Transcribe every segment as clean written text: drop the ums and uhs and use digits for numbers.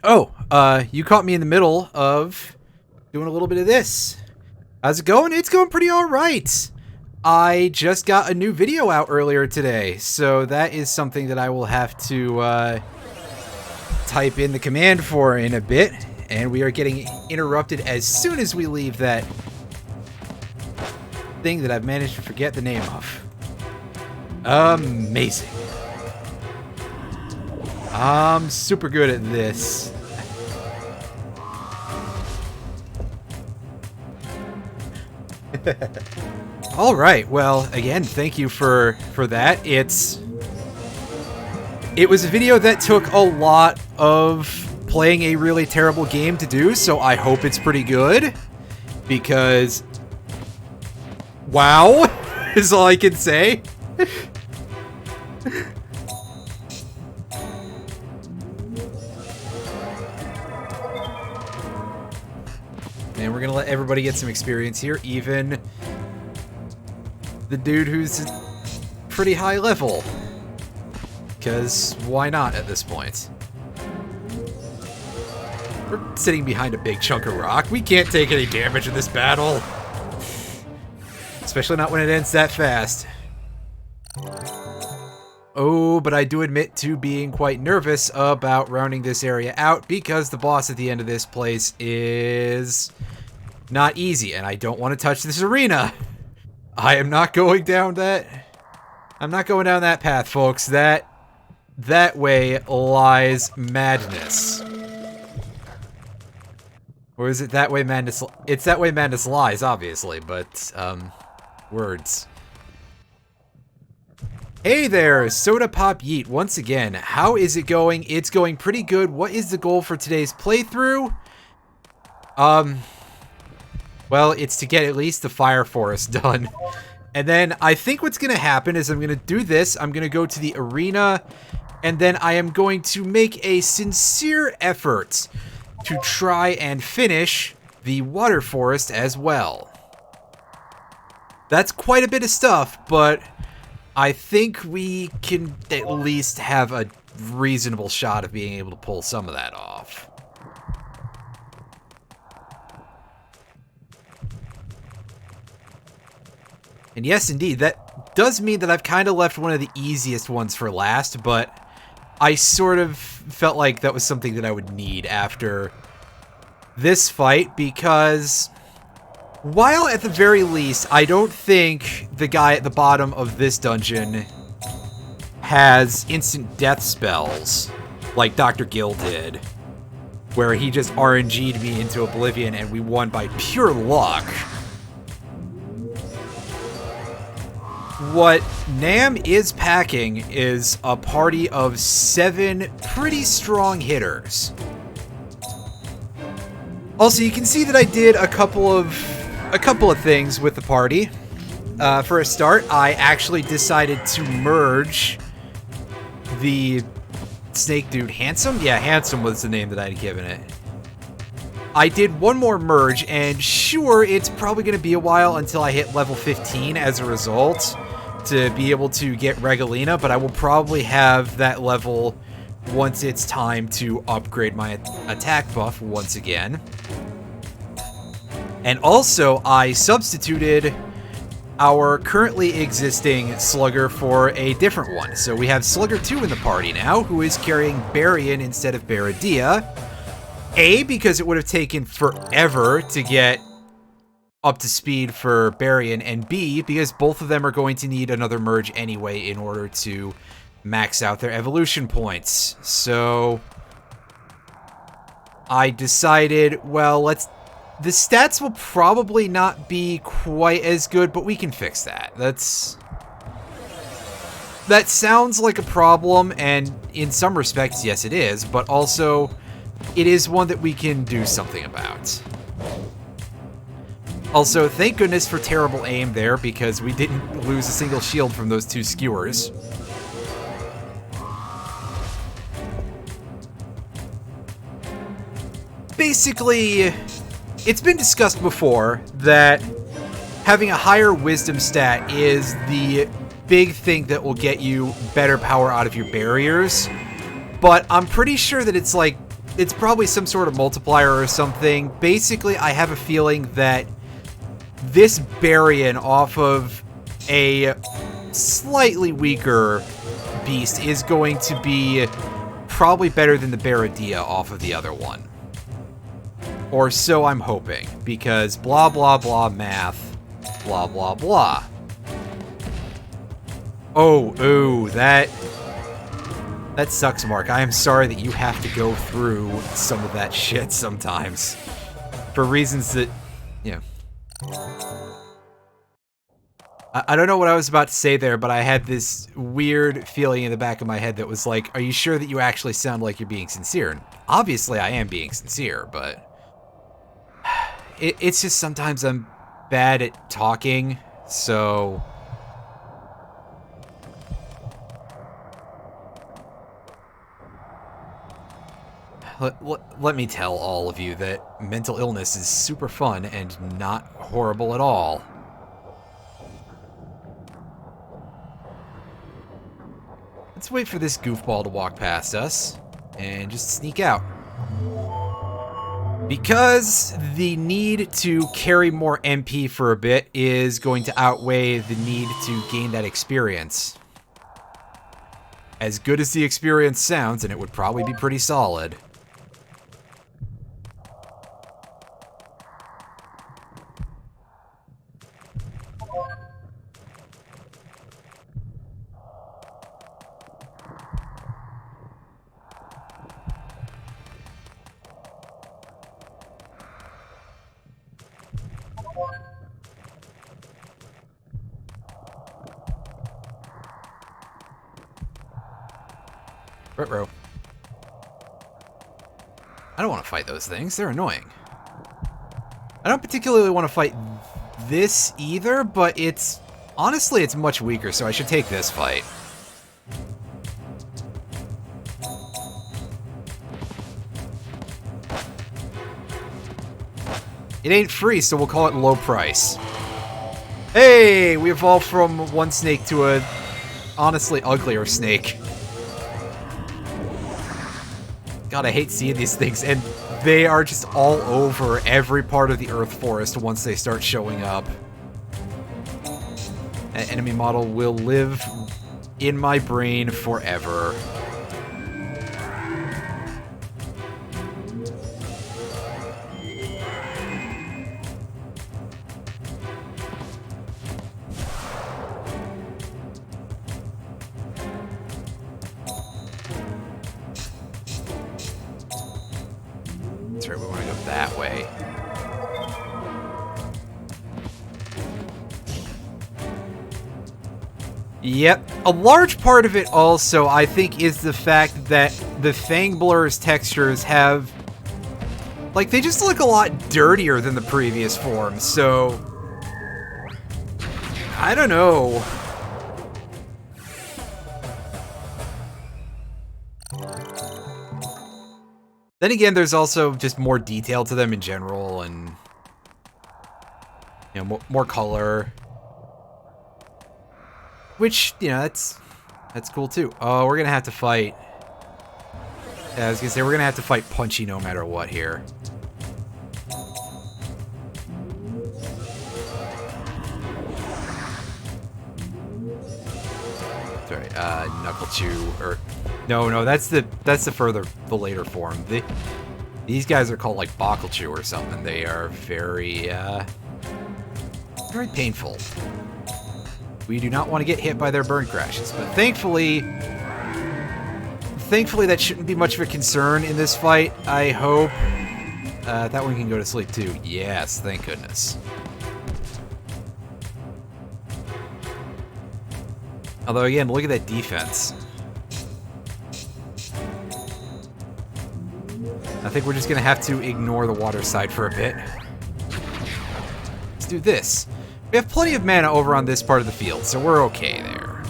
Oh, you caught me in the middle of doing a little bit of this. How's it going? It's going pretty alright. I just got a new video out earlier today, so that is something that I will have to, type in the command for in a bit, and we are getting interrupted as soon as we leave that thing that I've managed to forget the name of. Amazing. I'm super good at this. All right. Well, again, thank you for that. It was a video that took a lot of playing a really terrible game to do, so I hope it's pretty good because wow is all I can say. And we're gonna let everybody get some experience here, even the dude who's pretty high level. Because why not at this point? We're sitting behind a big chunk of rock. We can't take any damage in this battle. Especially not when it ends that fast. Oh, but I do admit to being quite nervous about rounding this area out because the boss at the end of this place is not easy, and I don't want to touch this arena. I am not going down that. I'm not going down that path, folks. That way lies madness. Or is it that way madness? It's that way madness lies, obviously, but words. Hey there, Soda Pop Yeet, once again. How is it going? It's going pretty good. What is the goal for today's playthrough? Well, it's to get at least the Fire Forest done. And then I think what's going to happen is I'm going to do this. I'm going to go to the arena, and then I am going to make a sincere effort to try and finish the Water Forest as well. That's quite a bit of stuff, but I think we can at least have a reasonable shot of being able to pull some of that off. And yes, indeed, that does mean that I've kind of left one of the easiest ones for last, but I sort of felt like that was something that I would need after this fight, because while at the very least, I don't think the guy at the bottom of this dungeon has instant death spells like Dr. Gill did, where he just RNG'd me into oblivion and we won by pure luck. What Nam is packing is a party of 7 pretty strong hitters. Also, you can see that I did a couple of things with the party. For a start, I actually decided to merge the snake dude, Handsome? Yeah, Handsome was the name that I'd given it. I did one more merge, and sure, it's probably going to be a while until I hit level 15 as a result to be able to get Regalina, but I will probably have that level once it's time to upgrade my attack buff once again. And also, I substituted our currently existing Slugger for a different one. So we have Slugger 2 in the party now, who is carrying Barian instead of Baradia. A, because it would have taken forever to get up to speed for Barian, and B, because both of them are going to need another merge anyway in order to max out their evolution points. So I decided, well, the stats will probably not be quite as good, but we can fix that. That sounds like a problem, and in some respects, yes it is, but also it is one that we can do something about. Also, thank goodness for terrible aim there, because we didn't lose a single shield from those 2 skewers. Basically, it's been discussed before that having a higher wisdom stat is the big thing that will get you better power out of your barriers, but I'm pretty sure that it's like it's probably some sort of multiplier or something. Basically, I have a feeling that this Baryon off of a slightly weaker beast is going to be probably better than the Baradia off of the other one. Or so I'm hoping, because blah blah blah math, blah blah blah. Oh, that sucks, Mark. I am sorry that you have to go through some of that shit sometimes. For reasons that, you know. I don't know what I was about to say there, but I had this weird feeling in the back of my head that was like, are you sure that you actually sound like you're being sincere? And obviously I am being sincere, but it's just sometimes I'm bad at talking, so... Let me tell all of you that mental illness is super fun and not horrible at all. Let's wait for this goofball to walk past us and just sneak out. Because the need to carry more MP for a bit is going to outweigh the need to gain that experience. As good as the experience sounds, and it would probably be pretty solid. Ruh-roh. I don't want to fight those things. They're annoying. I don't particularly want to fight this either, but it's... honestly, it's much weaker, so I should take this fight. It ain't free, so we'll call it low price. Hey! We evolved from one snake to a honestly uglier snake. God, I hate seeing these things, and they are just all over every part of the Earth Forest once they start showing up. That enemy model will live in my brain forever. That's right, we want to go that way. Yep. A large part of it also, I think, is the fact that the Fang Blur's textures have... like, they just look a lot dirtier than the previous forms, so... I don't know. Then again, there's also just more detail to them in general, and... you know, more color. Which, you know, that's cool too. Oh, we're gonna have to fight. Yeah, I was gonna say, we're gonna have to fight Punchy no matter what here. Sorry, Knuckle Chew, or... No, that's the later form. These guys are called, like, Bockle Chew or something. They are very, very painful. We do not want to get hit by their burn crashes, but thankfully that shouldn't be much of a concern in this fight, I hope. That one can go to sleep too. Yes, thank goodness. Although again, look at that defense. I think we're just gonna have to ignore the water side for a bit. Let's do this. We have plenty of mana over on this part of the field, so we're okay there.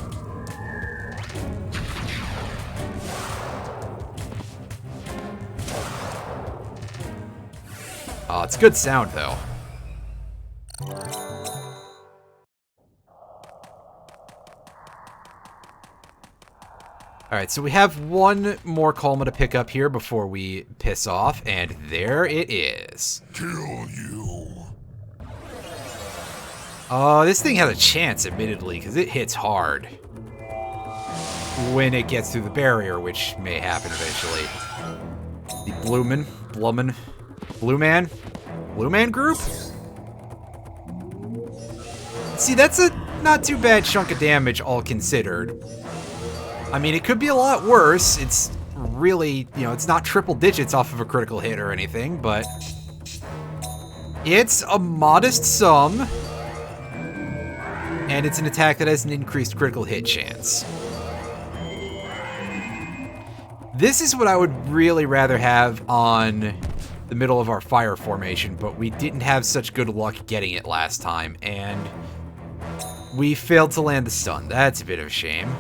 Oh, it's good sound, though. Alright, so we have one more Kalma to pick up here before we piss off, and there it is. Kill you. Oh, this thing has a chance, admittedly, because it hits hard. When it gets through the barrier, which may happen eventually. The Blue Man group? See, that's a not too bad chunk of damage, all considered. I mean, it could be a lot worse. It's really, you know, it's not triple digits off of a critical hit or anything, but it's a modest sum. And it's an attack that has an increased critical hit chance. This is what I would really rather have on the middle of our fire formation, but we didn't have such good luck getting it last time, and we failed to land the stun. That's a bit of a shame.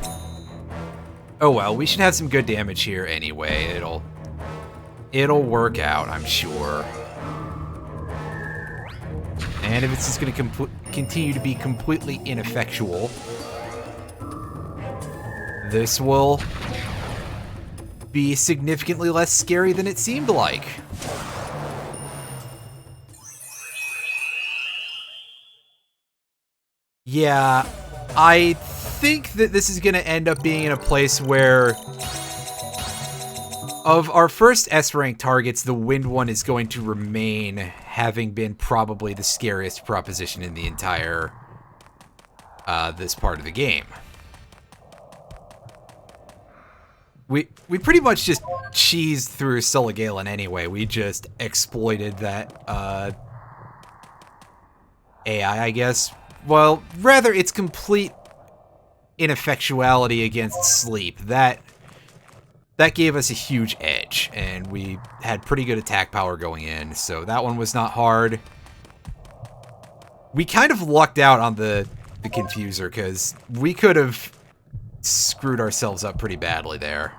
Oh well, we should have some good damage here anyway. It'll work out, I'm sure. And if it's just going to continue to be completely ineffectual, this will be significantly less scary than it seemed like. Yeah, I think that this is going to end up being in a place where, of our first S-rank targets, the wind one is going to remain, having been probably the scariest proposition in the entire, this part of the game. We pretty much just cheesed through Sulligalen anyway. We just exploited that, AI, I guess. Well, rather, its complete ineffectuality against sleep. That gave us a huge edge, and we had pretty good attack power going in, so that one was not hard. We kind of lucked out on the Confuser, because we could have screwed ourselves up pretty badly there.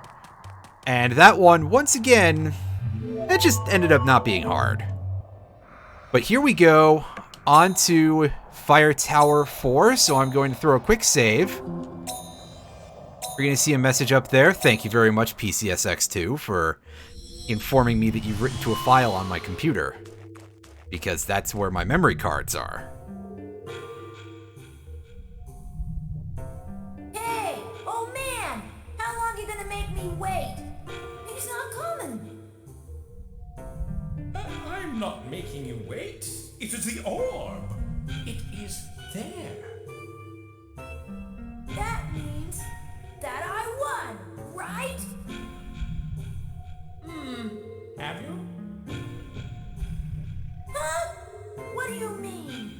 And that one, once again, it just ended up not being hard. But here we go, on to Fire Tower 4, so I'm going to throw a quick save. We're going to see a message up there. Thank you very much, PCSX2, for informing me that you've written to a file on my computer, because that's where my memory cards are. Hey, old man! How long are you gonna make me wait? He's not coming. I'm not making you wait. It is the orb. It is there. That means that I won, right? Have you? Huh? What do you mean?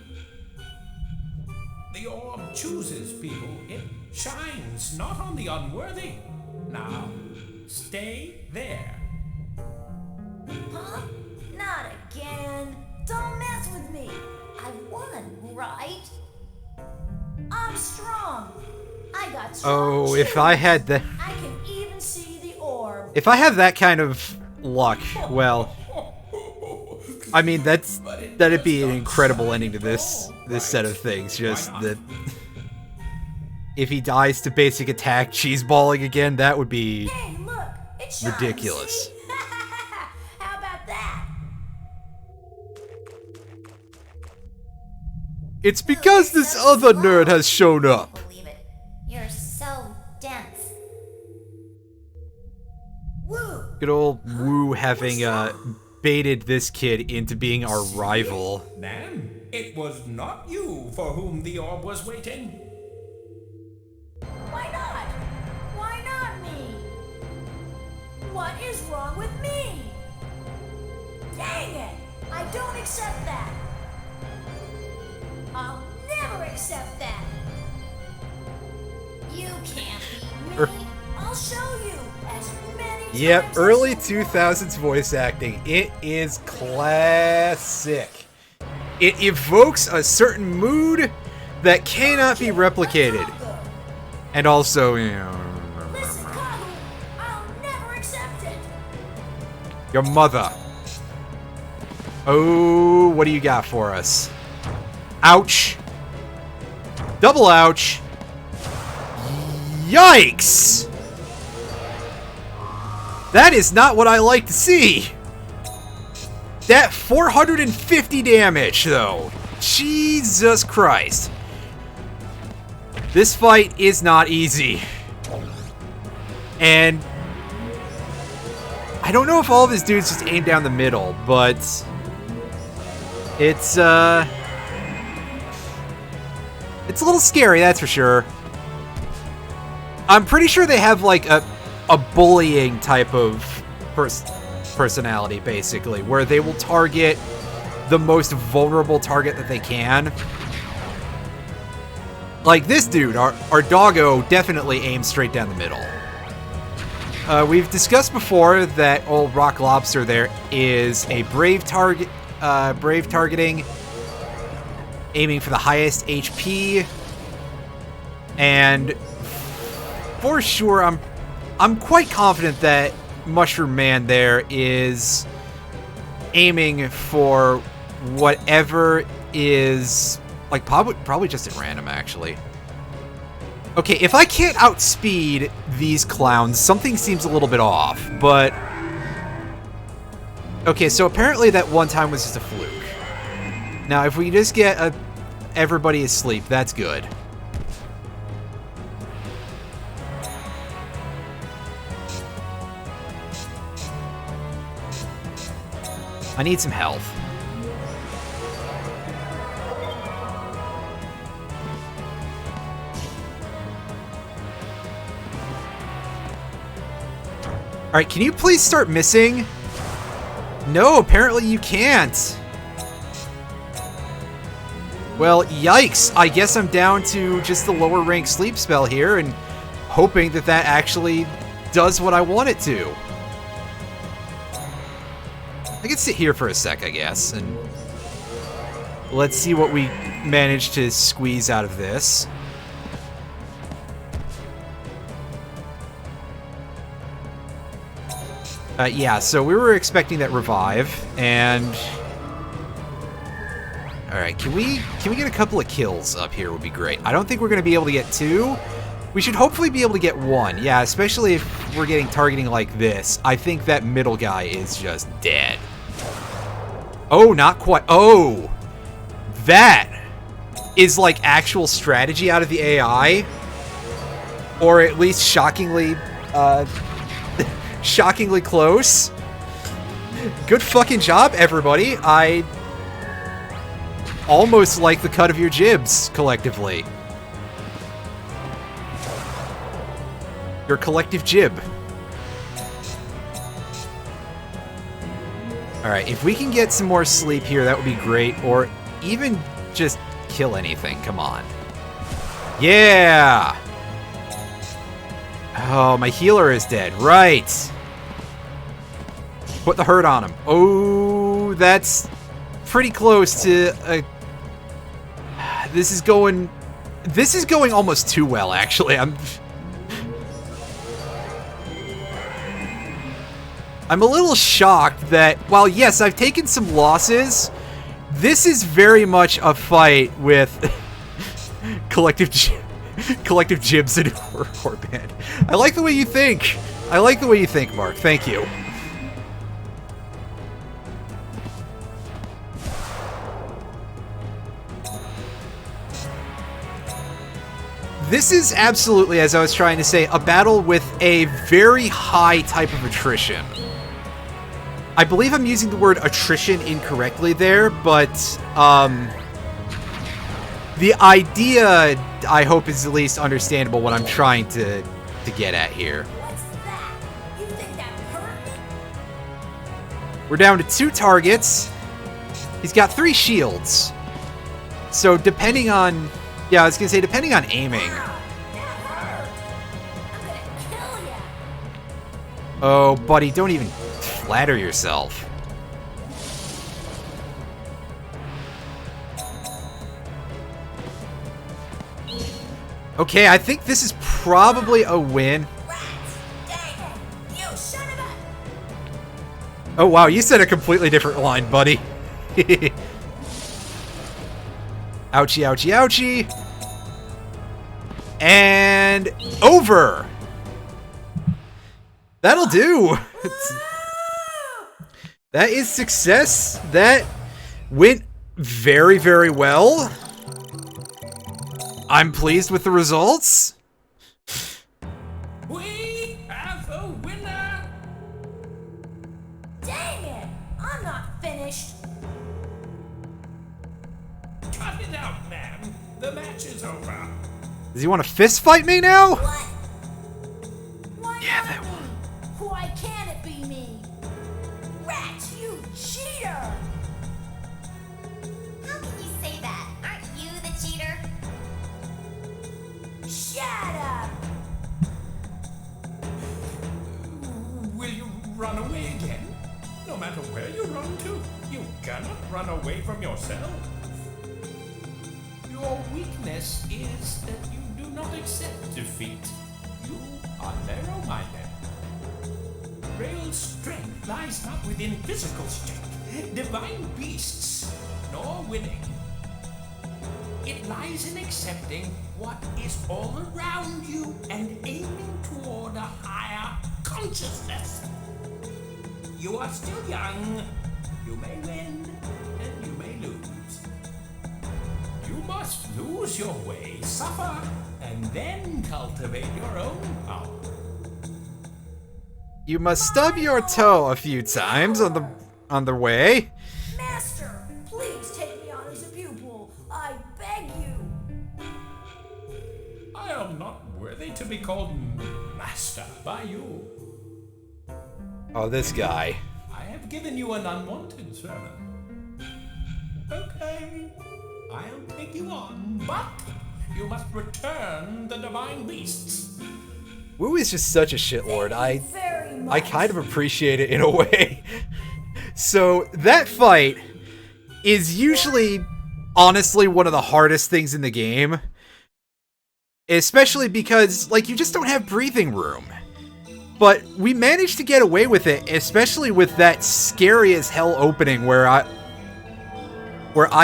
The orb chooses people. It shines not on the unworthy. Now, stay there. Huh? Not again. Don't mess with me. I won, right? I'm strong. I got strong. Oh, if I had the... I can even see the orb. If I have that kind of luck, well... I mean, that'd be an incredible ending to this set of things. Just that... If he dies to basic attack cheeseballing again, that would be Hey, look, it shines, ridiculous. see? How about that? It's because this other nerd has shown up. Believe it. You're so dense. Woo! Good old Wu having baited this kid into being our rival. Then, it was not you for whom the orb was waiting. Why not? Why not me? What is wrong with me? Dang it! I don't accept that. I'll never accept that. You can't beat me. I'll show you as many times Yep, as early you 2000s voice acting. It is classic. It evokes a certain mood that cannot be replicated. And also, you know... Listen, Cocoon, I'll never accept it. Your mother. Oh, what do you got for us? Ouch. Double ouch. Yikes! That is not what I like to see. That 450 damage, though. Jesus Christ. This fight is not easy. And I don't know if all of his dudes just aim down the middle, but it's a little scary, that's for sure. I'm pretty sure they have like a bullying type of personality, basically, where they will target the most vulnerable target that they can. Like this dude, our doggo definitely aims straight down the middle. We've discussed before that old Rock Lobster there is a brave targeting, aiming for the highest HP, and for sure I'm quite confident that Mushroom Man there is aiming for whatever is like probably just at random, actually. Okay, if I can't outspeed these clowns, something seems a little bit off, but okay, so apparently that one time was just a fluke. Now, if we just get everybody asleep, that's good. I need some health. Alright, can you please start missing? No, apparently you can't. Well, yikes. I guess I'm down to just the lower rank sleep spell here and hoping that that actually does what I want it to. I can sit here for a sec, I guess, and let's see what we manage to squeeze out of this. Yeah, so we were expecting that revive, and all right, can we get a couple of kills up here? Would be great. I don't think we're going to be able to get 2. We should hopefully be able to get 1. Yeah, especially if we're getting targeting like this. I think that middle guy is just dead. Oh, not quite. Oh, that is like actual strategy out of the AI, or at least shockingly shockingly close. Good fucking job, everybody. I almost like the cut of your jibs, collectively. Your collective jib. Alright, if we can get some more sleep here, that would be great. Or even just kill anything. Come on. Yeah! Oh, my healer is dead. Right. Put the hurt on him. Oh, that's pretty close to this is going almost too well, actually. I'm a little shocked that while yes, I've taken some losses, this is very much a fight with collective jibs and warband. I like the way you think. I like the way you think, Mark. Thank you. This is absolutely, as I was trying to say, a battle with a very high type of attrition. I believe I'm using the word attrition incorrectly there, but the idea, I hope, is at least understandable what I'm trying to get at here. What's that? You think that hurt me? We're down to 2 targets. He's got 3 shields. So depending on... Yeah, I was going to say, depending on aiming... Ow, that hurt. I'm gonna kill ya. Oh, buddy, don't even flatter yourself. Okay, I think this is probably a win. Rats! Dang it! You son of a... Oh, wow, you said a completely different line, buddy. Ouchie, ouchie, ouchie. And over. That'll do. That is success. That went very, very well. I'm pleased with the results. We have a winner! Dang it! I'm not finished. Cut it out, man. The match is over. Does he want to fist fight me now? What? Why Yeah, not that me? Why can't it be me? Rats, you cheater! How can you say that? Aren't you the cheater? Shut up! Will you run away again? No matter where you run to, you cannot run away from yourself. Your weakness is that you do not accept defeat. You are narrow-minded. Real strength lies not within physical strength, divine beasts, nor winning. It lies in accepting what is all around you and aiming toward a higher consciousness. You are still young. You may win and you may lose. You must lose your way, suffer, and then cultivate your own power. You must stub your toe a few times on the way. Master, please take me on as a pupil. I beg you. I am not worthy to be called master by you. Oh, this guy. I have given you an unwanted sermon. Okay, I'll take you on, but you must return the divine beasts. Wu is just such a shitlord. Very much. I kind of appreciate it in a way. So that fight is usually, honestly, one of the hardest things in the game. Especially because, like, you just don't have breathing room. But we managed to get away with it, especially with that scary as hell opening where I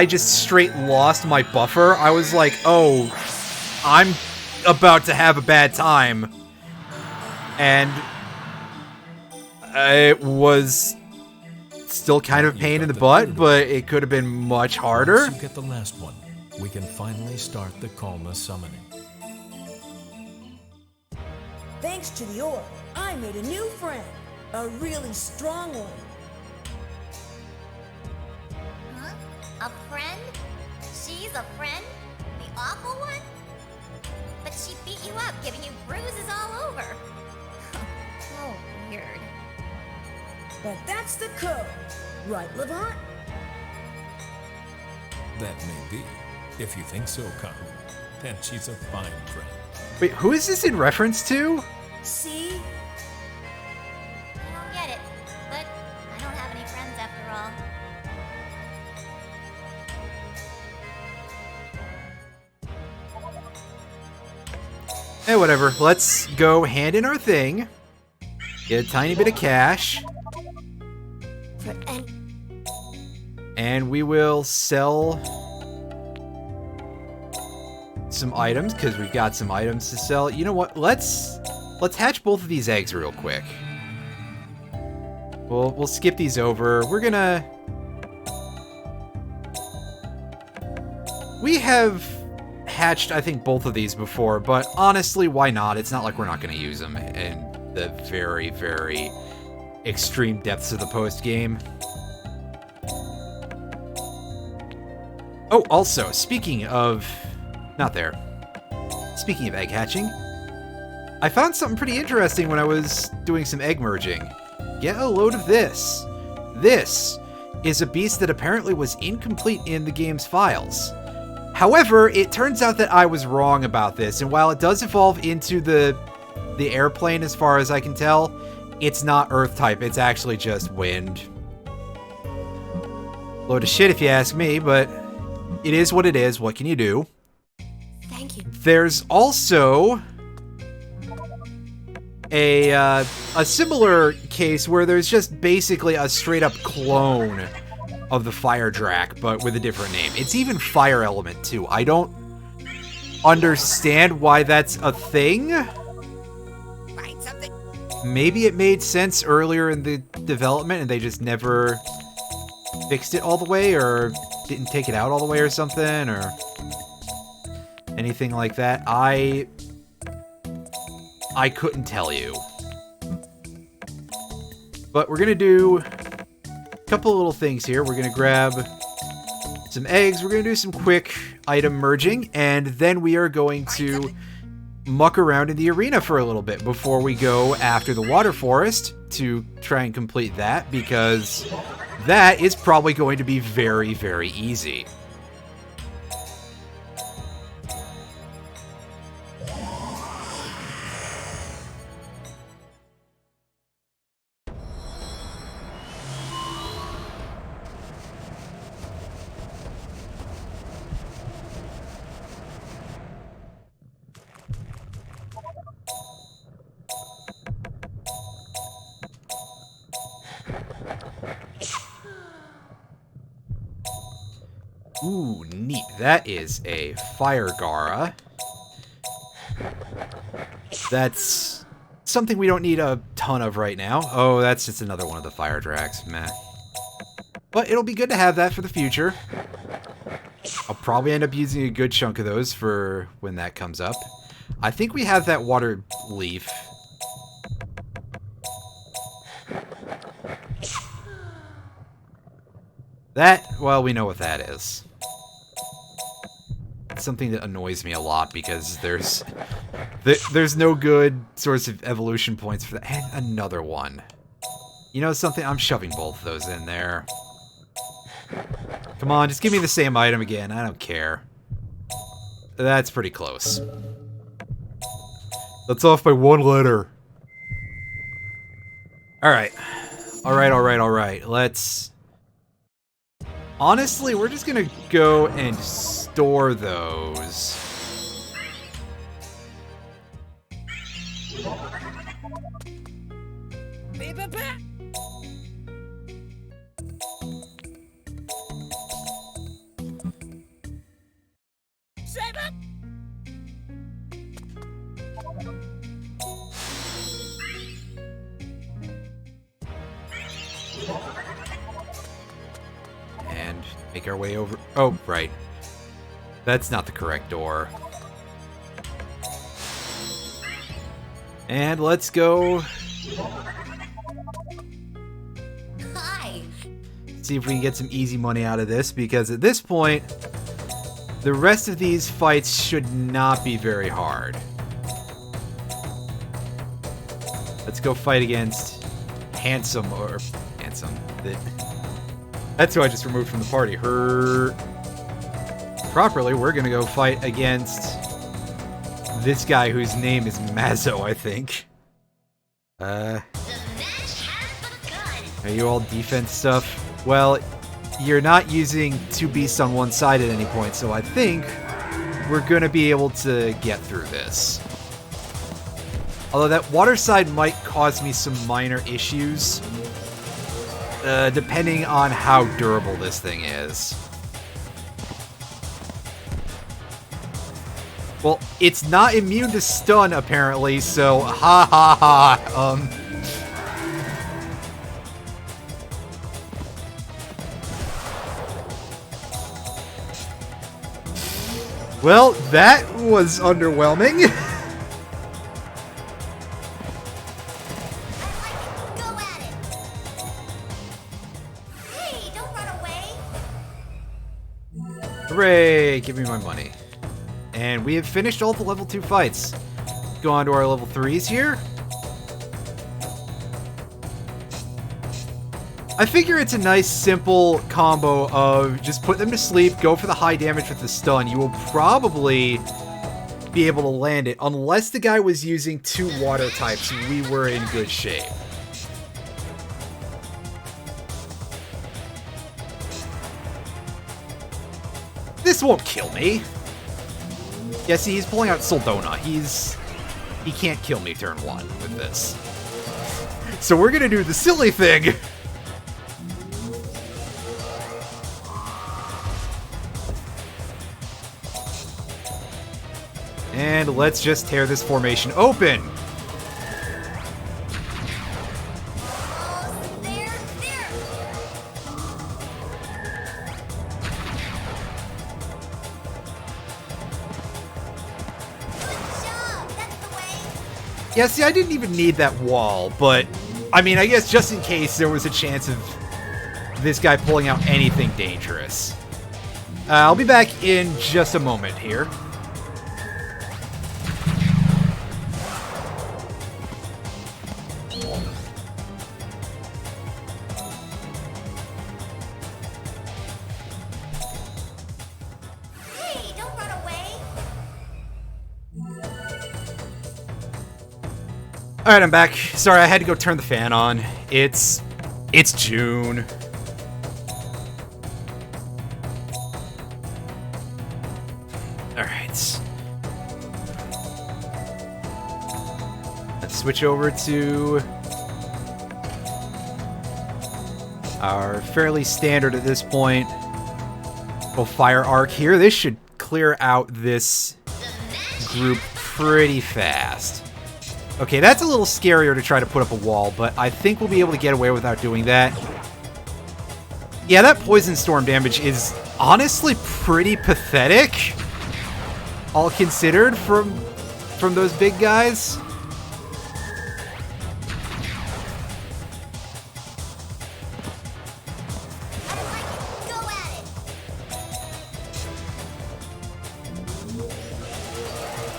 just straight lost my buffer. I was like, oh, I'm about to have a bad time. And it was still kind of a pain in the butt, but it could have been much harder. Once you get the last one, we can finally start the Kalma summoning. Thanks to the orb, I made a new friend. A really strong one. Huh? A friend? She's a friend? The awful one? But she beat you up, giving you bruises all over. So weird. But that's the code. Right, Levant? That may be. If you think so, Cocoon, then she's a fine friend. Wait, who is this in reference to? See? I don't get it, but I don't have any friends after all. Hey, whatever. Let's go hand in our thing. Get a tiny bit of cash. And we will sell some items, because we've got some items to sell. You know what? Let's hatch both of these eggs real quick. We'll skip these over. We're gonna... We have hatched, I think, both of these before, but honestly, why not? It's not like we're not gonna use them in the very, very extreme depths of the post-game. Oh, also, speaking of... Not there. Speaking of egg hatching, I found something pretty interesting when I was doing some egg merging. Get a load of this. This is a beast that apparently was incomplete in the game's files. However, it turns out that I was wrong about this, and while it does evolve into the airplane as far as I can tell, it's not Earth type, it's actually just wind. Load of shit if you ask me, but it is what it is. What can you do? Thank you. There's also a similar case where there's just basically a straight-up clone of the Fire Drac, but with a different name. It's even Fire Element, too. I don't understand why that's a thing. Find something. maybe it made sense earlier in the development and they just never fixed it all the way, or didn't take it out all the way or something, or anything like that. I couldn't tell you. But we're gonna do a couple of little things here. We're gonna grab some eggs, we're gonna do some quick item merging, and then we are going to muck around in the arena for a little bit before we go after the water forest to try and complete that, because that is probably going to be very, very easy. Ooh, neat. That is a Fire Gara. That's something we don't need a ton of right now. Oh, that's just another one of the Fire Drags. Meh. But it'll be good to have that for the future. I'll probably end up using a good chunk of those for when that comes up. I think we have that Water Leaf. That, well, we know what that is. It's something that annoys me a lot because there's no good source of evolution points for that. And another one. You know something? I'm shoving both of those in there. Come on, just give me the same item again. I don't care. That's pretty close. That's off by 1 letter. Alright. Alright. Let's... Honestly, we're just gonna go and store those. And make our way over. Oh, right. That's not the correct door. And let's go Hi. see if we can get some easy money out of this, because at this point, the rest of these fights should not be very hard. Let's go fight against Handsome. That's who I just removed from the party. Her... Properly, we're gonna go fight against this guy whose name is Mazzo, I think. Are you all defense stuff? Well, you're not using 2 beasts on one side at any point, so I think we're gonna be able to get through this. Although that water side might cause me some minor issues, depending on how durable this thing is. Well, it's not immune to stun, apparently, so ha ha ha. Well, that was underwhelming. Go at it. Hey, don't run away. Hooray, give me my money. And we have finished all the level 2 fights. Go on to our level 3s here. I figure it's a nice, simple combo of just put them to sleep, go for the high damage with the stun. You will probably be able to land it. Unless the guy was using 2 water types, we were in good shape. This won't kill me. Yeah, see, he's pulling out Soldona. He can't kill me turn 1 with this. So we're gonna do the silly thing. And let's just tear this formation open. Yeah, see, I didn't even need that wall, but I mean, I guess just in case there was a chance of this guy pulling out anything dangerous. I'll be back in just a moment here. Hey, don't run away. Alright, I'm back. Sorry, I had to go turn the fan on. It's June. Alright. Let's switch over to our fairly standard at this point. Little fire arc here. This should clear out this group pretty fast. Okay, that's a little scarier to try to put up a wall, but I think we'll be able to get away without doing that. Yeah, that poison storm damage is honestly pretty pathetic, all considered, from those big guys. Go at it.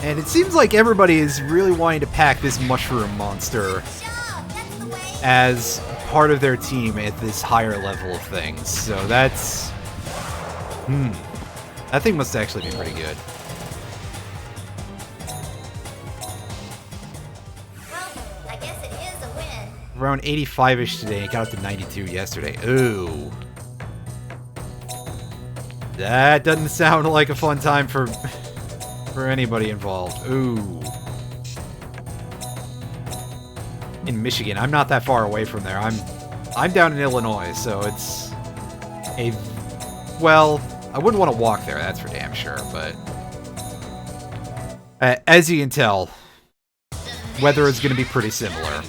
And it seems like everybody is really wanting to pack this mushroom monster Shove, that's the way. as part of their team at this higher level of things. So that's... that thing must actually be pretty good. Well, I guess it is a win. Around 85-ish today, it got up to 92 yesterday. Ooh. That doesn't sound like a fun time for anybody involved. Ooh. In Michigan. I'm not that far away from there. I'm down in Illinois, so it's a... Well, I wouldn't want to walk there, that's for damn sure, but... as you can tell, weather is going to be pretty similar.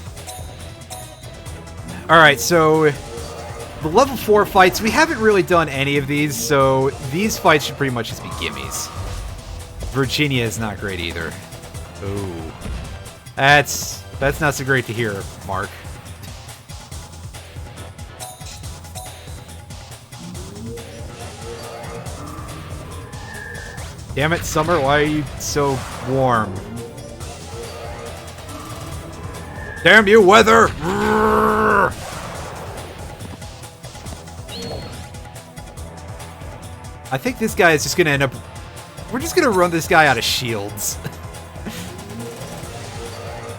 Alright, so... The level 4 fights, we haven't really done any of these, so these fights should pretty much just be gimmies. Virginia is not great either. Ooh. That's not so great to hear, Mark. Damn it, Summer, why are you so warm? Damn you, weather! I think this guy is just gonna end up... We're just gonna run this guy out of shields.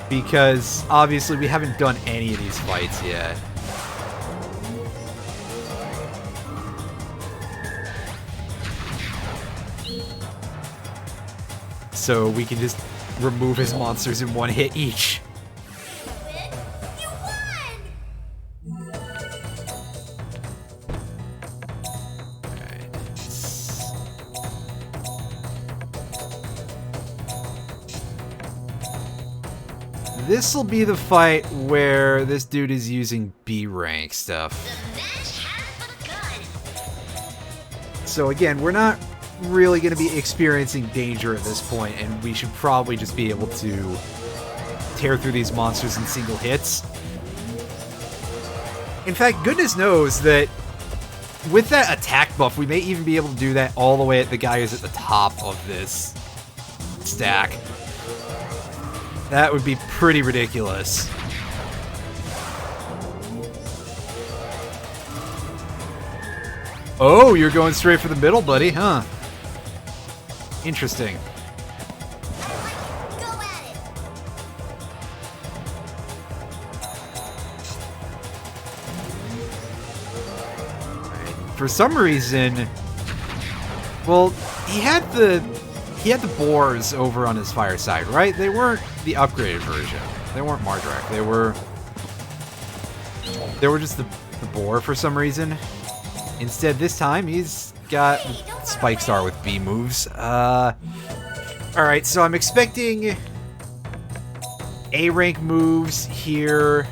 Because, obviously, we haven't done any of these fights yet. So we can just remove his monsters in one hit each. Win? You won! This'll be the fight where this dude is using B rank stuff. So again, we're not really going to be experiencing danger at this point, and we should probably just be able to tear through these monsters in single hits. In fact, goodness knows that with that attack buff, we may even be able to do that all the way at the guy who's at the top of this stack. That would be pretty ridiculous. Oh, you're going straight for the middle, buddy, huh? Interesting. Go at it! For some reason, well, he had the boars over on his fireside, right? They weren't the upgraded version. They weren't Mardrak. They were just the boar for some reason. Instead, this time he's got Spike Star with B moves. Alright, so I'm expecting A rank moves here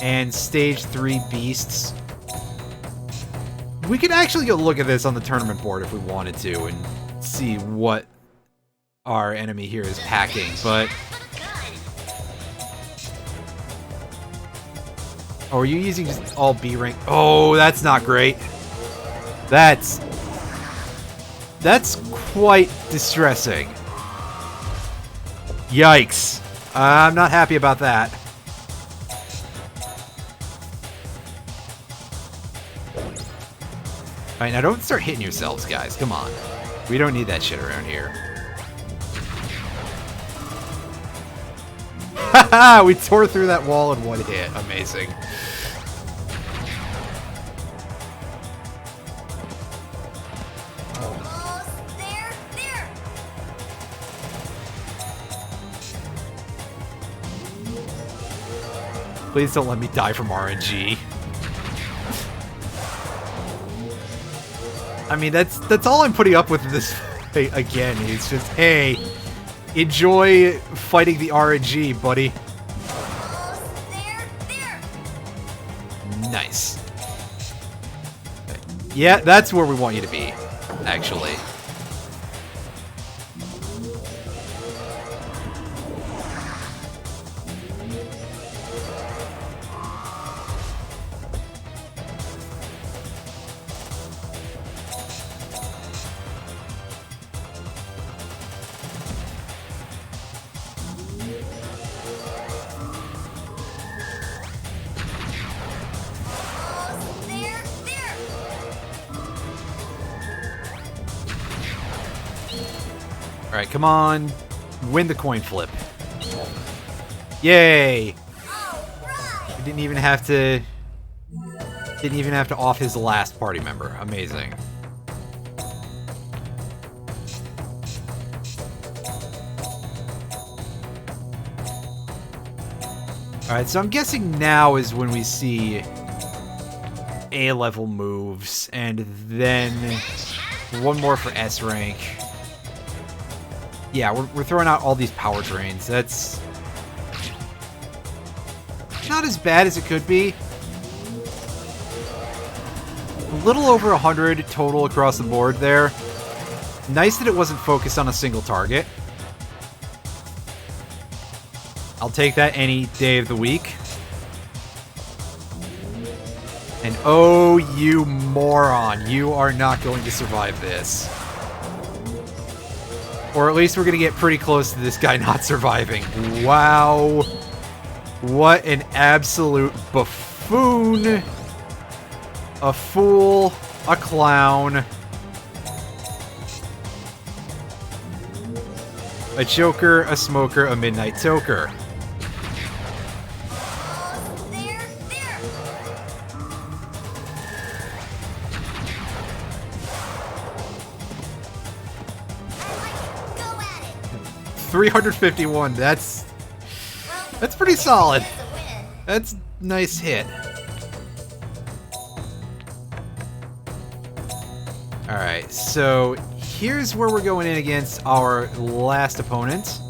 and stage 3 beasts. We could actually go look at this on the tournament board if we wanted to and see what our enemy here is packing, but Oh, are you using just all B rank? Oh, that's not great. That's quite distressing. Yikes. I'm not happy about that. Alright, now don't start hitting yourselves, guys. Come on. We don't need that shit around here. Haha! We tore through that wall in one hit. Amazing. Almost there. There. Please don't let me die from RNG. I mean, that's all I'm putting up with this fight again. It's just, hey, enjoy fighting the RNG, buddy. Almost there. There. Nice. Yeah, that's where we want you to be, actually. Almost there. There. Alright, come on. Win the coin flip. Yay! Alright. We didn't even have to off his last party member. Amazing. Alright, so I'm guessing now is when we see A-level moves, and then one more for S rank. Yeah, we're throwing out all these power drains. That's not as bad as it could be. A little over 100 total across the board there. Nice that it wasn't focused on a single target. I'll take that any day of the week. And oh, you moron, you are not going to survive this. Or at least we're going to get pretty close to this guy not surviving. Wow. What an absolute buffoon. A fool. A clown. A joker, a smoker, a midnight toker. Almost there. There. I like it. Go at it. 351. That's Well, pretty solid. it's a win. That's a nice hit. Alright, so here's where we're going in against our last opponent.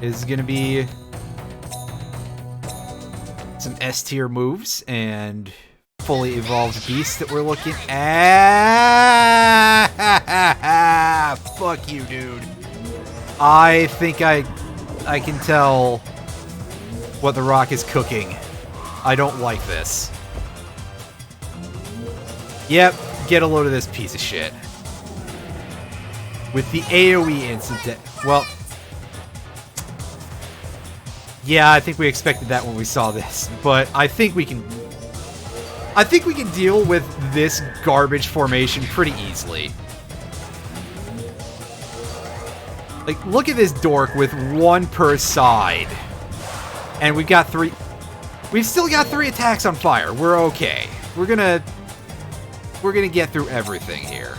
Is going to be some S tier moves and fully evolved beasts that we're looking at. Fuck you, dude. I think I can tell what the Rock is cooking. I don't like this. Yep, get a load of this piece of shit. With the AoE instant. Well, yeah, I think we expected that when we saw this, but I think we can deal with this garbage formation pretty easily. Like, look at this dork with one per side. And we've got three. We've still got 3 attacks on fire. We're okay. We're gonna get through everything here.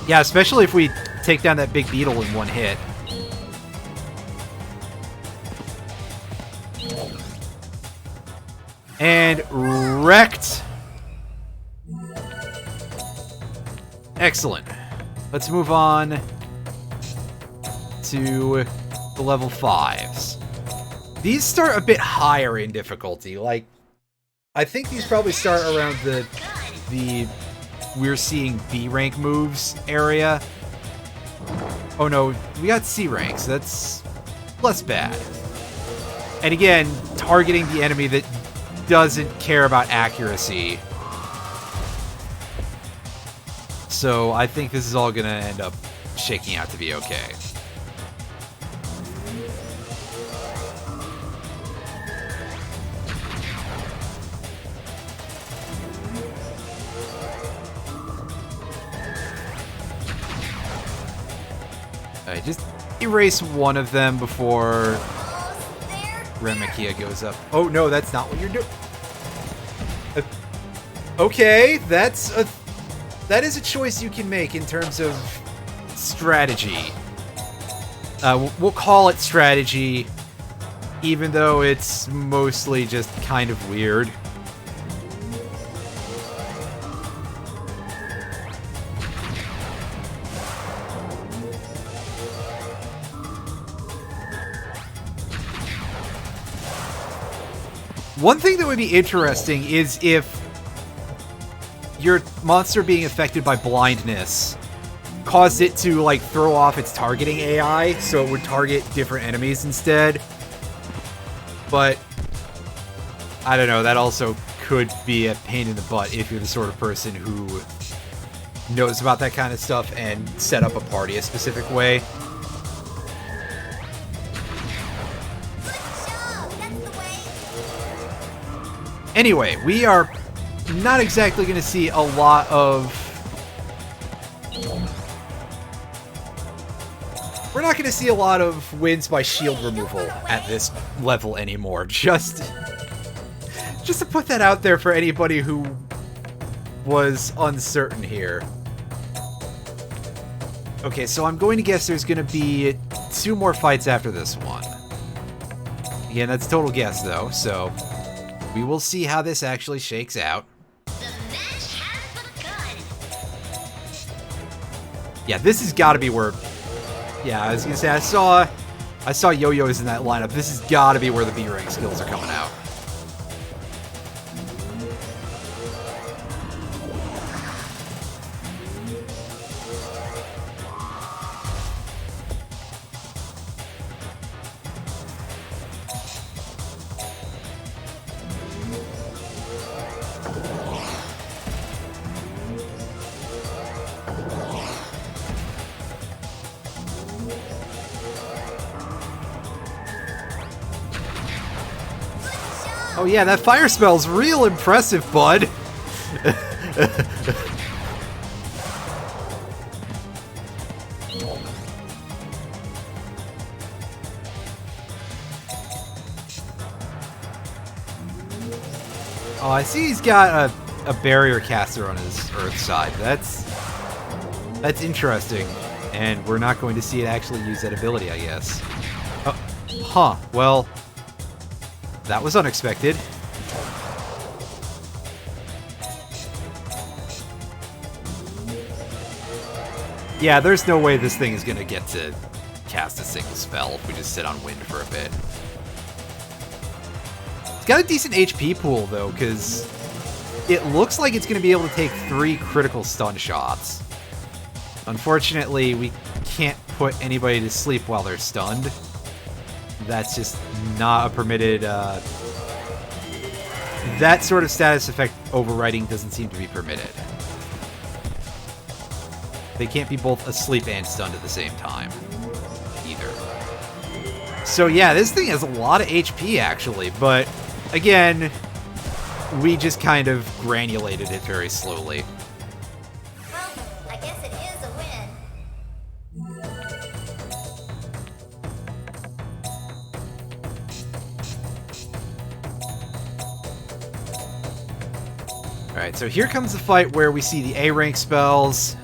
Yeah, especially if we take down that big beetle in one hit. And wrecked. Excellent. Let's move on to the level 5s. These start a bit higher in difficulty. Like, I think these probably start around the the we're seeing B rank moves area. Oh no, we got C rank, so that's less bad. And again, targeting the enemy that doesn't care about accuracy. So I think this is all gonna end up shaking out to be okay. Alright, just erase one of them before Remakia goes up. Oh no, that's not what you're doing. Okay, that is a choice you can make in terms of strategy. We'll call it strategy, even though it's mostly just kind of weird. One thing that would be interesting is if your monster being affected by blindness caused it to, like, throw off its targeting AI, so it would target different enemies instead. But, I don't know, that also could be a pain in the butt if you're the sort of person who knows about that kind of stuff and set up a party a specific way. Anyway, we are not exactly going to see a lot of... We're not going to see a lot of wins by shield removal at this level anymore. Just to put that out there for anybody who was uncertain here. Okay, so I'm going to guess there's going to be 2 more fights after this one. Again, that's total guess, though, so... we will see how this actually shakes out. Yeah, this has got to be where... yeah, I was going to say, I saw yo-yos in that lineup. This has got to be where the B-rank skills are coming out. Oh yeah, that fire spell's real impressive, bud. Oh, I see he's got a barrier caster on his Earth side. That's interesting. And we're not going to see it actually use that ability, I guess. Oh, huh, well... that was unexpected. Yeah, there's no way this thing is gonna get to cast a single spell if we just sit on wind for a bit. It's got a decent HP pool, though, because it looks like it's gonna be able to take 3 critical stun shots. Unfortunately, we can't put anybody to sleep while they're stunned. That's just not a permitted, that sort of status effect overriding doesn't seem to be permitted. They can't be both asleep and stunned at the same time, either. So yeah, this thing has a lot of HP, actually, but, again, we just kind of granulated it very slowly. Well, I guess it is a win. Alright, so here comes the fight where we see the A-rank spells.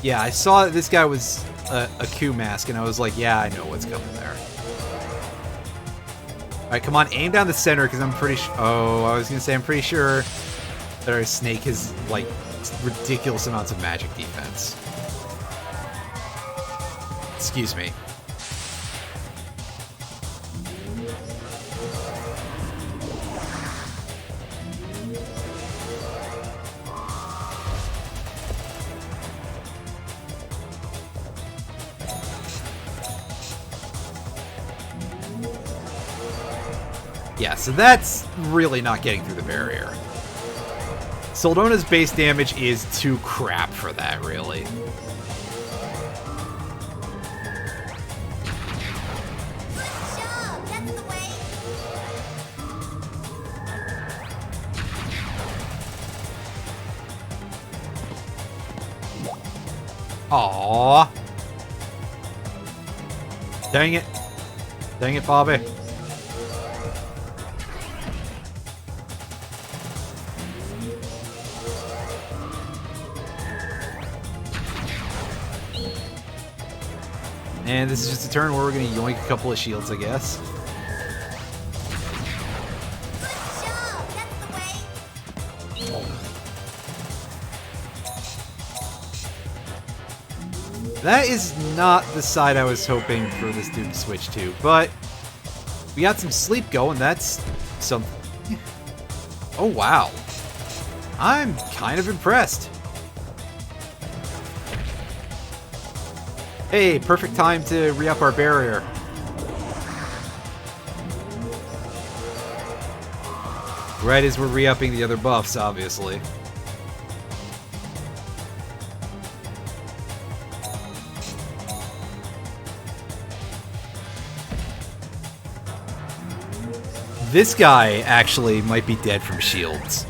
Yeah, I saw that this guy was a Q mask, and I was like, yeah, I know what's coming there. Alright, come on, aim down the center, because I'm pretty sure... oh, I was going to say, I'm pretty sure that our snake has, like, ridiculous amounts of magic defense. Excuse me. Yeah, so that's really not getting through the barrier. Soldona's base damage is too crap for that, really. Good job! That's the way! Aww. Dang it. Dang it, Bobby. And this is just a turn where we're going to yoink a couple of shields, I guess. Good job! That's the way! That is not the side I was hoping for this dude to switch to, but we got some sleep going. That's something. Oh, wow. I'm kind of impressed. Hey, perfect time to re-up our barrier. Right as we're re-upping the other buffs, obviously. This guy actually might be dead from shields.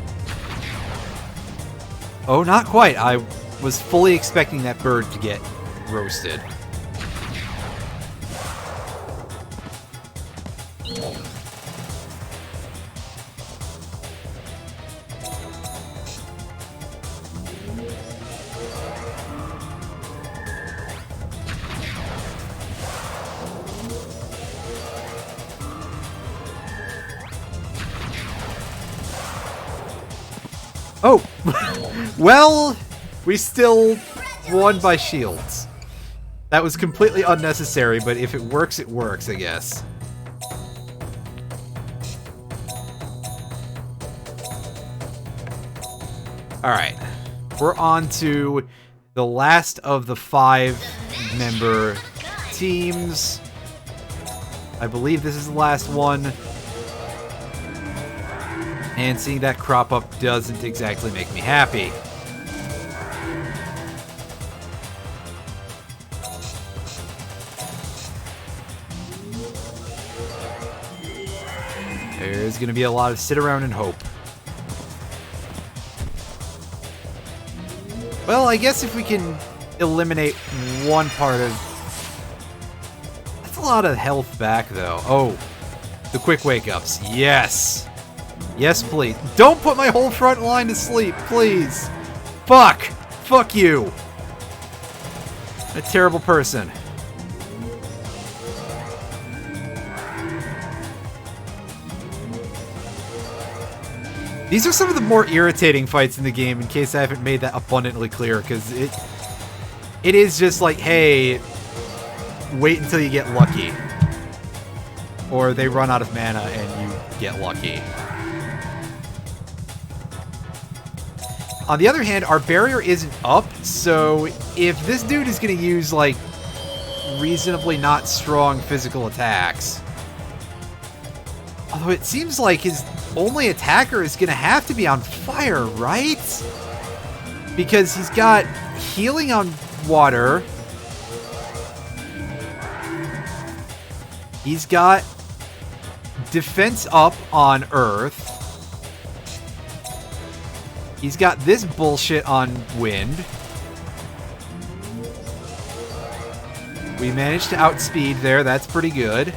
Oh, not quite. I was fully expecting that bird to get roasted. Oh! Well, we still won by shields. That was completely unnecessary, but if it works, I guess. Alright. We're on to the last of the 5-member teams. I believe this is the last one. And seeing that crop up doesn't exactly make me happy. There's going to be a lot of sit around and hope. Well, I guess if we can eliminate one part of... That's a lot of health back, though. Oh, the quick wake-ups. Yes! Yes, please. Don't put my whole front line to sleep, please! Fuck! Fuck you! I'm a terrible person. These are some of the more irritating fights in the game, in case I haven't made that abundantly clear, because it is just like, hey, wait until you get lucky. Or they run out of mana and you get lucky. On the other hand, our barrier isn't up, so if this dude is going to use, like, reasonably not strong physical attacks... Although it seems like his only attacker is going to have to be on fire, right? Because he's got healing on water. He's got defense up on earth. He's got this bullshit on wind. We managed to outspeed there. That's pretty good.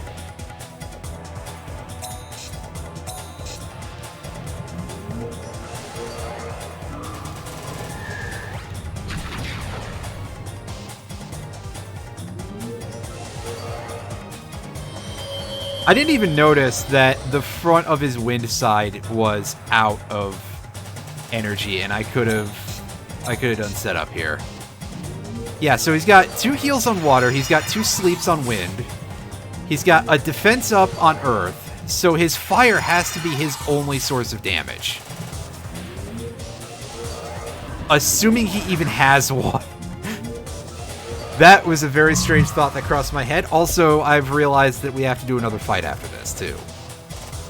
I didn't even notice that the front of his wind side was out of energy, and I could have done setup here. Yeah, so he's got 2 heals on water, he's got 2 sleeps on wind, he's got a defense up on earth, so his fire has to be his only source of damage. Assuming he even has one. That was a very strange thought that crossed my head. Also, I've realized that we have to do another fight after this, too.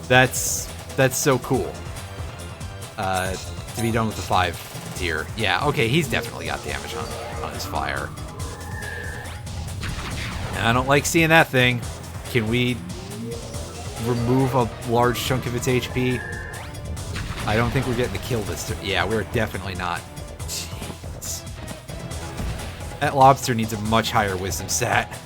That's so cool. To be done with the 5 tier. Yeah, okay, he's definitely got damage on his fire. And I don't like seeing that thing. Can we remove a large chunk of its HP? I don't think we're getting the kill this turn. Yeah, we're definitely not. Jeez. That lobster needs a much higher wisdom stat.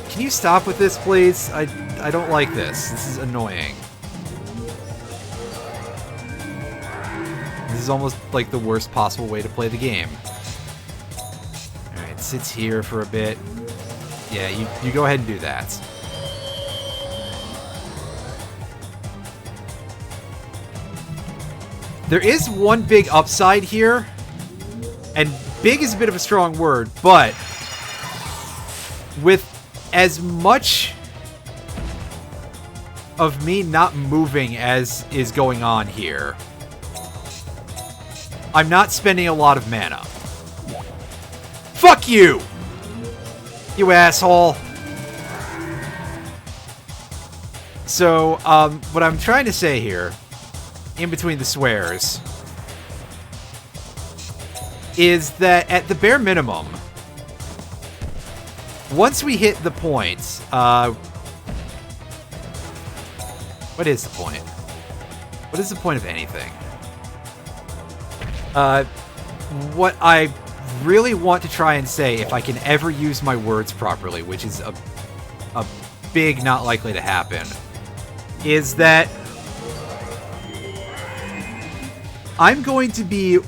Can you stop with this, please? I don't like this. This is annoying. This is almost like the worst possible way to play the game. Alright, sits here for a bit. Yeah, you go ahead and do that. There is one big upside here. And big is a bit of a strong word, but with as much of me not moving as is going on here, I'm not spending a lot of mana. Fuck you! You asshole! So, what I'm trying to say here, in between the swears, is that at the bare minimum, once we hit the point, what is the point? What is the point of anything? What I really want to try and say, if I can ever use my words properly, which is a big not likely to happen, is that I'm going to be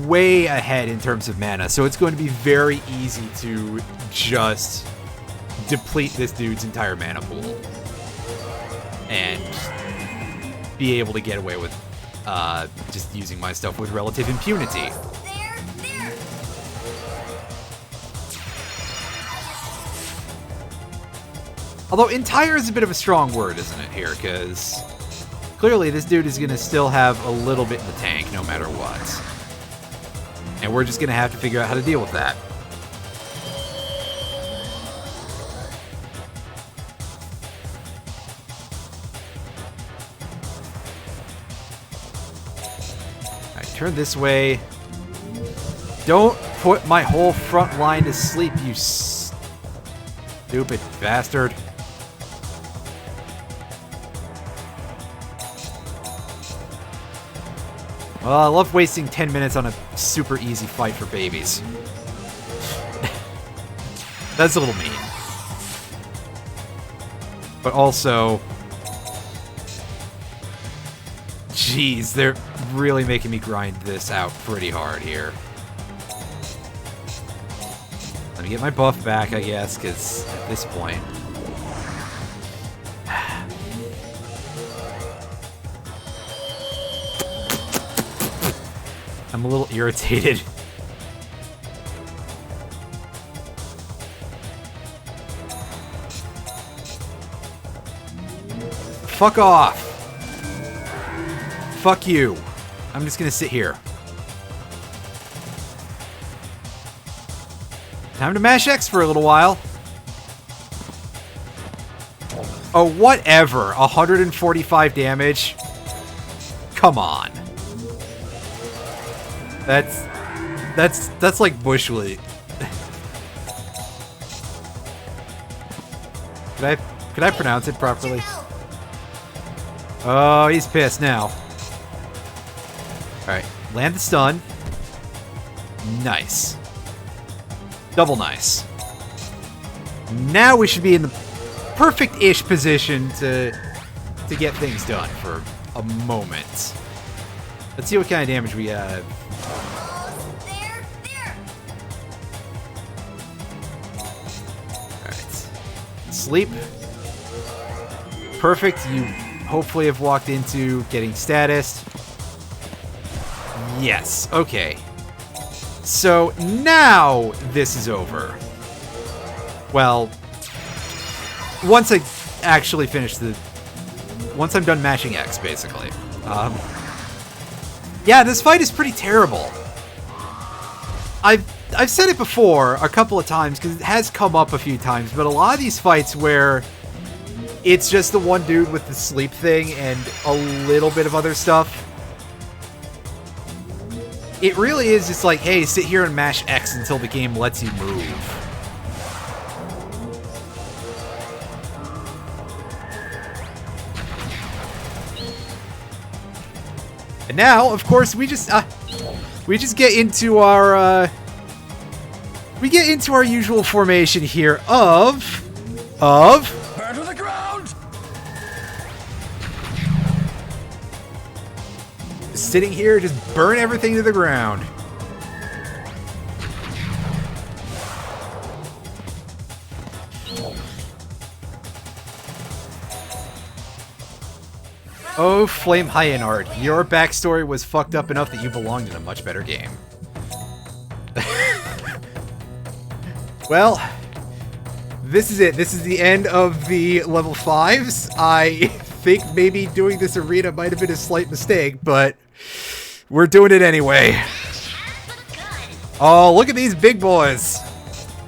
way ahead in terms of mana, so it's going to be very easy to just deplete this dude's entire mana pool and be able to get away with just using my stuff with relative impunity. There! Although entire is a bit of a strong word, isn't it, here? Because clearly this dude is going to still have a little bit in the tank no matter what. And we're just going to have to figure out how to deal with that. Alright, turn this way. Don't put my whole front line to sleep, you stupid bastard. Well, I love wasting 10 minutes on a super easy fight for babies. That's a little mean. But also, jeez, they're really making me grind this out pretty hard here. Let me get my buff back, I guess, because at this point... I'm a little irritated. Fuck off. Fuck you. I'm just gonna sit here. Time to mash X for a little while. Oh, whatever. 145 damage. Come on. That's like bushwheat. Could I pronounce it properly? Oh, he's pissed now. Alright, land the stun. Nice. Double nice. Now we should be in the perfect-ish position to get things done for a moment. Let's see what kind of damage we have. There! Alright. Sleep. Perfect. You hopefully have walked into getting status. Yes. Okay. So now this is over. Well, once I actually finish once I'm done mashing X, basically. Yeah, this fight is pretty terrible. I've I've said it before a couple of times because it has come up a few times, but a lot of these fights where it's just the one dude with the sleep thing and a little bit of other stuff, it really is just like, hey, sit here and mash X until the game lets you move. And now, of course, we just get into our usual formation here of Burn to the ground! sitting here, just burn everything to the ground. Oh, Flame Hyenard, your backstory was fucked up enough that you belonged in a much better game. Well, this is it. This is the end of the level 5s. I think maybe doing this arena might have been a slight mistake, but we're doing it anyway. Oh, look at these big boys.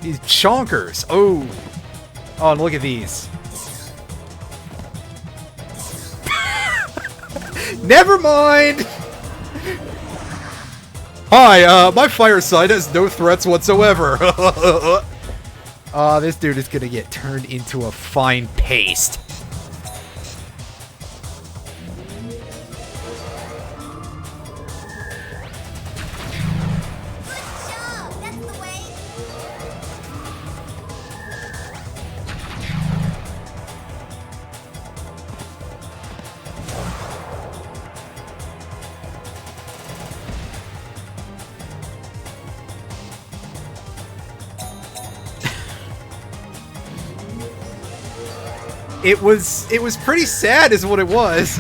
These chonkers. Oh, and look at these. Never mind! Hi, my fireside has no threats whatsoever. This dude is gonna get turned into a fine paste. That's the way. It was pretty sad is what it was.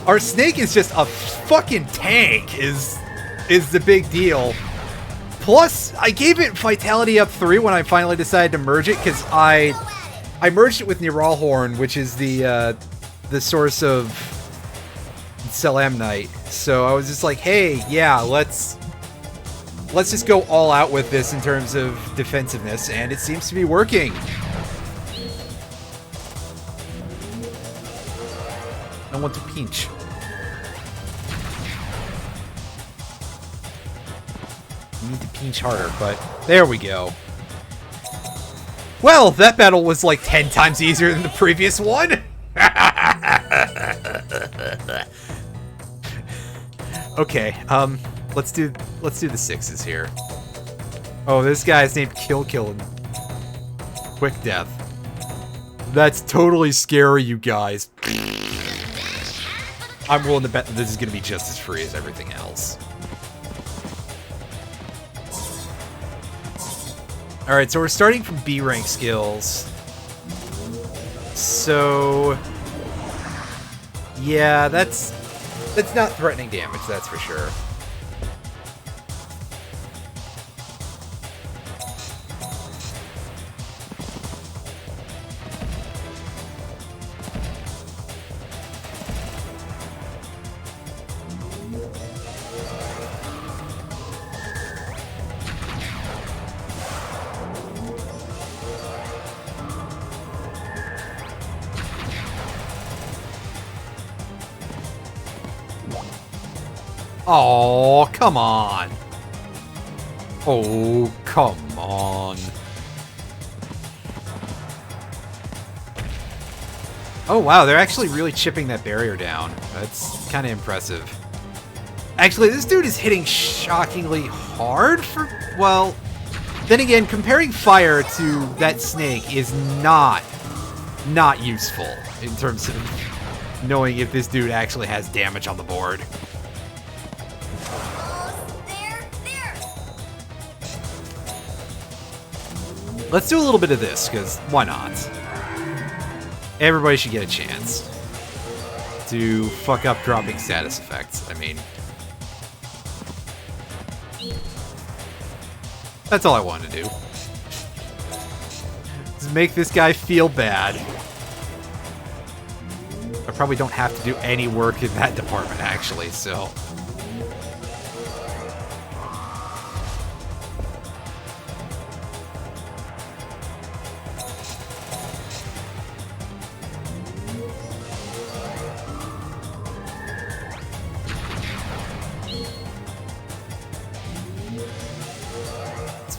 Our snake is just a fucking tank is the big deal. Plus, I gave it Vitality up 3 when I finally decided to merge it, because I merged it with Neuralhorn, which is the source of Selamnite. So I was just like, hey, yeah, let's just go all out with this in terms of defensiveness, and it seems to be working. I want to pinch. You need to pinch harder, but there we go. Well, that battle was like 10 times easier than the previous one. Okay, let's do the 6s here. Oh, this guy's named Kill and Quick Death. That's totally scary, you guys. I'm willing to bet that this is going to be just as free as everything else. Alright, so we're starting from B rank skills. So yeah, that's not threatening damage, that's for sure. Oh, come on. Oh, come on. Oh, wow, they're actually really chipping that barrier down. That's kind of impressive. Actually, this dude is hitting shockingly hard for... Well, then again, comparing fire to that snake is not useful in terms of knowing if this dude actually has damage on the board. Let's do a little bit of this, because why not? Everybody should get a chance to fuck up dropping status effects. I mean, that's all I wanted to do. Just make this guy feel bad. I probably don't have to do any work in that department, actually, so...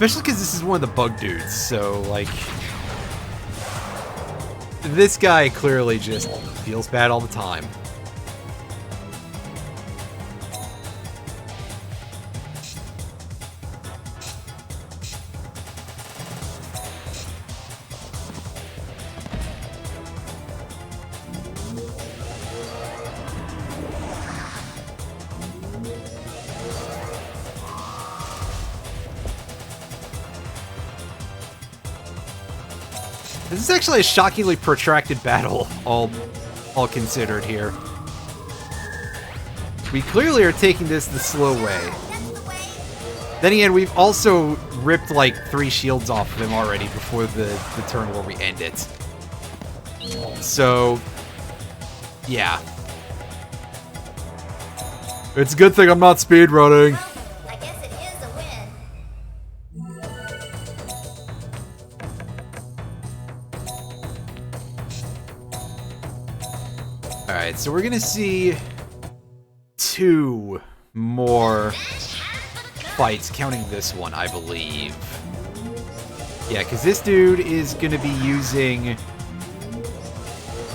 Especially because this is one of the bug dudes, so, like... This guy clearly just feels bad all the time. This is actually a shockingly protracted battle, all considered here. We clearly are taking this the slow way. Then again, we've also ripped like 3 shields off of him already before the turn where we end it. So, yeah. It's a good thing I'm not speedrunning. I guess it is a win. Alright, so we're gonna see 2 more fights, counting this one, I believe. Yeah, because this dude is gonna be using...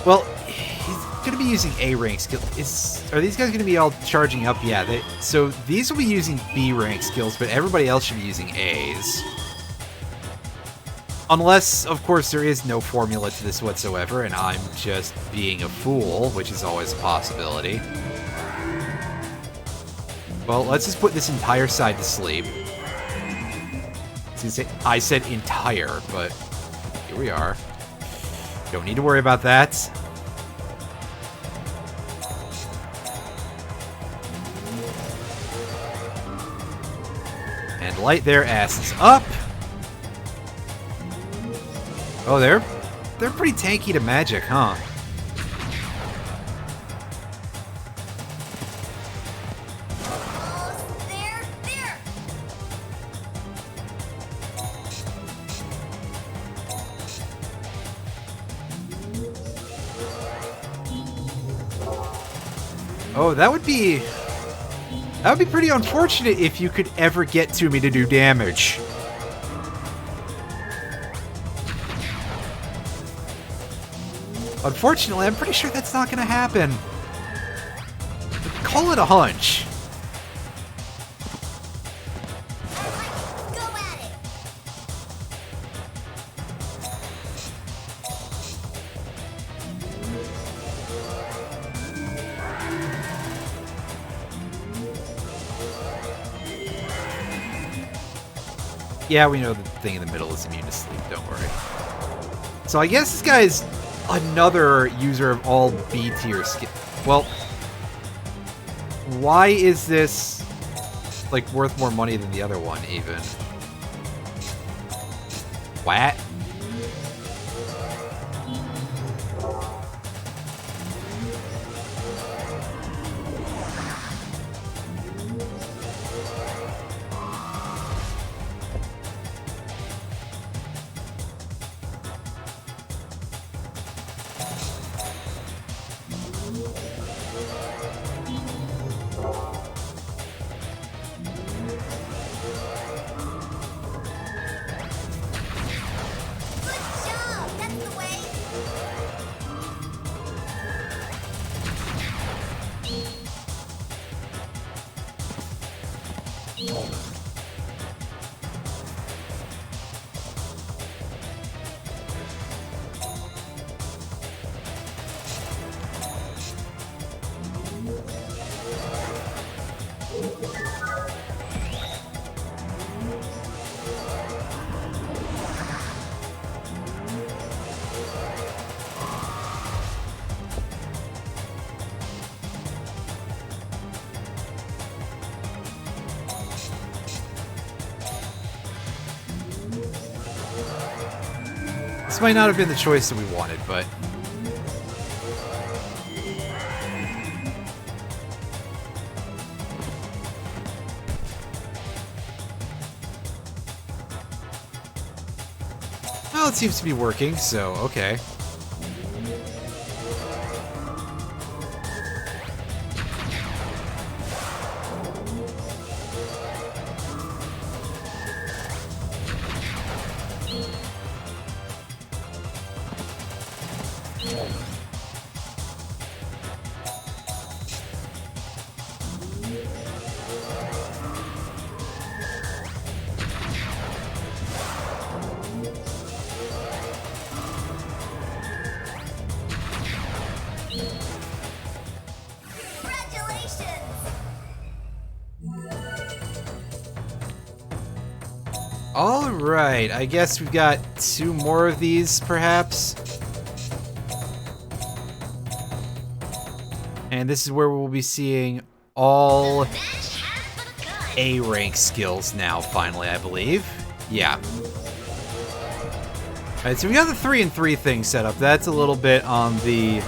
Well, he's gonna be using A-rank skills. Are these guys gonna be all charging up? Yeah, so these will be using B-rank skills, but everybody else should be using A's. Unless, of course, there is no formula to this whatsoever, and I'm just being a fool, which is always a possibility. Well, let's just put this entire side to sleep. I said entire, but here we are. Don't need to worry about that. And light their asses up. Oh, they're pretty tanky to magic, huh? Almost there. Oh, that would be pretty unfortunate if you could ever get to me to do damage. Unfortunately, I'm pretty sure that's not going to happen. Call it a hunch. Go at it. Yeah, we know the thing in the middle is immune to sleep, don't worry. So I guess this guy is another user of all B tier skill. Well, why is this like worth more money than the other one even? What? Good job. That's the way. This might not have been the choice that we wanted, but... Well, it seems to be working, so okay. Congratulations! Alright, I guess we've got 2 more of these, perhaps. And this is where we'll be seeing all A rank skills now, finally, I believe. Yeah. Alright, so we got the 3 and 3 thing set up. That's a little bit on the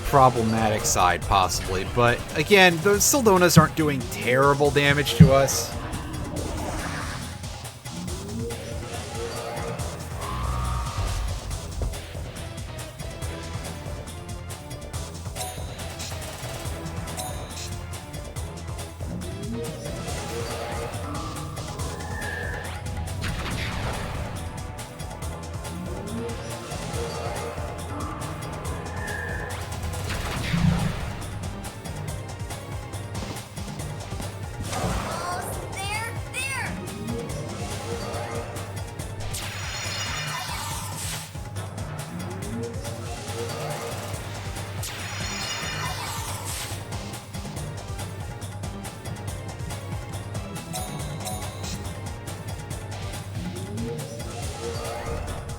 problematic side, possibly. But again, those Soldonas aren't doing terrible damage to us. Almost there.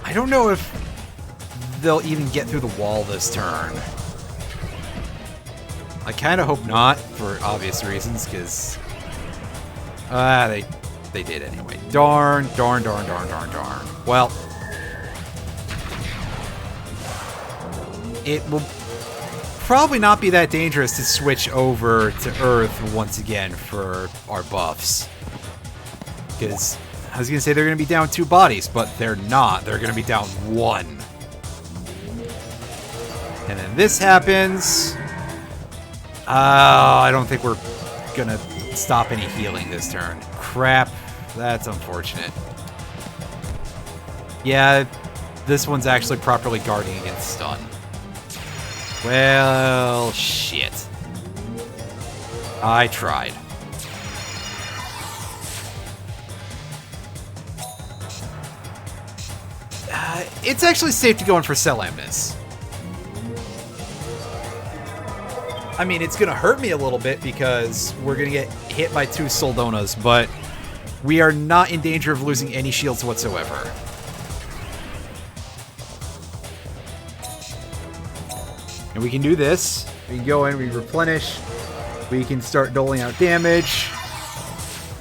I don't know if they'll even get through the wall this turn. I kind of hope not, for obvious reasons, because they did anyway. Darn. Well, it will probably not be that dangerous to switch over to Earth once again for our buffs. Because I was going to say they're going to be down 2 bodies, but they're not. They're going to be down 1. And then this happens. I don't think we're going to stop any healing this turn. Crap. That's unfortunate. Yeah, this one's actually properly guarding against stun. Well, shit. I tried. It's actually safe to go in for Cell Amnus. I mean, it's going to hurt me a little bit because we're going to get hit by 2 Soldonas, but we are not in danger of losing any shields whatsoever. And we can do this. We can go in, we replenish. We can start doling out damage.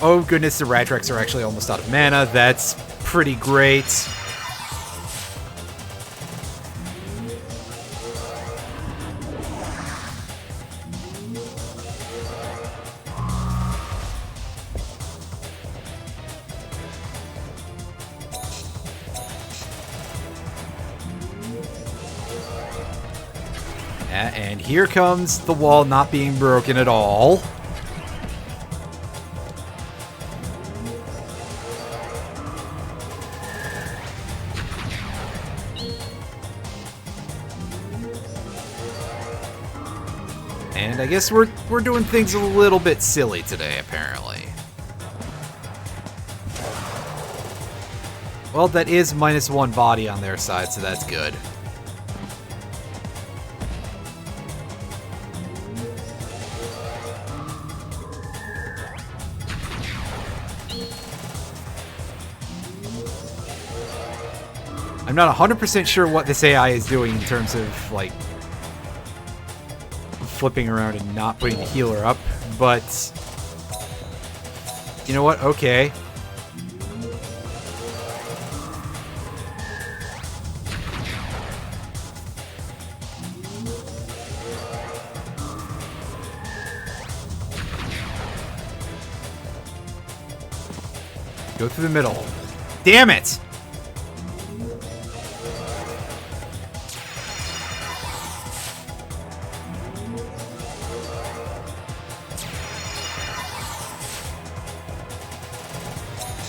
Oh goodness, the Radrex are actually almost out of mana. That's pretty great. And here comes the wall not being broken at all. And I guess we're doing things a little bit silly today, apparently. Well, that is -1 body on their side, so that's good. I'm not 100% sure what this AI is doing in terms of, like, flipping around and not putting the healer up, but you know what? Okay. Go through the middle. Damn it!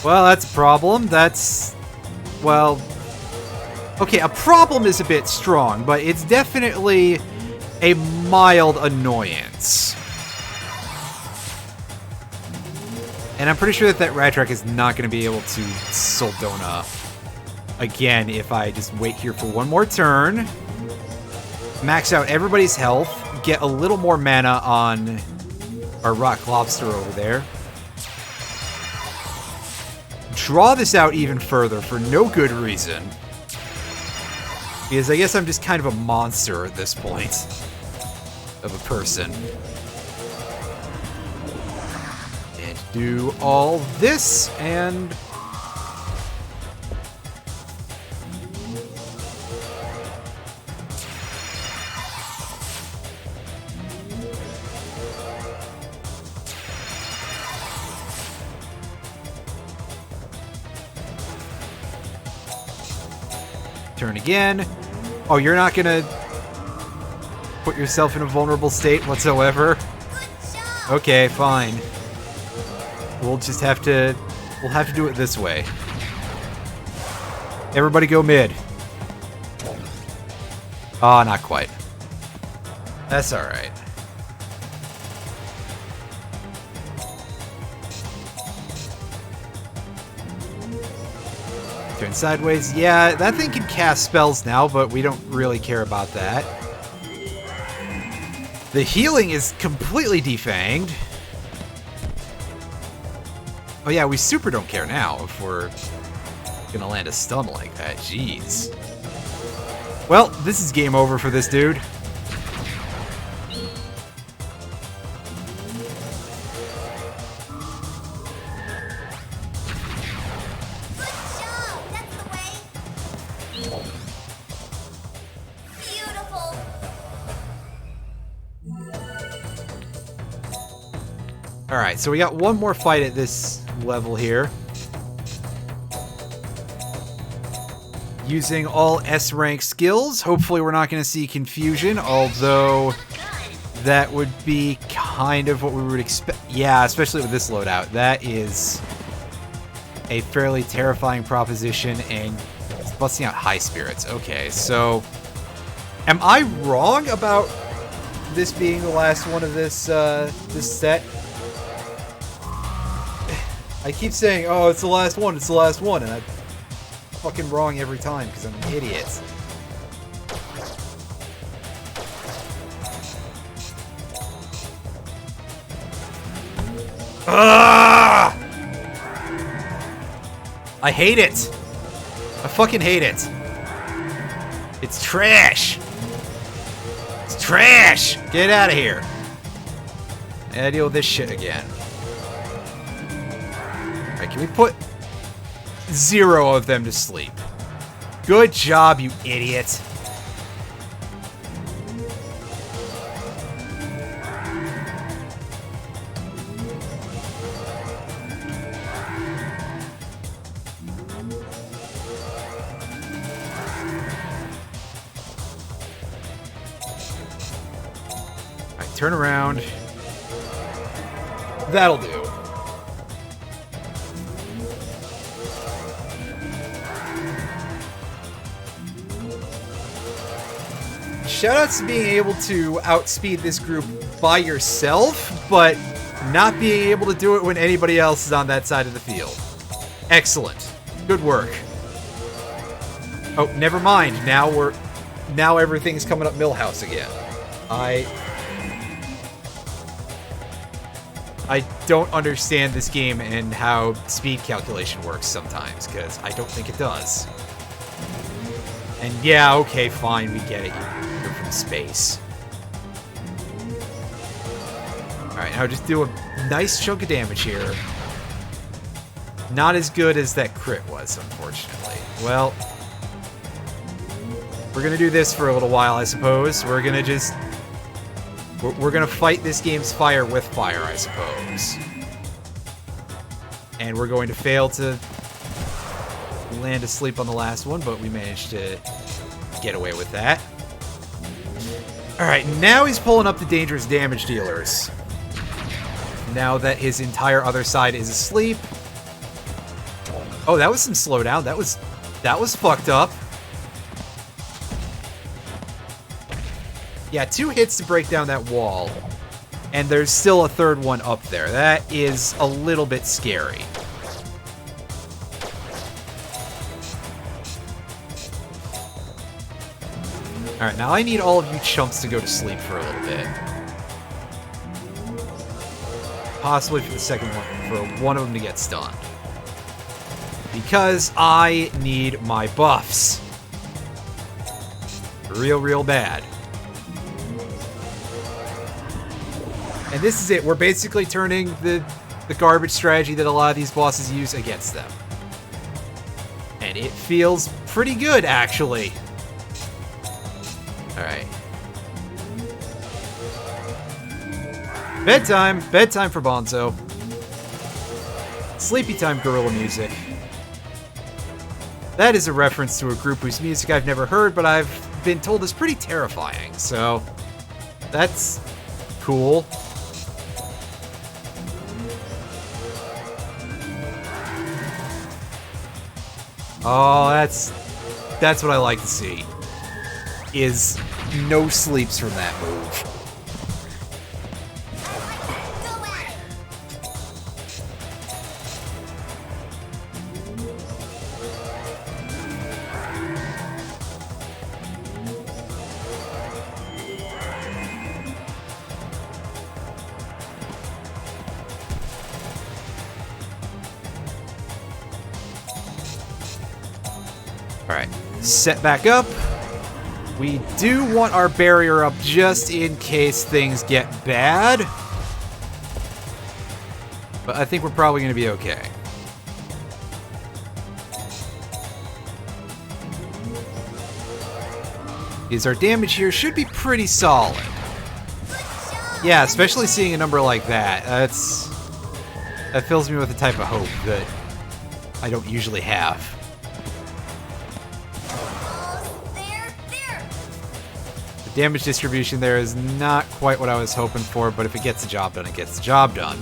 Well, that's a problem. That's... well... okay, a problem is a bit strong, but it's definitely a mild annoyance. And I'm pretty sure that Radrex is not going to be able to Soldona again if I just wait here for one more turn, max out everybody's health, get a little more mana on our rock lobster over there. Draw this out even further for no good reason. Because I guess I'm just kind of a monster at this point. Of a person. And do all this, and... turn again. Oh, you're not gonna put yourself in a vulnerable state whatsoever? Okay, fine. We'll just have to... we'll have to do it this way. Everybody go mid. Ah, not quite. That's alright. Turn sideways. Yeah, that thing can cast spells now, but we don't really care about that. The healing is completely defanged. Oh yeah, we super don't care now if we're gonna land a stun like that. Jeez. Well, this is game over for this dude. Alright, so we got one more fight at this level here. Using all S-rank skills. Hopefully we're not going to see confusion, although that would be kind of what we would expect. Yeah, especially with this loadout. That is a fairly terrifying proposition, and it's busting out high spirits. Okay, so am I wrong about this being the last one of this this set? I keep saying, oh, it's the last one, and I'm fucking wrong every time because I'm an idiot. Ah! I hate it. I fucking hate it. It's trash. It's trash. Get out of here. I deal with this shit again. Alright, can we put 0 of them to sleep? Good job, you idiot. Alright, turn around. That'll do. Shoutouts to being able to outspeed this group by yourself, but not being able to do it when anybody else is on that side of the field. Excellent. Good work. Oh, never mind. Now everything's coming up Millhouse again. I don't understand this game and how speed calculation works sometimes, because I don't think it does. And yeah, okay, fine, we get it. You're from space. Alright, now just do a nice chunk of damage here. Not as good as that crit was, unfortunately. Well, we're gonna do this for a little while, I suppose. We're gonna just... We're gonna fight this game's fire with fire, I suppose. And we're going to fail to land asleep on the last one, but we managed to get away with that. Alright, now he's pulling up the dangerous damage dealers. Now that his entire other side is asleep. Oh, that was some slowdown. That was fucked up. Yeah, 2 hits to break down that wall. And there's still a third one up there. That is a little bit scary. Alright, now I need all of you chumps to go to sleep for a little bit. Possibly for the second one, for one of them to get stunned. Because I need my buffs. Real bad. And this is it. We're basically turning the garbage strategy that a lot of these bosses use against them. And it feels pretty good, actually. Alright. Bedtime! Bedtime for Bonzo. Sleepy time gorilla music. That is a reference to a group whose music I've never heard, but I've been told is pretty terrifying, so that's cool. Oh, that's what I like to see. Is no sleeps from that move. Go at it! Alright, set back up. We do want our barrier up just in case things get bad. But I think we're probably going to be okay. Because our damage here should be pretty solid. Yeah, especially seeing a number like that. That fills me with a type of hope that I don't usually have. Damage distribution there is not quite what I was hoping for, but if it gets the job done, it gets the job done.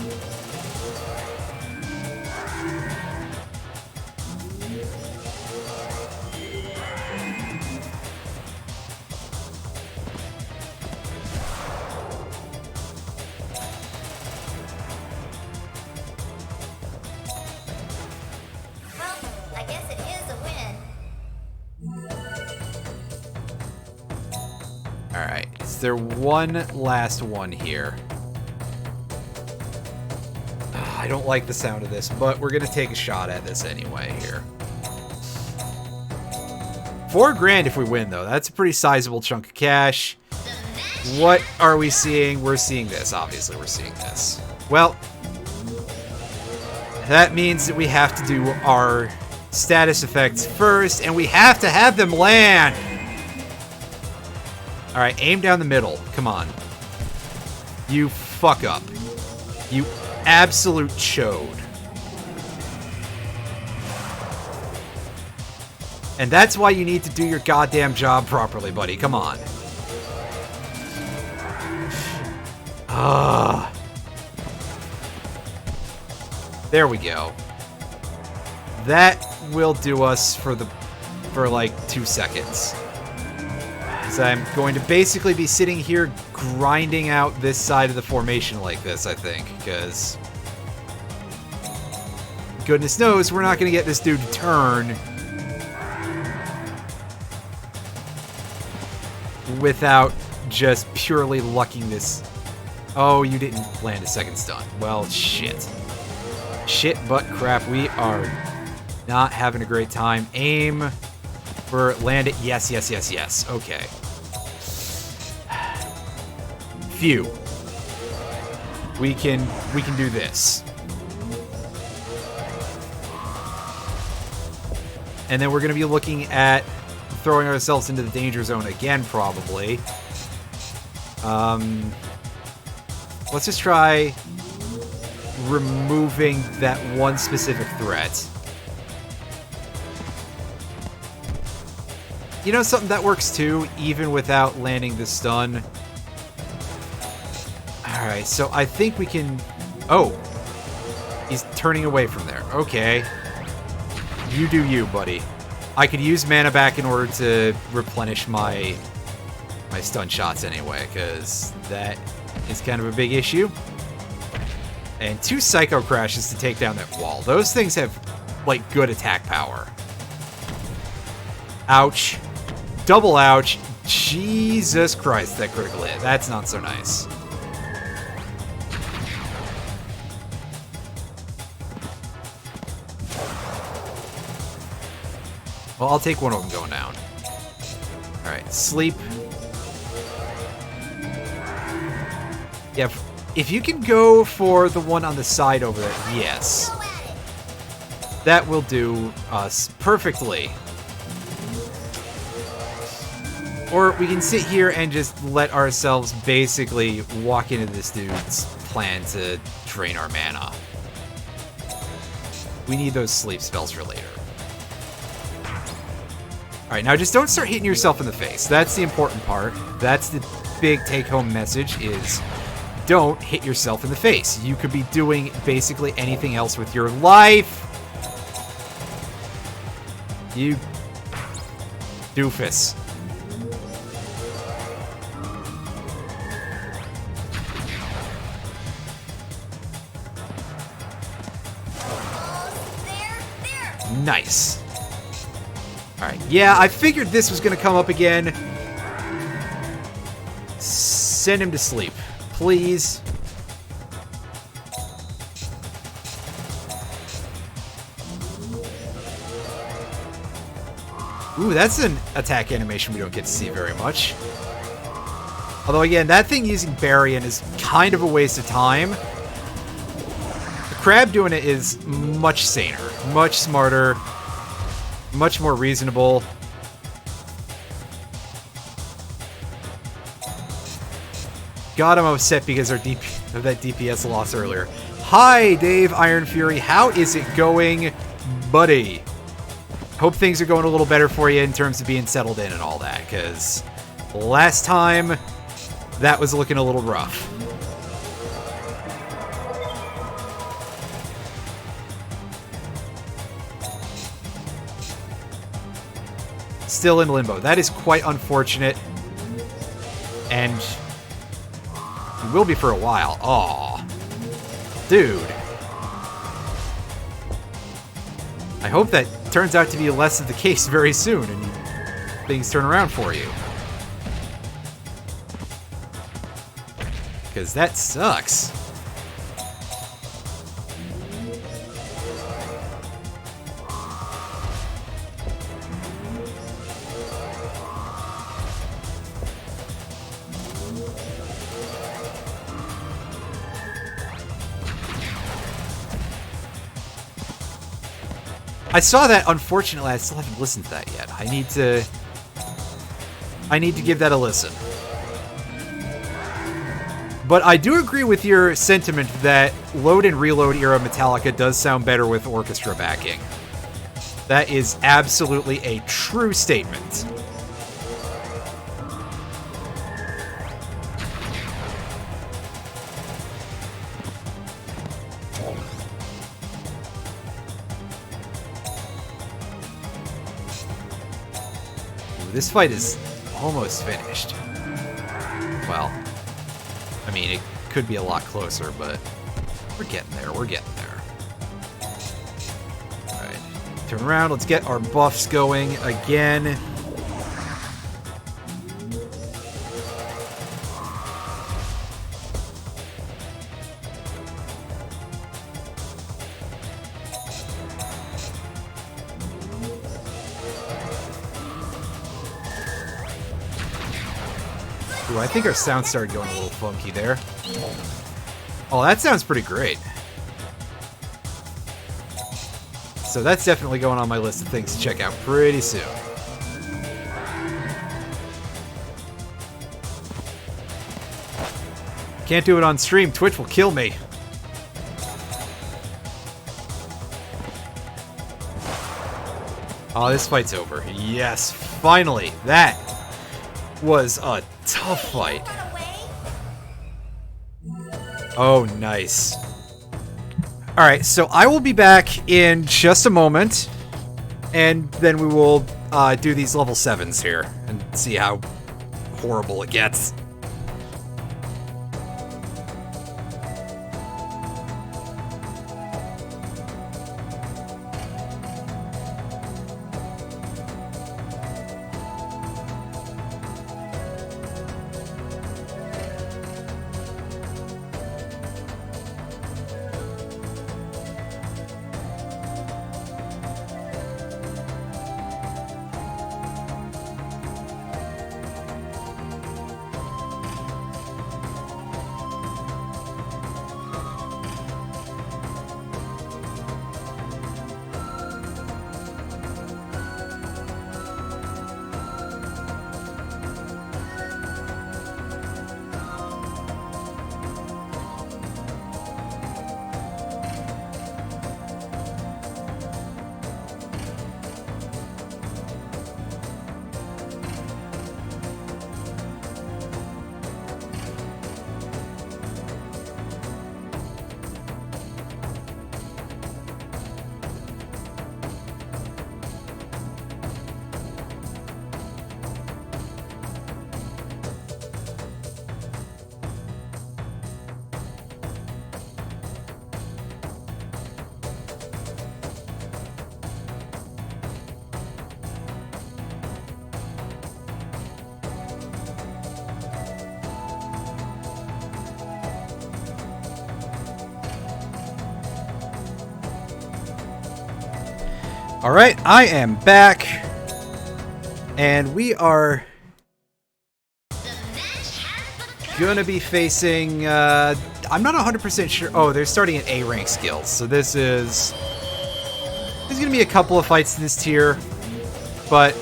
Well, I guess it is a win. Alright, is there one last one here? I don't like the sound of this, but we're gonna take a shot at this anyway here. $4 grand if we win, though. That's a pretty sizable chunk of cash. What are we seeing? We're seeing this. Obviously, we're seeing this. Well, that means that we have to do our status effects first, and we have to have them land! Alright, aim down the middle. Come on. You fuck up. You absolute chode. And that's why you need to do your goddamn job properly, buddy. Come on. There we go. That will do us for like 2 seconds. So I'm going to basically be sitting here grinding out this side of the formation like this, I think, because goodness knows we're not going to get this dude to turn without just purely lucking this. Oh, you didn't land a second stun. Well, shit. Shit, but crap, we are not having a great time. Aim for land it. Yes, yes, yes, yes. Okay. Phew. We can do this. And then we're going to be looking at throwing ourselves into the danger zone again, probably. Let's just try removing that one specific threat. You know something that works too, even without landing the stun? Alright, so I think we can... Oh! He's turning away from there. Okay. You do you, buddy. I could use mana back in order to replenish my stun shots anyway, because that is kind of a big issue. And 2 Psycho Crashes to take down that wall. Those things have, like, good attack power. Ouch. Double ouch. Jesus Christ, that critical hit. That's not so nice. Well, I'll take one of them going down. Alright, sleep. Yeah, if you can go for the one on the side over there, yes. Go at it. That will do us perfectly. Or we can sit here and just let ourselves basically walk into this dude's plan to drain our mana. We need those sleep spells for later. Alright, now just don't start hitting yourself in the face. That's the important part. That's the big take-home message is don't hit yourself in the face. You could be doing basically anything else with your life. You doofus. There. Nice. Alright, yeah, I figured this was going to come up again. Send him to sleep, please. Ooh, that's an attack animation we don't get to see very much. Although, again, that thing using Baryon is kind of a waste of time. The crab doing it is much saner, much smarter, much more reasonable. God, I'm upset because of that DPS loss earlier. Hi, Dave Iron Fury. How is it going, buddy? Hope things are going a little better for you in terms of being settled in and all that, because last time, that was looking a little rough. Still in limbo. That is quite unfortunate. And it will be for a while. Aw. Dude. I hope that turns out to be less of the case very soon and things turn around for you. Because that sucks. I saw that, unfortunately, I still haven't listened to that yet. I need to give that a listen. But I do agree with your sentiment that load and reload era Metallica does sound better with orchestra backing. That is absolutely a true statement. This fight is almost finished. Well, I mean, it could be a lot closer, but we're getting there, we're getting there. Alright, turn around, let's get our buffs going again. Ooh, I think our sound started going a little funky there. Oh, that sounds pretty great. So that's definitely going on my list of things to check out pretty soon. Can't do it on stream. Twitch will kill me. Oh, this fight's over. Yes, finally. That was a tough fight. Run away. Oh, nice. Alright, so I will be back in just a moment, and then we will do these level 7s here, and see how horrible it gets. Alright, I am back. And we are gonna be facing, I'm not 100% sure. Oh, they're starting at A rank skills. So there's gonna be a couple of fights in this tier, but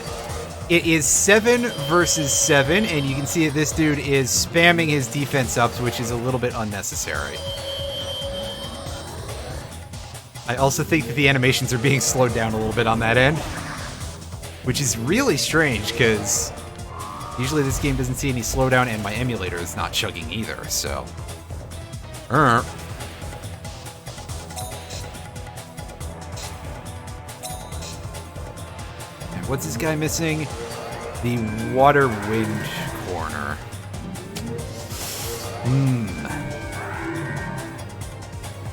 it is 7 versus 7, and you can see that this dude is spamming his defense ups, which is a little bit unnecessary. I also think that the animations are being slowed down a little bit on that end, which is really strange, because usually this game doesn't see any slowdown, and my emulator is not chugging either, so... And what's this guy missing? The water wind corner.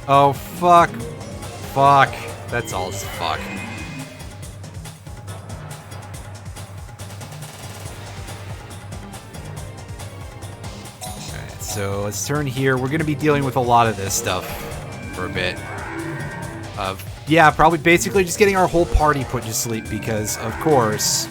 Oh, fuck. Fuck. That's all as fuck. Alright, so let's turn here. We're going to be dealing with a lot of this stuff for a bit. Yeah, probably basically just getting our whole party put to sleep because, of course...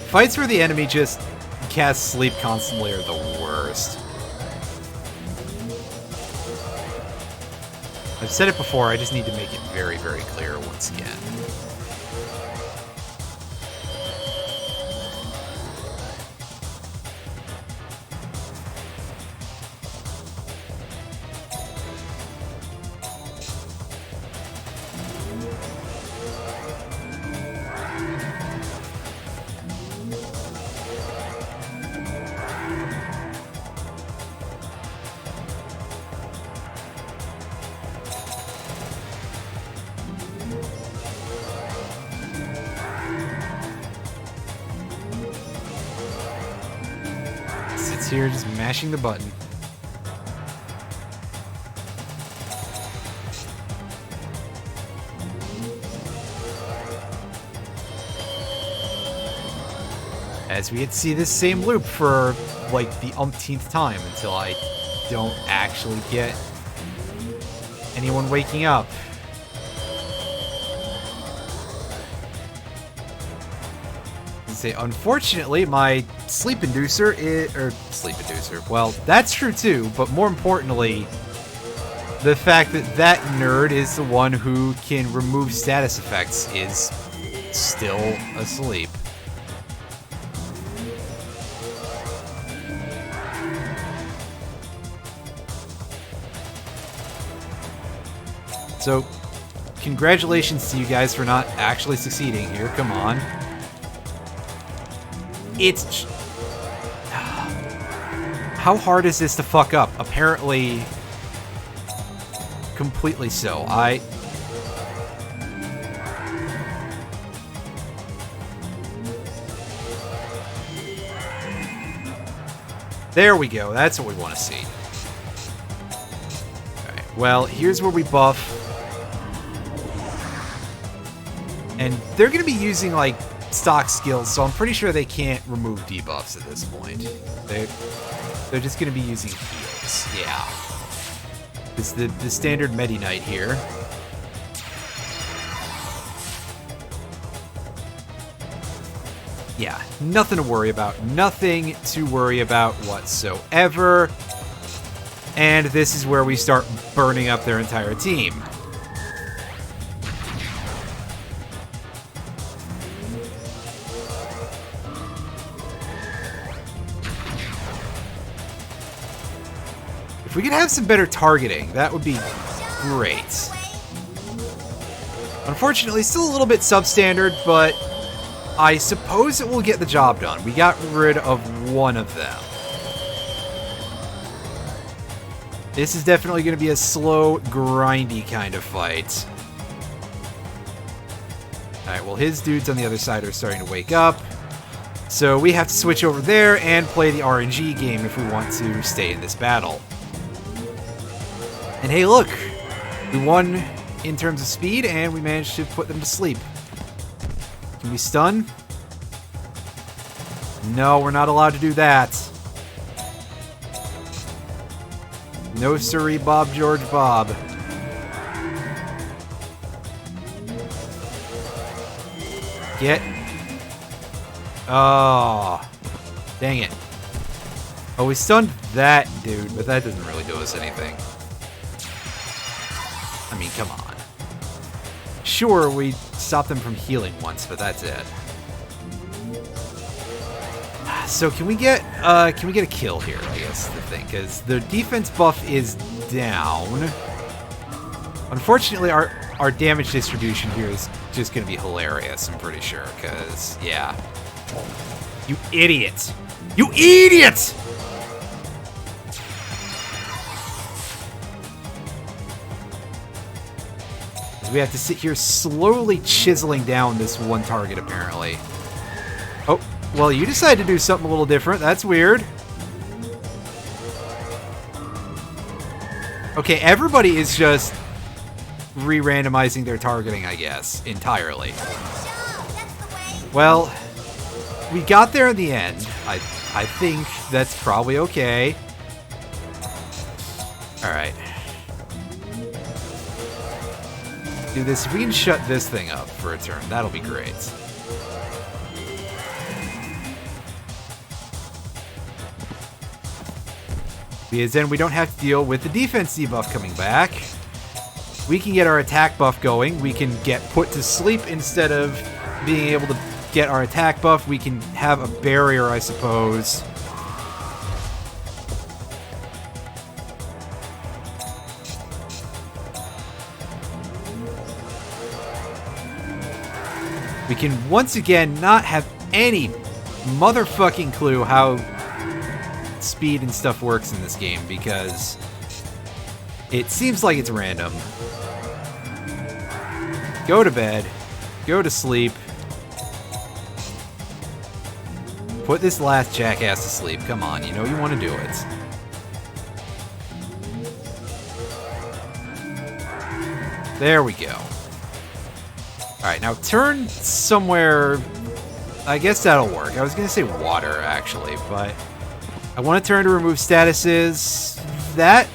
Fights where the enemy just casts sleep constantly are the worst. I've said it before, I just need to make it very, very clear once again. Sits here just mashing the button. As we get to see this same loop for like the umpteenth time until I don't actually get anyone waking up. Say, unfortunately, my sleep inducer well, that's true too, but more importantly, the fact that that nerd is the one who can remove status effects is still asleep. So, congratulations to you guys for not actually succeeding here, come on. It's... How hard is this to fuck up? Apparently... completely so. There we go, that's what we want to see. Alright, well, here's where we buff. And they're going to be using, like, stock skills, so I'm pretty sure they can't remove debuffs at this point. They're just going to be using heals. Yeah. It's the standard Medi Knight here. Yeah, nothing to worry about. Nothing to worry about whatsoever. And this is where we start burning up their entire team. If we could have some better targeting, that would be great. Unfortunately, still a little bit substandard, but I suppose it will get the job done. We got rid of one of them. This is definitely going to be a slow, grindy kind of fight. Alright, well, his dudes on the other side are starting to wake up. So we have to switch over there and play the RNG game if we want to stay in this battle. And hey, look! We won in terms of speed, and we managed to put them to sleep. Can we stun? No, we're not allowed to do that. No siree, Bob George Bob. Get. Oh. Dang it. Oh, we stunned that dude, but that doesn't really do us anything. I mean, come on. Sure, we stopped them from healing once, but that's it. So can we get a kill here, I guess, the thing, because the defense buff is down. Unfortunately, our damage distribution here is just going to be hilarious, I'm pretty sure, because, yeah. You idiot! You idiot! We have to sit here slowly chiseling down this one target, apparently. Oh, well, you decided to do something a little different. That's weird. Okay, everybody is just re-randomizing their targeting, I guess, entirely. Well, we got there in the end. I think that's probably okay. Alright. Do this. If we can shut this thing up for a turn, that'll be great. Because then we don't have to deal with the defense debuff coming back. We can get our attack buff going. We can get put to sleep instead of being able to get our attack buff. We can have a barrier, I suppose. We can once again not have any motherfucking clue how speed and stuff works in this game because it seems like it's random. Go to bed. Go to sleep. Put this last jackass to sleep. Come on, you know you want to do it. There we go. Alright, now turn somewhere... I guess that'll work. I was going to say water, actually, but... I want to turn to remove statuses. That,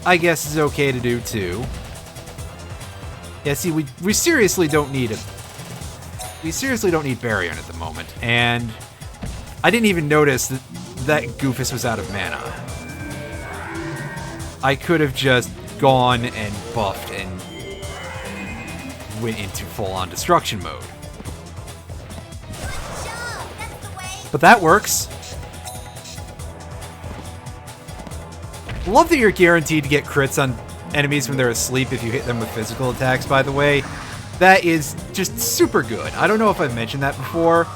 I guess, is okay to do, too. Yeah, see, we seriously don't need it. We seriously don't need Baryon at the moment, and... I didn't even notice that Goofus was out of mana. I could have just gone and buffed and went into full-on destruction mode. But that works. Love that you're guaranteed to get crits on enemies when they're asleep if you hit them with physical attacks, by the way. That is just super good. I don't know if I've mentioned that before.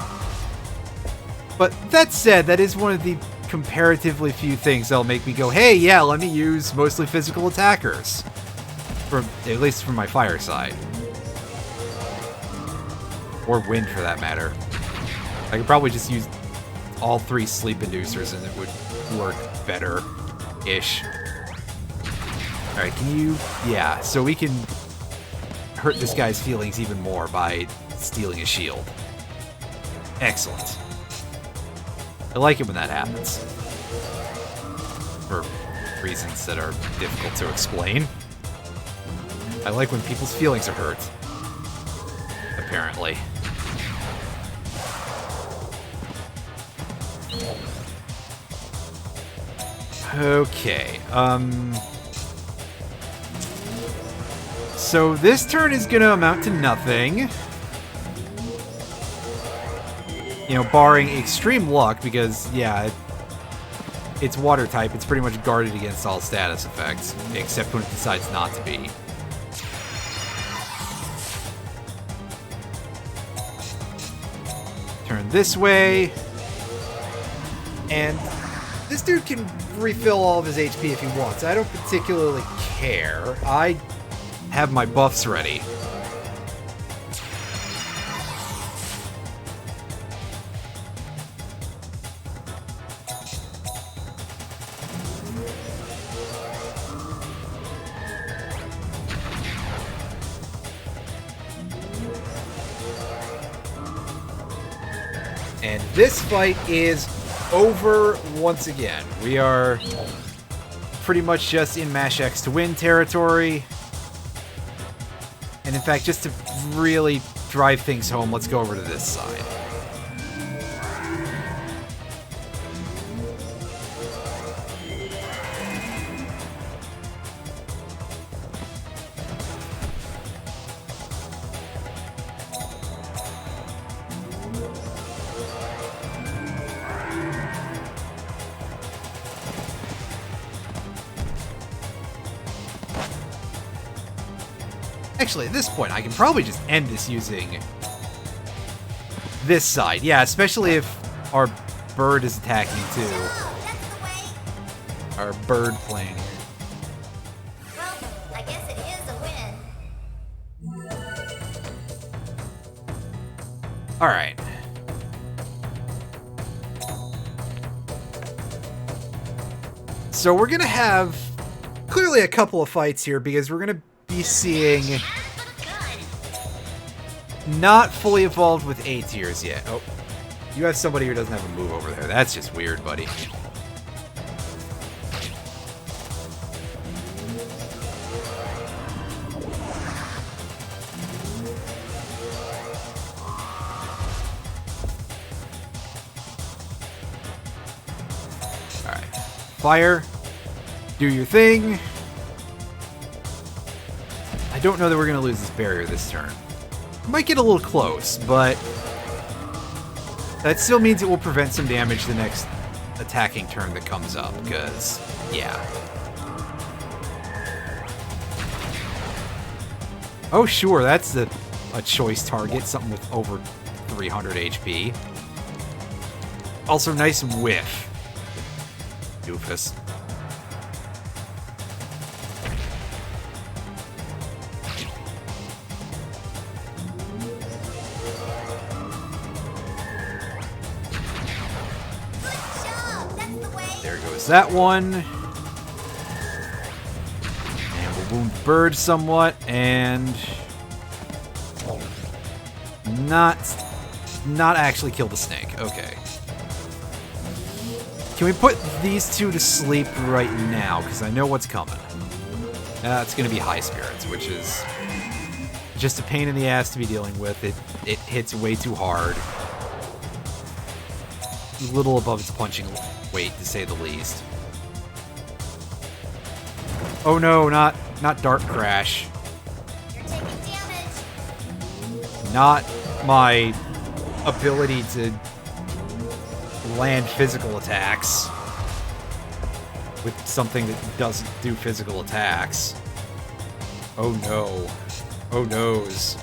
But that said, that is one of the comparatively few things that'll make me go, hey, yeah, let me use mostly physical attackers. At least from my fire side. Or wind, for that matter. I could probably just use all 3 sleep inducers and it would work better-ish. Alright, can you... Yeah, so we can hurt this guy's feelings even more by stealing his shield. Excellent. I like it when that happens. For reasons that are difficult to explain. I like when people's feelings are hurt. Apparently. Okay, so this turn is gonna amount to nothing. You know, barring extreme luck, because, yeah, it's water type. It's pretty much guarded against all status effects, except when it decides not to be. Turn this way. And this dude can refill all of his HP if he wants. I don't particularly care. I have my buffs ready. And this fight is over once again. We are pretty much just in Mash X to win territory. And in fact, just to really drive things home, let's go over to this side. Actually, at this point, I can probably just end this using this side. Yeah, especially if our bird is attacking too. Oh, that's the way. Our bird plane. Well, I guess it is a win. Alright. So we're going to have clearly a couple of fights here because we're going to be seeing not fully evolved with A tiers yet. Oh, you have somebody who doesn't have a move over there. That's just weird, buddy. Alright. Fire. Do your thing. I don't know that we're going to lose this barrier this turn. Might get a little close, but that still means it will prevent some damage the next attacking turn that comes up, because, yeah. Oh, sure, that's a choice target, something with over 300 HP. Also, nice whiff. Doofus. There goes that one. And we'll wound the bird somewhat, and not actually kill the snake. Okay. Can we put these two to sleep right now? Because I know what's coming. It's going to be high spirits, which is just a pain in the ass to be dealing with. It hits way too hard. A little above its punching weight, to say the least. Oh no, not Dark Crash. You're taking damage. Not my ability to land physical attacks with something that doesn't do physical attacks. Oh no. Oh noes.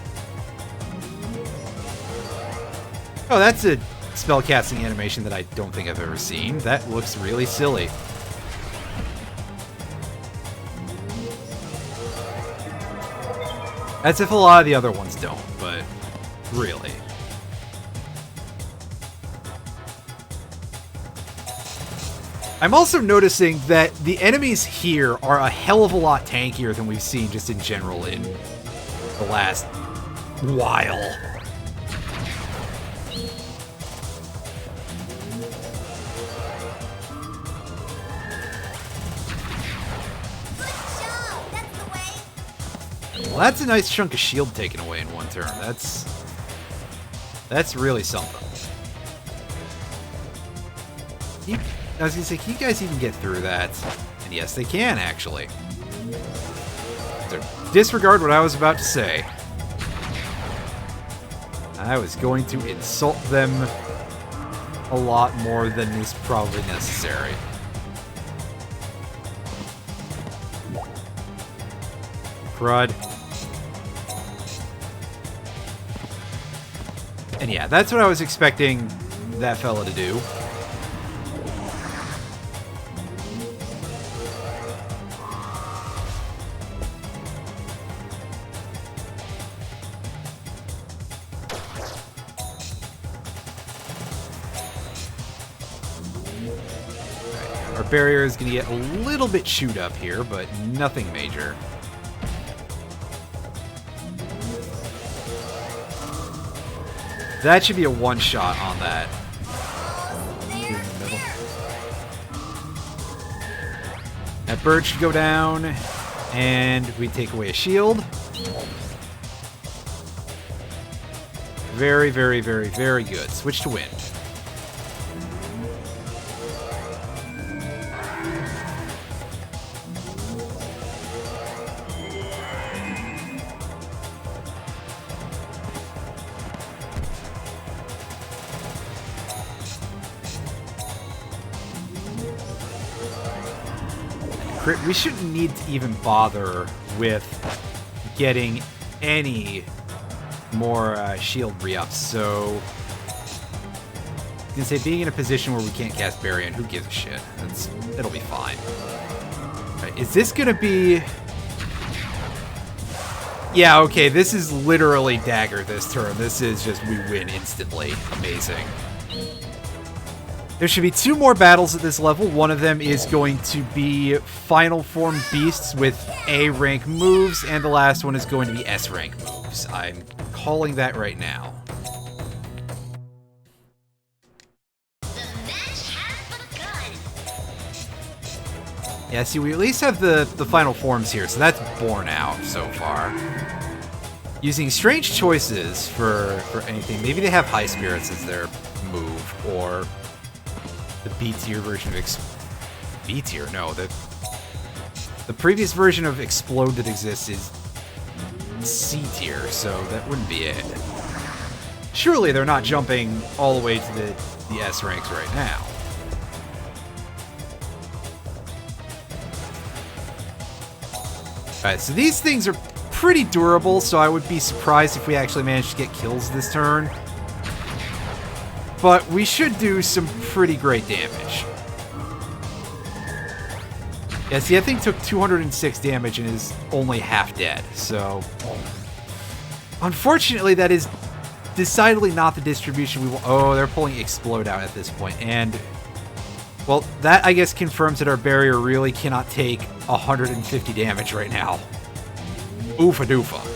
Oh, that's a spellcasting animation that I don't think I've ever seen. That looks really silly. As if a lot of the other ones don't, but really. I'm also noticing that the enemies here are a hell of a lot tankier than we've seen just in general in the last while. Well, that's a nice chunk of shield taken away in one turn. That's really something. I was gonna say, can you guys even get through that? And yes, they can, actually. So disregard what I was about to say. I was going to insult them a lot more than is probably necessary. Crud. And yeah, that's what I was expecting that fella to do. Our barrier is going to get a little bit chewed up here, but nothing major. That should be a one-shot on that. That bird should go down, and we take away a shield. Very, very, very, very good. Switch to wind. We shouldn't need to even bother with getting any more shield re-ups, so I can say being in a position where we can't cast Barrier, who gives a shit? It'll be fine. Right, is this gonna be... Yeah, okay, this is literally dagger this turn. This is just we win instantly. Amazing. There should be 2 more battles at this level. One of them is going to be Final Form Beasts with A rank moves, and the last one is going to be S rank moves. I'm calling that right now. The match has begun. Yeah, see, we at least have the final forms here, so that's borne out so far. Using strange choices for anything. Maybe they have High Spirits as their move, or the B-tier version of B-tier? No, the previous version of Explode that exists is C-tier, so that wouldn't be it. Surely they're not jumping all the way to the S ranks right now. Alright, so these things are pretty durable, so I would be surprised if we actually managed to get kills this turn. But we should do some pretty great damage. Yeah, see, that thing took 206 damage and is only half dead, so... Unfortunately, that is decidedly not the distribution we want. Oh, they're pulling Explode out at this point, and... Well, that, I guess, confirms that our barrier really cannot take 150 damage right now. Oofa doofa.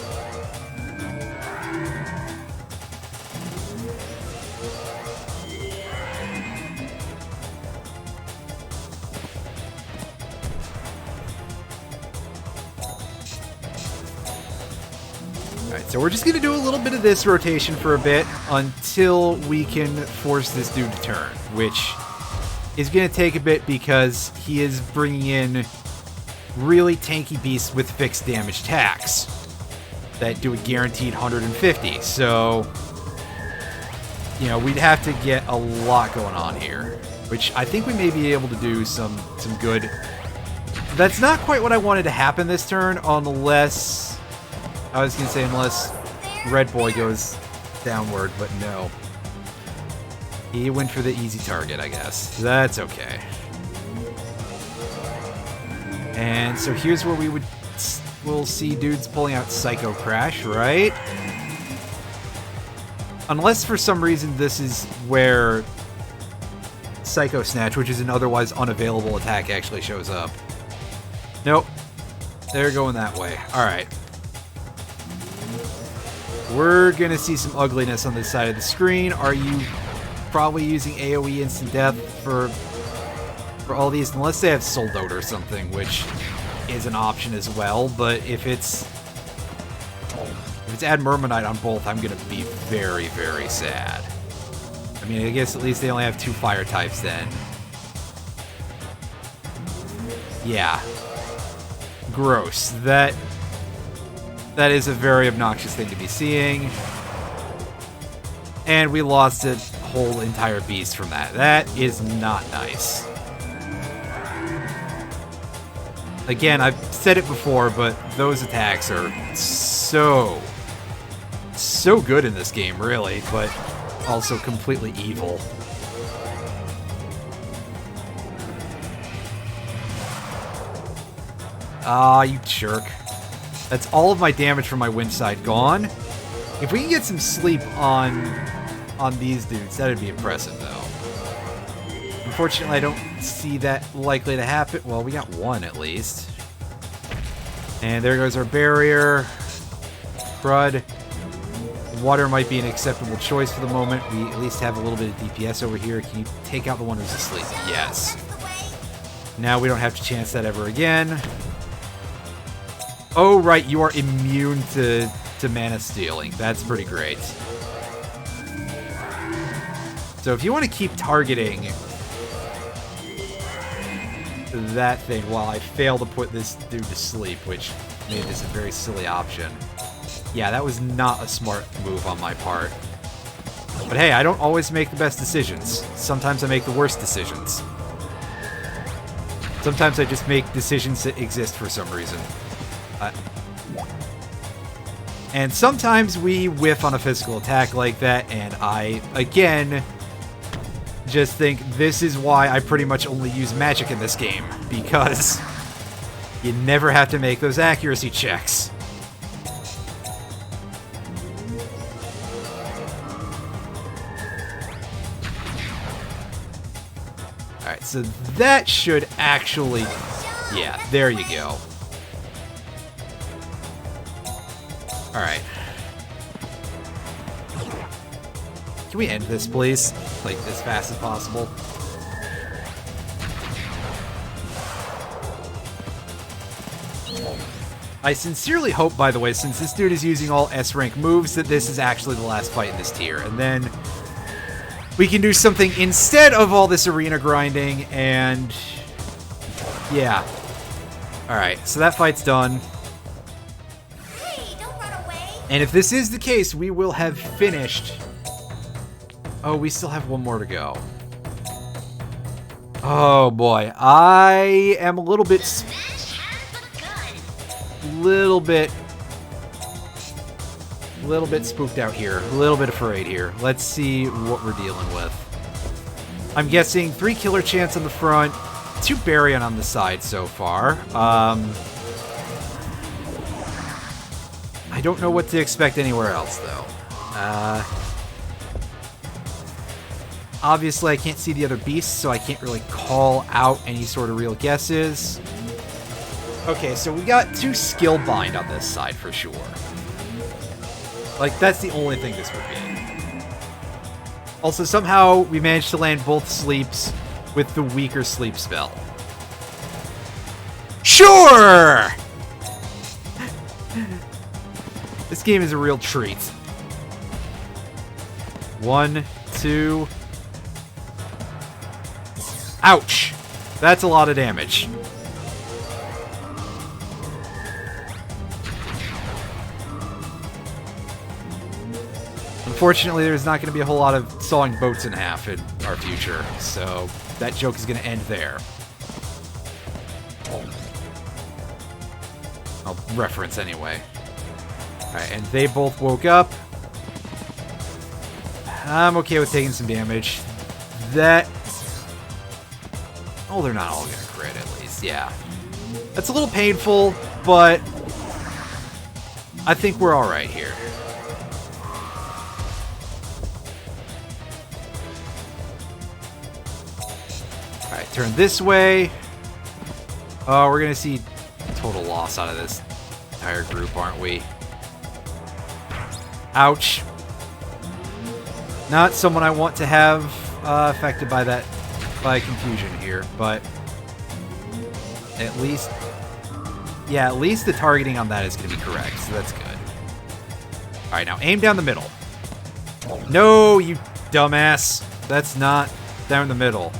Alright, so we're just going to do a little bit of this rotation for a bit until we can force this dude to turn, which is going to take a bit because he is bringing in really tanky beasts with fixed damage attacks that do a guaranteed 150. So, you know, we'd have to get a lot going on here, which I think we may be able to do some good. That's not quite what I wanted to happen this turn, unless... I was going to say unless Red Boy goes downward, but no. He went for the easy target, I guess. That's okay. And so here's where we'll see dudes pulling out Psycho Crash, right? Unless for some reason this is where Psycho Snatch, which is an otherwise unavailable attack, actually shows up. Nope. They're going that way. Alright. We're gonna see some ugliness on this side of the screen. Are you probably using AoE instant death for all these? Unless they have Soul Dote or something, which is an option as well. But if it's Add Murmonite on both, I'm gonna be very, very sad. I mean, I guess at least they only have 2 fire types then. Yeah. Gross. That is a very obnoxious thing to be seeing. And we lost a whole entire beast from that. That is not nice. Again, I've said it before, but those attacks are so good in this game, really, but also completely evil. Ah, you jerk. That's all of my damage from my wind side gone. If we can get some sleep on these dudes, that'd be impressive, though. Unfortunately, I don't see that likely to happen. Well, we got one at least. And there goes our barrier. Crud. Water might be an acceptable choice for the moment. We at least have a little bit of DPS over here. Can you take out the one who's asleep? Yes. Now we don't have to chance that ever again. Oh, right, you are immune to mana stealing. That's pretty great. So if you want to keep targeting that thing while I fail to put this dude to sleep, which made this a very silly option. Yeah, that was not a smart move on my part. But hey, I don't always make the best decisions. Sometimes I make the worst decisions. Sometimes I just make decisions that exist for some reason. And sometimes we whiff on a physical attack like that, and I, again, just think this is why I pretty much only use magic in this game, because you never have to make those accuracy checks. Alright, so that should actually... Yeah, there you go. Alright. Can we end this, please? Like, as fast as possible. I sincerely hope, by the way, since this dude is using all S-rank moves, that this is actually the last fight in this tier. And then we can do something instead of all this arena grinding, and... yeah. Alright, so that fight's done. Hey, don't run away. And if this is the case, we will have finished... Oh, we still have one more to go. Oh boy, I am a little bit spooked out here. A little bit afraid here. Let's see what we're dealing with. I'm guessing 3 killer chance on the front, 2 Baryon on the side so far. I don't know what to expect anywhere else though. Obviously, I can't see the other beasts, so I can't really call out any sort of real guesses. Okay, so we got 2 skill bind on this side for sure. Like, that's the only thing this would be. Also, somehow we managed to land both sleeps with the weaker sleep spell. Sure! This game is a real treat. 1, 2... Ouch! That's a lot of damage. Unfortunately, there's not going to be a whole lot of sawing boats in half in our future, so that joke is going to end there. I'll reference anyway. Alright, and they both woke up. I'm okay with taking some damage. That... Oh, they're not all gonna crit, at least. Yeah. That's a little painful, but I think we're alright here. Alright, turn this way. Oh, we're gonna see total loss out of this entire group, aren't we? Ouch. Not someone I want to have affected by that, by confusion here, but at least, yeah, at least the targeting on that is going to be correct, so that's good. Alright, now aim down the middle. No, you dumbass. That's not down the middle.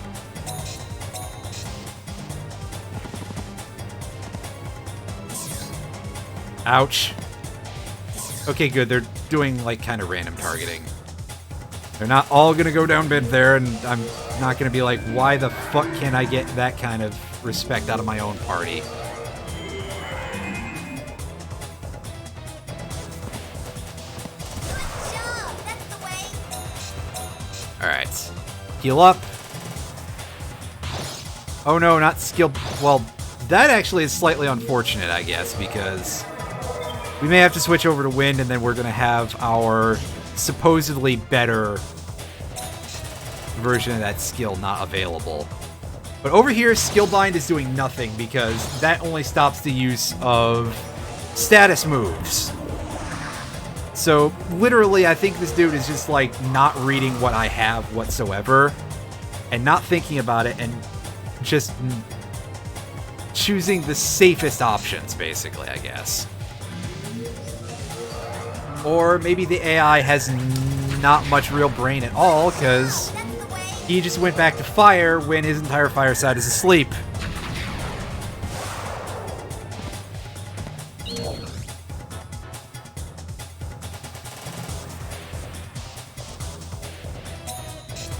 Ouch. Okay, good. They're doing, like, kind of random targeting. They're not all gonna go down mid there, and I'm not gonna be like, why the fuck can't I get that kind of respect out of my own party? Alright. Heal up. Oh no, not skill... Well, that actually is slightly unfortunate, I guess, because we may have to switch over to wind, and then we're gonna have our supposedly better version of that skill not available. But over here, skill bind is doing nothing because that only stops the use of status moves. So literally, I think this dude is just like not reading what I have whatsoever and not thinking about it and just choosing the safest options, basically, I guess. Or maybe the AI has not much real brain at all, because he just went back to fire when his entire fireside is asleep.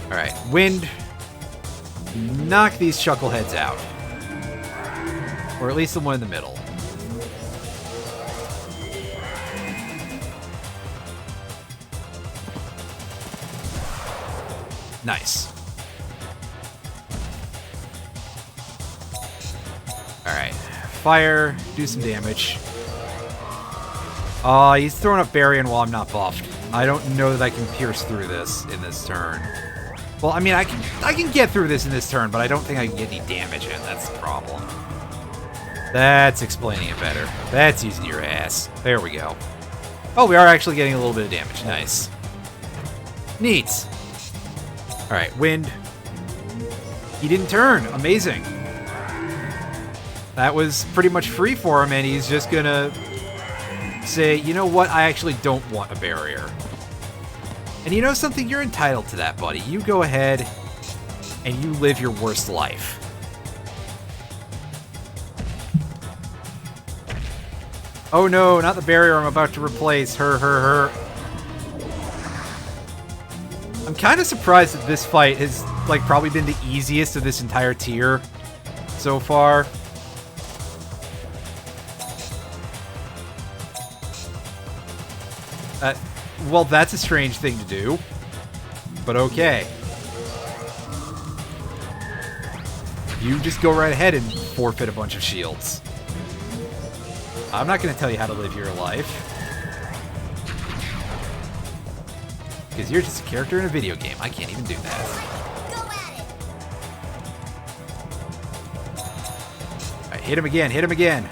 Alright, wind. Knock these chuckleheads out. Or at least the one in the middle. Nice. Alright. Fire. Do some damage. He's throwing up Barrion while I'm not buffed. I don't know that I can pierce through this in this turn. Well, I mean, I can get through this in this turn, but I don't think I can get any damage in. That's the problem. That's explaining it better. That's using your ass. There we go. Oh, we are actually getting a little bit of damage. Nice. Neat. Alright, wind. He didn't turn. Amazing. That was pretty much free for him, and he's just gonna say, you know what, I actually don't want a barrier. And you know something? You're entitled to that, buddy. You go ahead and you live your worst life. Oh no, not the barrier I'm about to replace. Her. I'm kind of surprised that this fight has, like, probably been the easiest of this entire tier so far. Well, that's a strange thing to do, but okay. You just go right ahead and forfeit a bunch of shields. I'm not going to tell you how to live your life. Because you're just a character in a video game. I can't even do that. Go at it. Alright, hit him again, hit him again.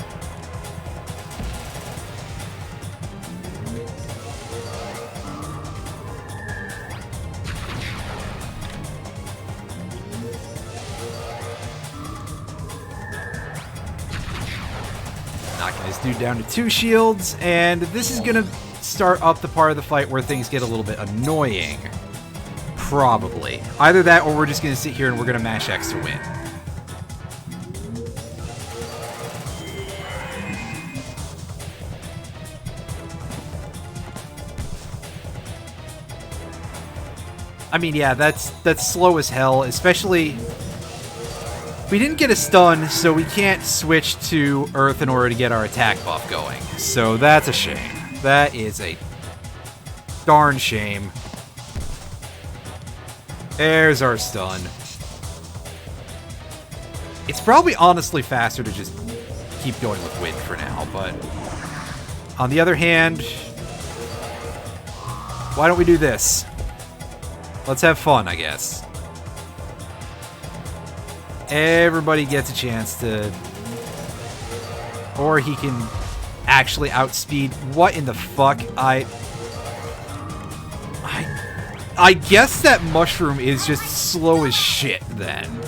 Knocking this dude down to 2 shields, and this is gonna start up the part of the fight where things get a little bit annoying. Probably. Either that, or we're just gonna sit here and we're gonna mash X to win. I mean, yeah, that's slow as hell, especially... We didn't get a stun, so we can't switch to Earth in order to get our attack buff going. So that's a shame. That is a darn shame. There's our stun. It's probably honestly faster to just keep going with wind for now, but... On the other hand... Why don't we do this? Let's have fun, I guess. Everybody gets a chance to... Or he can actually outspeed... What in the fuck? I guess that mushroom is just slow as shit, then.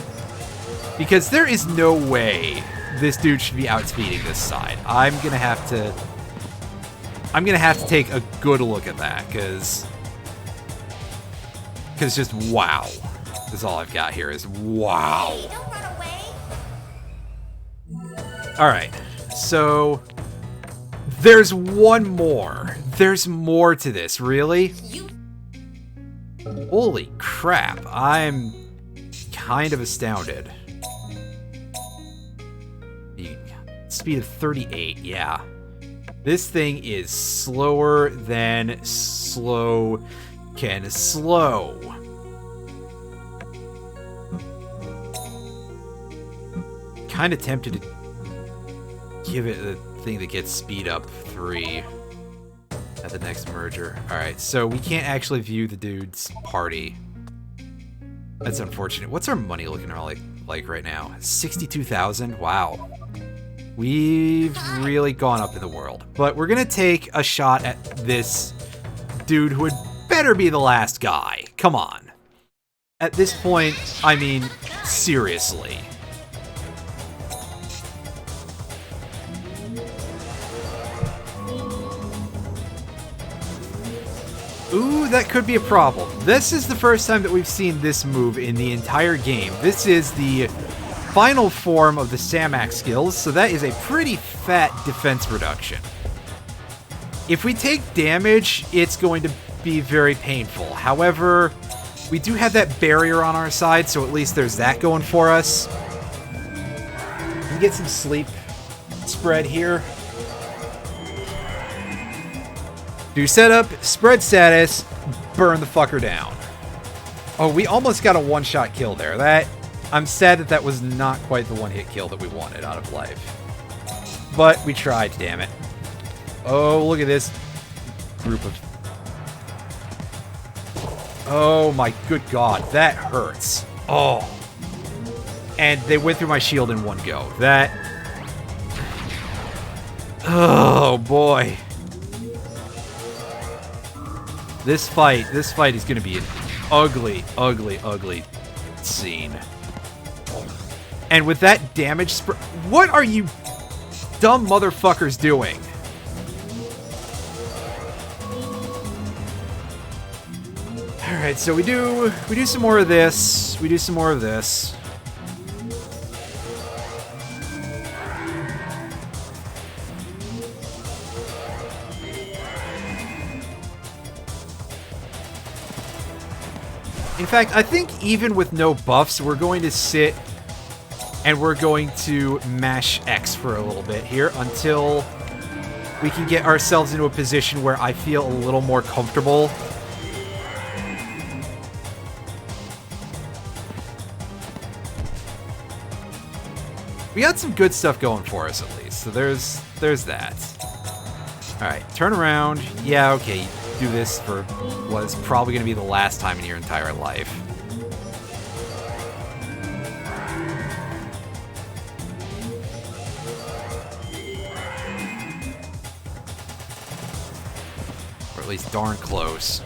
Because there is no way this dude should be outspeeding this side. I'm gonna have to take a good look at that, because just wow. That's all I've got here is wow. Hey, don't run away. Alright, so there's one more. There's more to this, really? Holy crap, I'm kind of astounded. Speed of 38, yeah. This thing is slower than slow can slow. Kind of tempted to give it the thing that gets speed up 3 at the next merger. Alright, so we can't actually view the dude's party. That's unfortunate. What's our money looking like right now? 62,000? Wow. We've really gone up in the world. But we're gonna take a shot at this dude who had better be the last guy. Come on. At this point, I mean, seriously. Ooh, that could be a problem. This is the first time that we've seen this move in the entire game. This is the final form of the Samac skills, so that is a pretty fat defense reduction. If we take damage, it's going to be very painful. However, we do have that barrier on our side, so at least there's that going for us. We get some sleep spread here. Do setup, spread status, burn the fucker down. Oh, we almost got a one-shot kill there. I'm sad that that was not quite the one-hit kill that we wanted out of life. But we tried, damn it. Oh, look at this group of... Oh my good god, that hurts. Oh. And they went through my shield in one go. That... Oh boy. This fight is going to be an ugly, ugly, ugly scene. And with that damage what are you dumb motherfuckers doing? Alright, so we do some more of this. We do some more of this. In fact, I think even with no buffs, we're going to sit and we're going to mash X for a little bit here until we can get ourselves into a position where I feel a little more comfortable. We got some good stuff going for us at least, so there's that. Alright, turn around. Yeah, okay. Do this for what is probably going to be the last time in your entire life. Or at least darn close.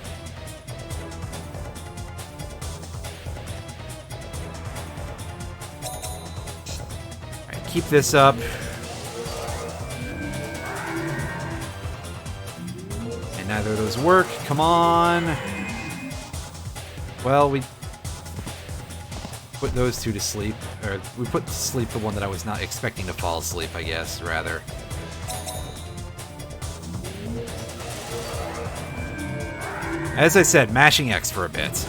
Alright, keep this up. Neither of those work. Come on. Well, we put those two to sleep. Or we put to sleep the one that I was not expecting to fall asleep, I guess, rather. As I said, mashing X for a bit.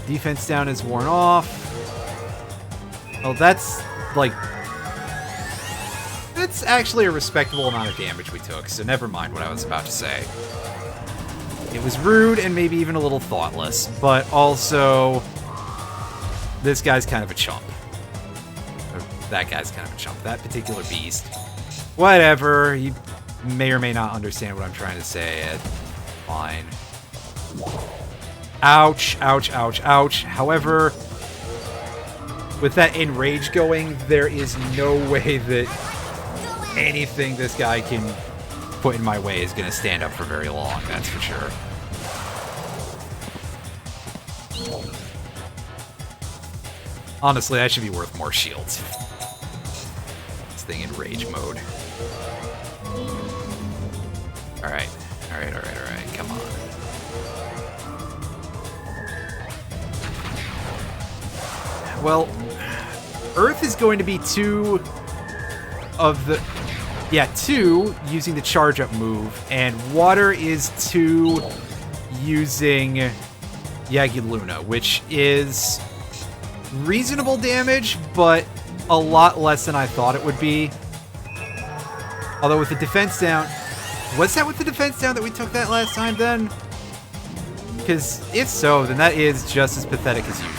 Defense down is worn off. Oh, that's, like... That's actually a respectable amount of damage we took, so never mind what I was about to say. It was rude and maybe even a little thoughtless, but also... This guy's kind of a chump. Or that guy's kind of a chump. That particular beast. Whatever. You may or may not understand what I'm trying to say. Fine. Ouch, ouch, ouch, ouch. However, with that enrage going, there is no way that anything this guy can put in my way is going to stand up for very long, that's for sure. Honestly, that should be worth more shields. This thing in rage mode. Alright, alright, alright, alright, come on. Well, Earth is going to be two using the charge up move, and Water is two using Yagi-Luna, which is reasonable damage, but a lot less than I thought it would be. Although with the defense down, was that with the defense down that we took that last time then? Because if so, then that is just as pathetic as usual.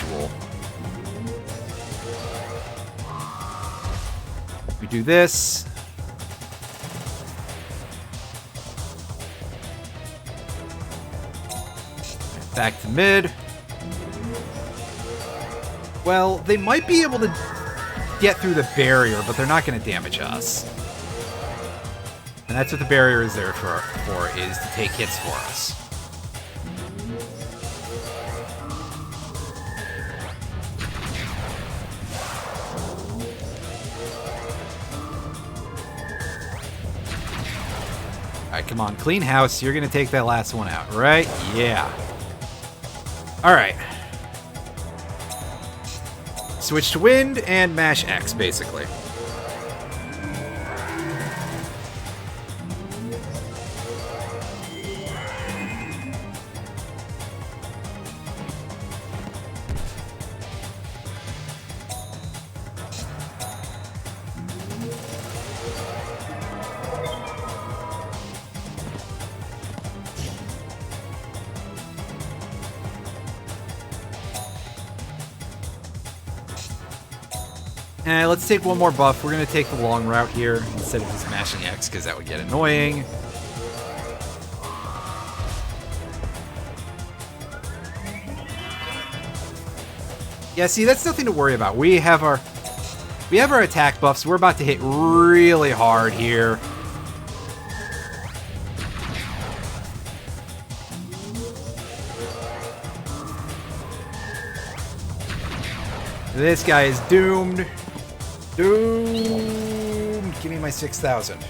We do this. Back to mid. Well, they might be able to get through the barrier, but they're not going to damage us. And that's what the barrier is there for, is to take hits for us. Come on, clean house. You're going to take that last one out, right? Yeah. All right. Switch to wind and mash X, basically. Let's take one more buff. We're going to take the long route here instead of just mashing X because that would get annoying. Yeah, see, that's nothing to worry about. We have our attack buffs. We're about to hit really hard here. This guy is doomed. Doomed. Give me my 6,000. Well,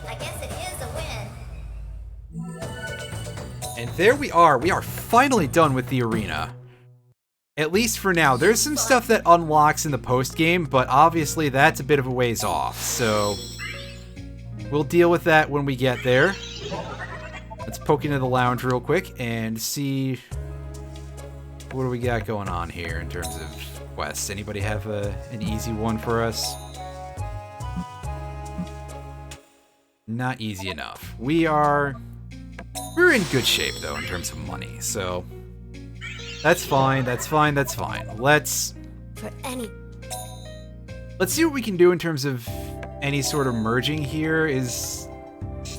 I guess it is a win. And there we are. We are finally done with the arena. At least for now. There's some stuff that unlocks in the post-game, but obviously that's a bit of a ways off. So we'll deal with that when we get there. Let's poke into the lounge real quick and see what do we got going on here in terms of quests. Anybody have an easy one for us? Not easy enough. We're in good shape though in terms of money, so that's fine. That's fine. That's fine. Let's see what we can do in terms of any sort of merging here. Is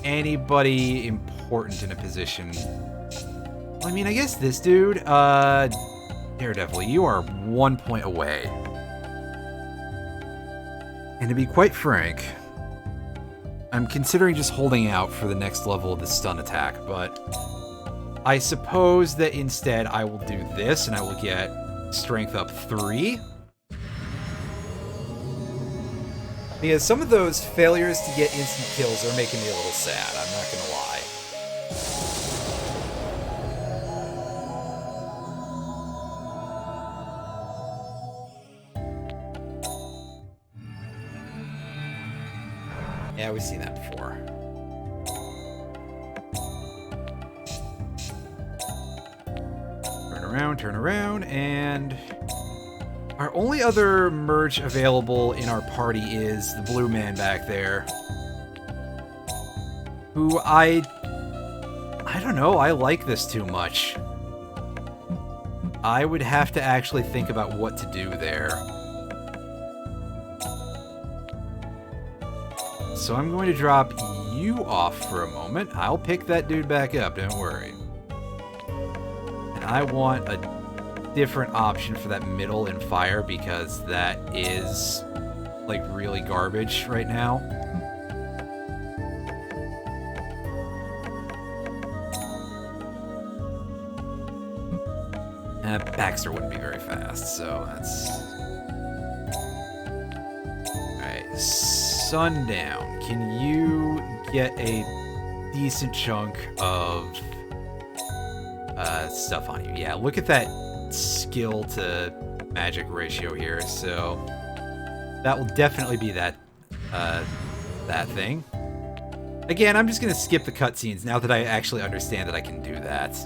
anybody important in a position? Well, I mean, I guess this dude, Daredevil, you are 1 point away. And to be quite frank, I'm considering just holding out for the next level of the stun attack, but I suppose that instead I will do this and I will get strength up 3. Because some of those failures to get instant kills are making me a little sad, I'm not gonna lie. Yeah, we've seen that before. Turn around, and our only other merge available in our party is the blue man back there. Who I don't know, I like this too much. I would have to actually think about what to do there. So I'm going to drop you off for a moment. I'll pick that dude back up, don't worry. And I want a different option for that middle and fire because that is like really garbage right now. Baxter wouldn't be very fast, so that's... Alright, Sundown. Can you get a decent chunk of stuff on you? Yeah, look at that skill to magic ratio here, so that will definitely be that thing. Again, I'm just gonna skip the cutscenes now that I actually understand that I can do that.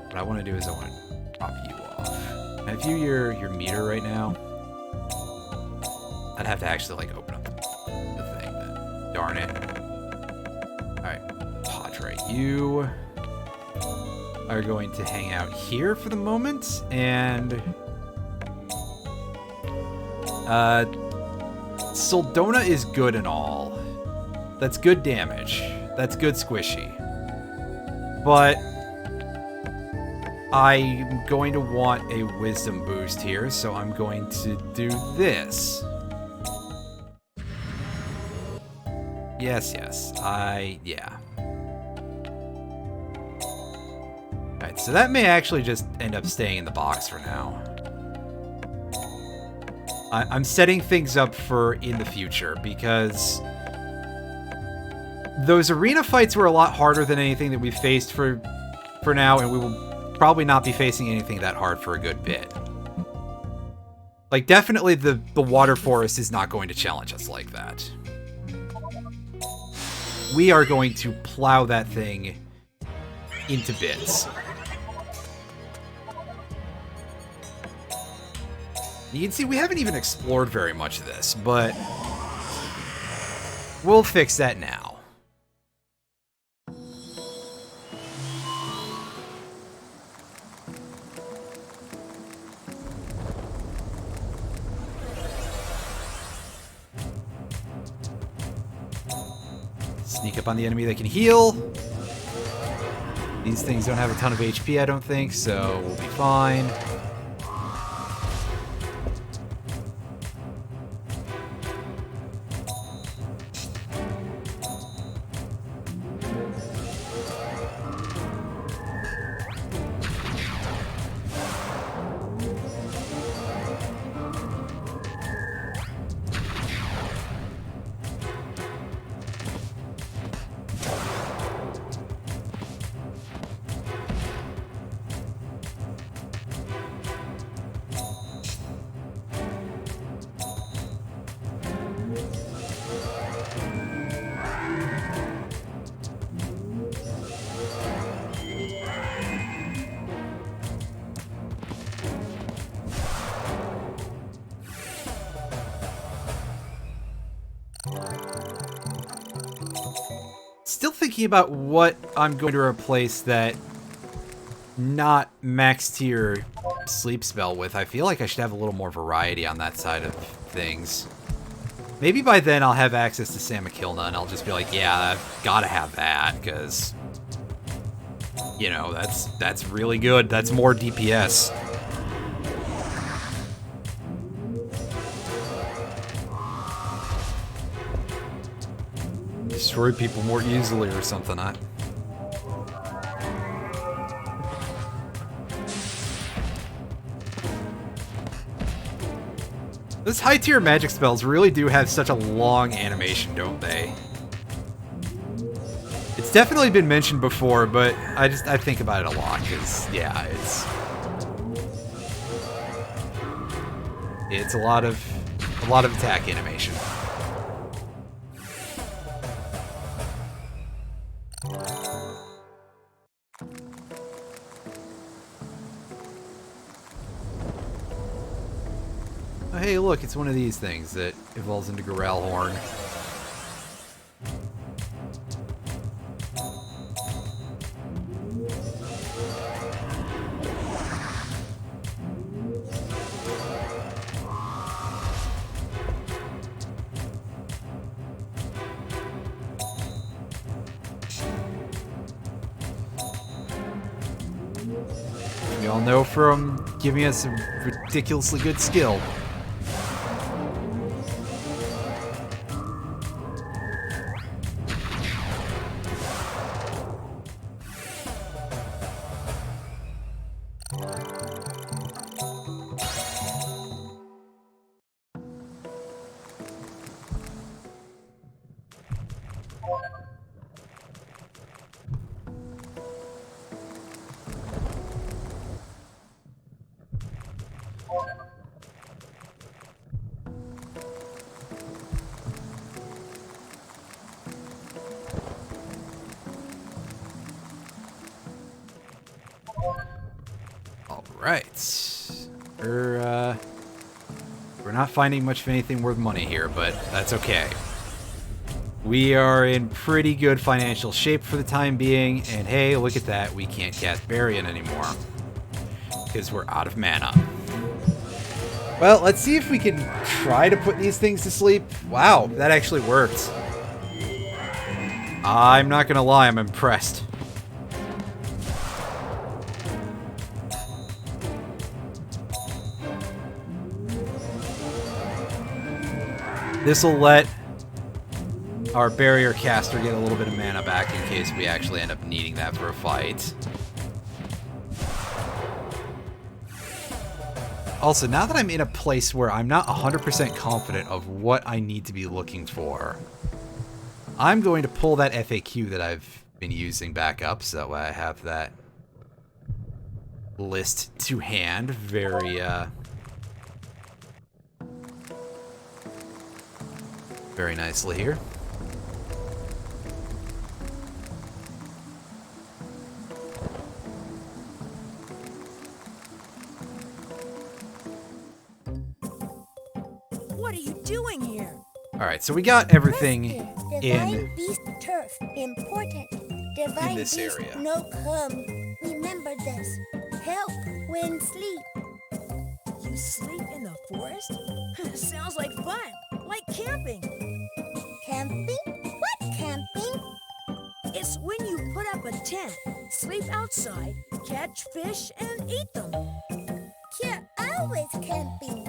What I want to do is I want to drop you off. Can I view your meter right now? I'd have to actually like open up the thing then. Darn it. Alright, Padre, you are going to hang out here for the moment, and Soldona is good and all. That's good damage. That's good squishy. But I'm going to want a wisdom boost here, so I'm going to do this. Yes, yes. Yeah. Alright, so that may actually just end up staying in the box for now. I'm setting things up for in the future, because those arena fights were a lot harder than anything that we've faced for now, and we will probably not be facing anything that hard for a good bit. Like, definitely the water forest is not going to challenge us like that. We are going to plow that thing into bits. You can see we haven't even explored very much of this, but we'll fix that now. Sneak up on the enemy that can heal. These things don't have a ton of HP, I don't think, so we'll be fine. Still thinking about what I'm going to replace that not max tier sleep spell with. I feel like I should have a little more variety on that side of things. Maybe by then I'll have access to Samakilna and I'll just be like, yeah, I've got to have that, because, you know, that's really good. That's more DPS. Destroy people more easily or something. Those high tier magic spells really do have such a long animation, don't they? It's definitely been mentioned before, but I think about it a lot, because yeah, it's a lot of attack animation. Oh, hey, look, it's one of these things that evolves into Goralhorn. We all know from giving us a ridiculously good skill. Alright. We're not finding much of anything worth money here, but that's okay. We are in pretty good financial shape for the time being, and hey, look at that, we can't cast Baryon anymore. Because we're out of mana. Well, let's see if we can try to put these things to sleep. Wow, that actually worked. I'm not gonna lie, I'm impressed. This'll let our barrier caster get a little bit of mana back in case we actually end up needing that for a fight. Also, now that I'm in a place where I'm not 100% confident of what I need to be looking for, I'm going to pull that FAQ that I've been using back up so that way I have that list to hand very nicely here. What are you doing here? Alright, so we got everything Divine in beast turf. Important. Divine this beast area. no come. Remember this. Help when sleep. You sleep in the forest? Sounds like fun. Like camping. Camping? What camping? It's when you put up a tent, sleep outside, catch fish, and eat them. You're always camping.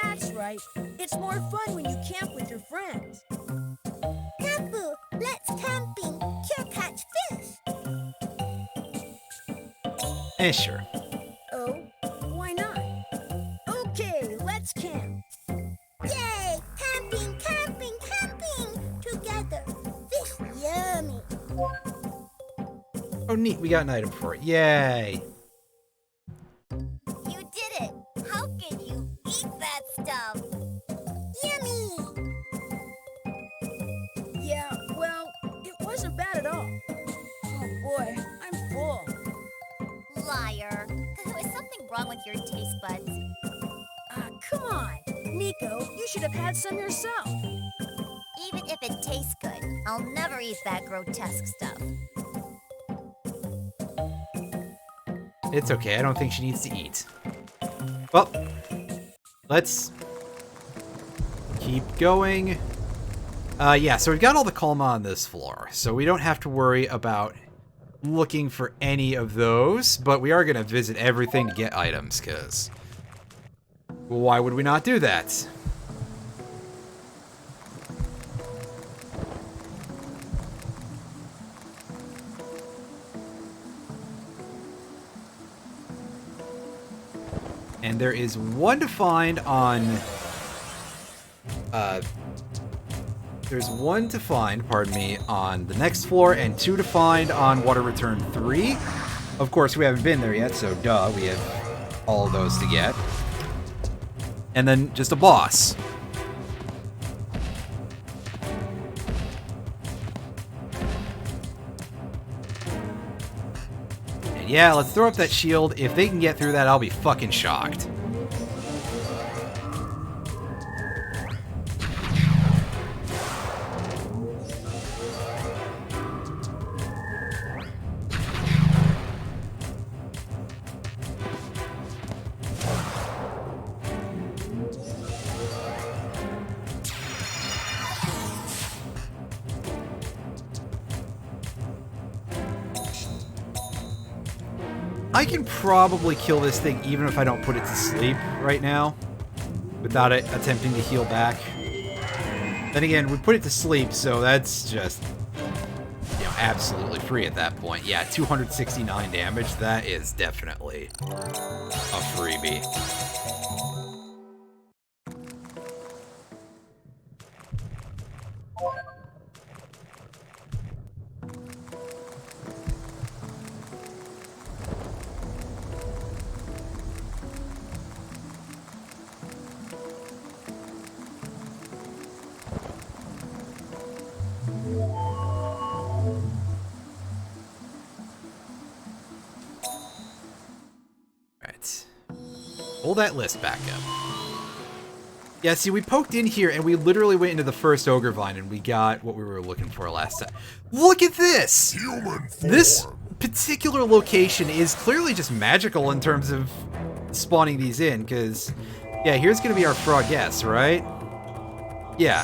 That's right. It's more fun when you camp with your friends. Kapu, let's camping. Cure catch fish. Sure. Oh, why not? Okay, let's camp. Yay! Camping, camping, camping. Together. Fish yummy. Oh, neat. We got an item for it. Yay. You did it! How can you eat that stuff? Yummy. Yeah, well, it wasn't bad at all. Oh boy, I'm full. Liar. There was something wrong with your taste buds. Come on. Nico, you should have had some yourself. Even if it tastes good, I'll never eat that grotesque stuff. It's okay. I don't think she needs to eat. Well, let's keep going. Yeah, so we've got all the Kalma on this floor, so we don't have to worry about looking for any of those, but we are going to visit everything to get items, because why would we not do that? And there is one to find on... there's one to find, pardon me, on the next floor, and two to find on Water Return 3. Of course, we haven't been there yet, so duh, we have all of those to get. And then just a boss. And yeah, let's throw up that shield. If they can get through that, I'll be fucking shocked. I can probably kill this thing even if I don't put it to sleep right now, without it attempting to heal back. Then again, we put it to sleep, so that's just, you know, absolutely free at that point. Yeah, 269 damage, that is definitely a freebie. Pull that list back up. Yeah, see, we poked in here and we literally went into the first ogre vine and we got what we were looking for last time. Look at this! Human form. This particular location is clearly just magical in terms of spawning these in, because, yeah, here's going to be our frogess, right? Yeah.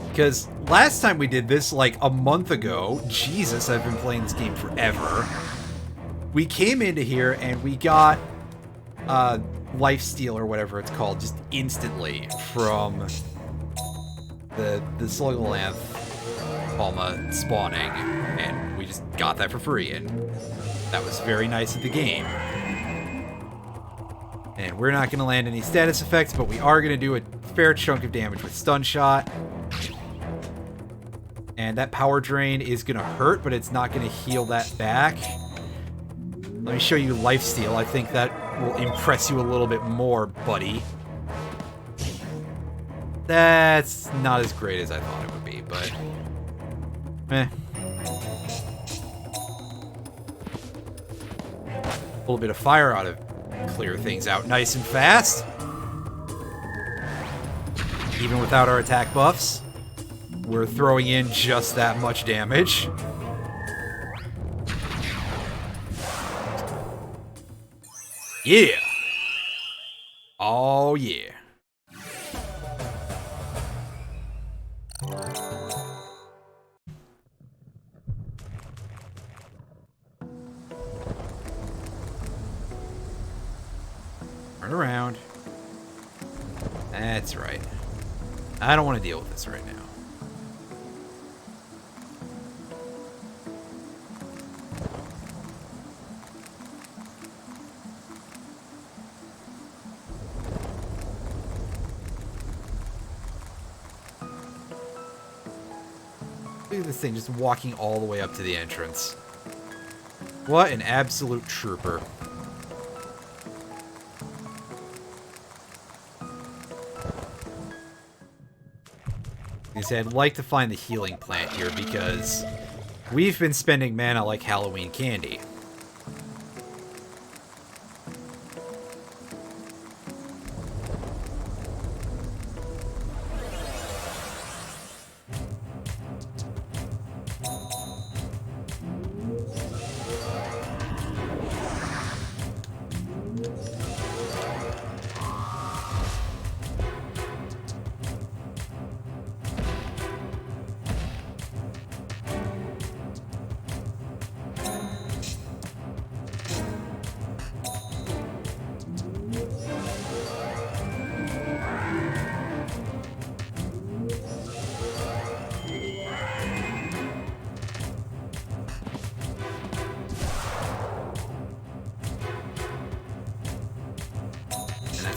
Because last time we did this, like, a month ago, Jesus, I've been playing this game forever, we came into here and we got lifesteal or whatever it's called just instantly from the Sluggalanth Palma spawning, and we just got that for free, and that was very nice of the game. And we're not going to land any status effects, but we are going to do a fair chunk of damage with Stun Shot. And that Power Drain is going to hurt, but it's not going to heal that back. Let me show you Lifesteal. I think that will impress you a little bit more, buddy. That's not as great as I thought it would be, but... eh. A little bit of fire ought to clear things out nice and fast. Even without our attack buffs, we're throwing in just that much damage. Yeah! Oh yeah. Turn around. That's right. I don't want to deal with this right now. Look at this thing just walking all the way up to the entrance. What an absolute trooper. Like I said, I'd like to find the healing plant here because we've been spending mana like Halloween candy.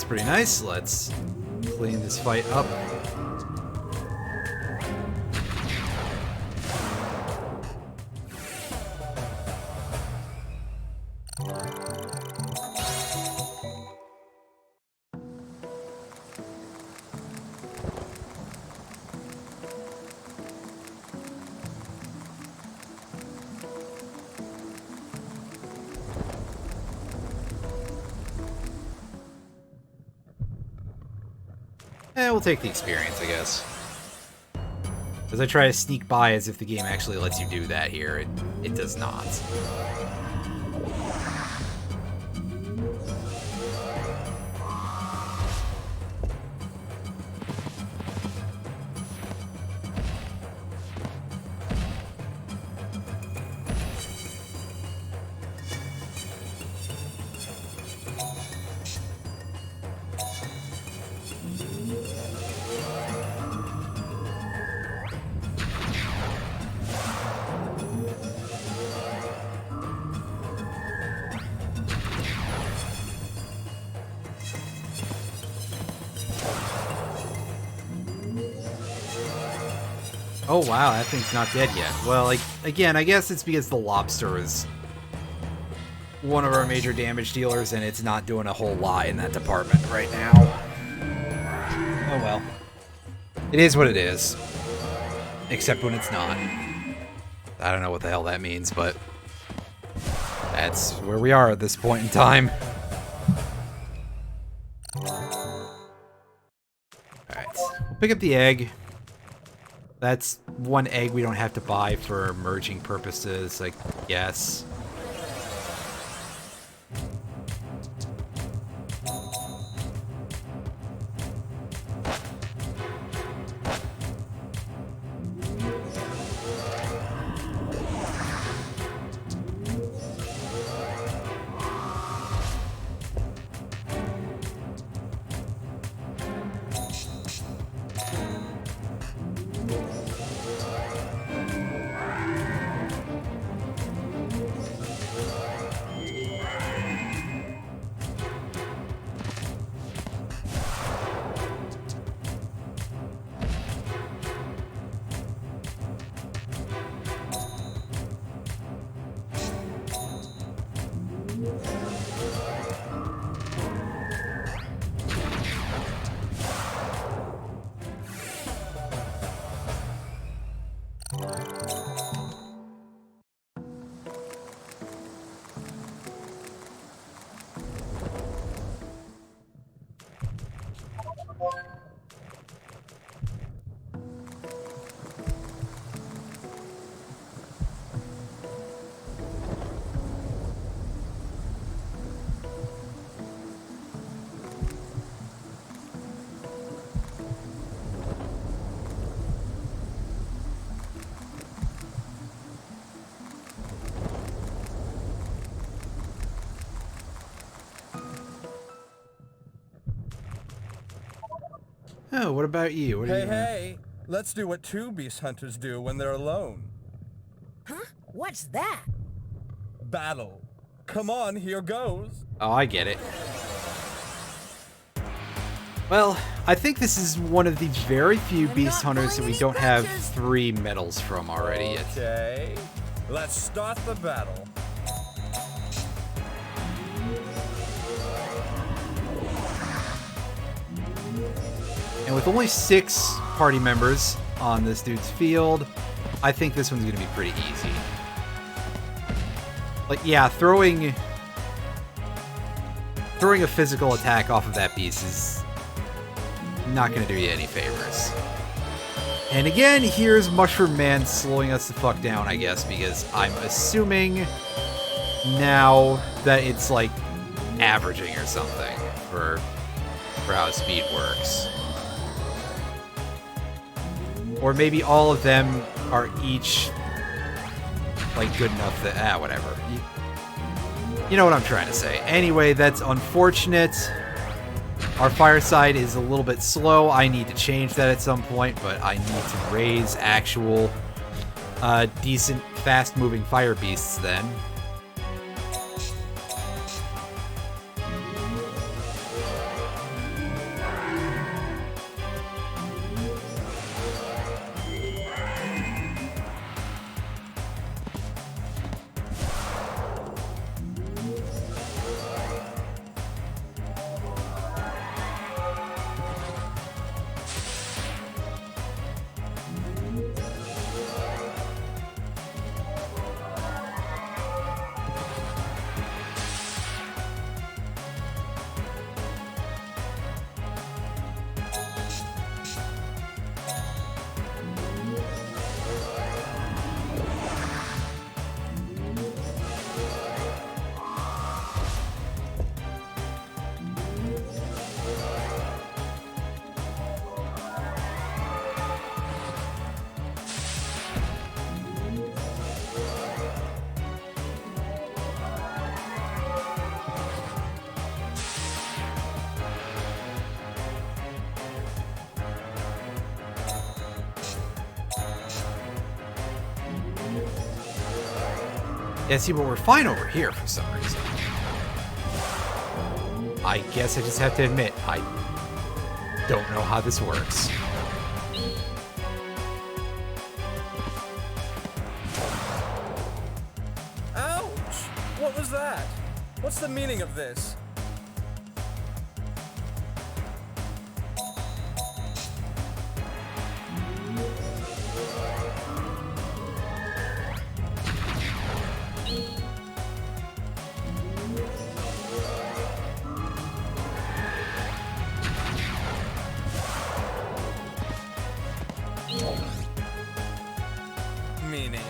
Pretty nice. Let's clean this fight up. We'll take the experience, I guess. As I try to sneak by as if the game actually lets you do that here, it does not. Oh wow, that thing's not dead yet. Well, like, again, I guess it's because the lobster is one of our major damage dealers, and it's not doing a whole lot in that department right now. Oh well. It is what it is. Except when it's not. I don't know what the hell that means, but that's where we are at this point in time. Alright, we'll pick up the egg. That's one egg we don't have to buy for merging purposes, I guess. Oh, what about you? What are you? Hey, let's do what two beast hunters do when they're alone. Huh? What's that? Battle. Come on, here goes. Oh, I get it. Well, I think this is one of the very few I'm beast not hunters that pulling we any don't have punches. 3 medals from already yet. Okay, let's start the battle. And with only 6 party members on this dude's field, I think this one's gonna be pretty easy. Like, yeah, throwing a physical attack off of that beast is not gonna do you any favors. And again, here's Mushroom Man slowing us the fuck down, I guess, because I'm assuming now that it's like averaging or something for how speed works. Or maybe all of them are each like good enough that whatever. You know what I'm trying to say. Anyway, that's unfortunate. Our fireside is a little bit slow. I need to change that at some point, but I need to raise actual decent fast-moving fire beasts then. Yeah, see, but we're fine over here for some reason. I guess I just have to admit, I don't know how this works. Ouch! What was that? What's the meaning of this? Meaning.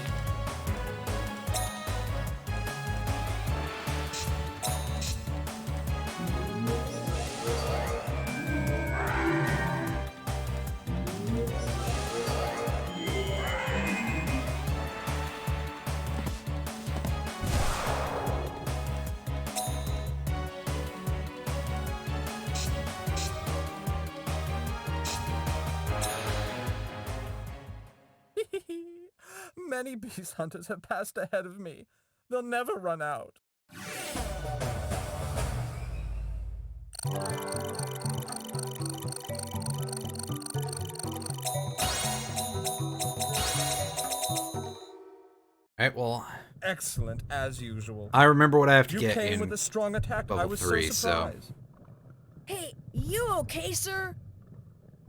Many beast hunters have passed ahead of me. They'll never run out. Alright, well, Excellent, as usual. I remember what I have to You get came in with a strong attack. I level was 3, so so... surprised. Hey, you okay, sir?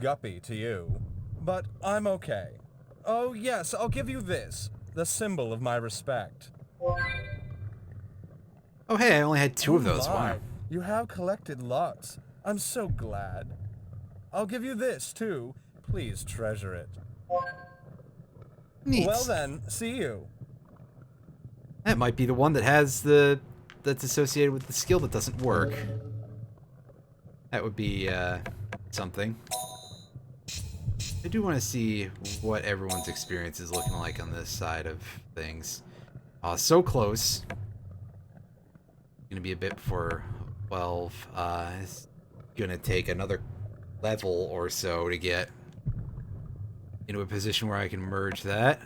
Guppy to you, but I'm okay. Oh yes, I'll give you this, the symbol of my respect. Oh hey, I only had 2 of those. My, Wow. you have collected lots. I'm so glad. I'll give you this too. Please treasure it. Neat. Well then, see you. That might be the one that has that's associated with the skill that doesn't work. That would be something. I do want to see what everyone's experience is looking like on this side of things. So close. Gonna be a bit before 12. It's gonna take another level or so to get into a position where I can merge that.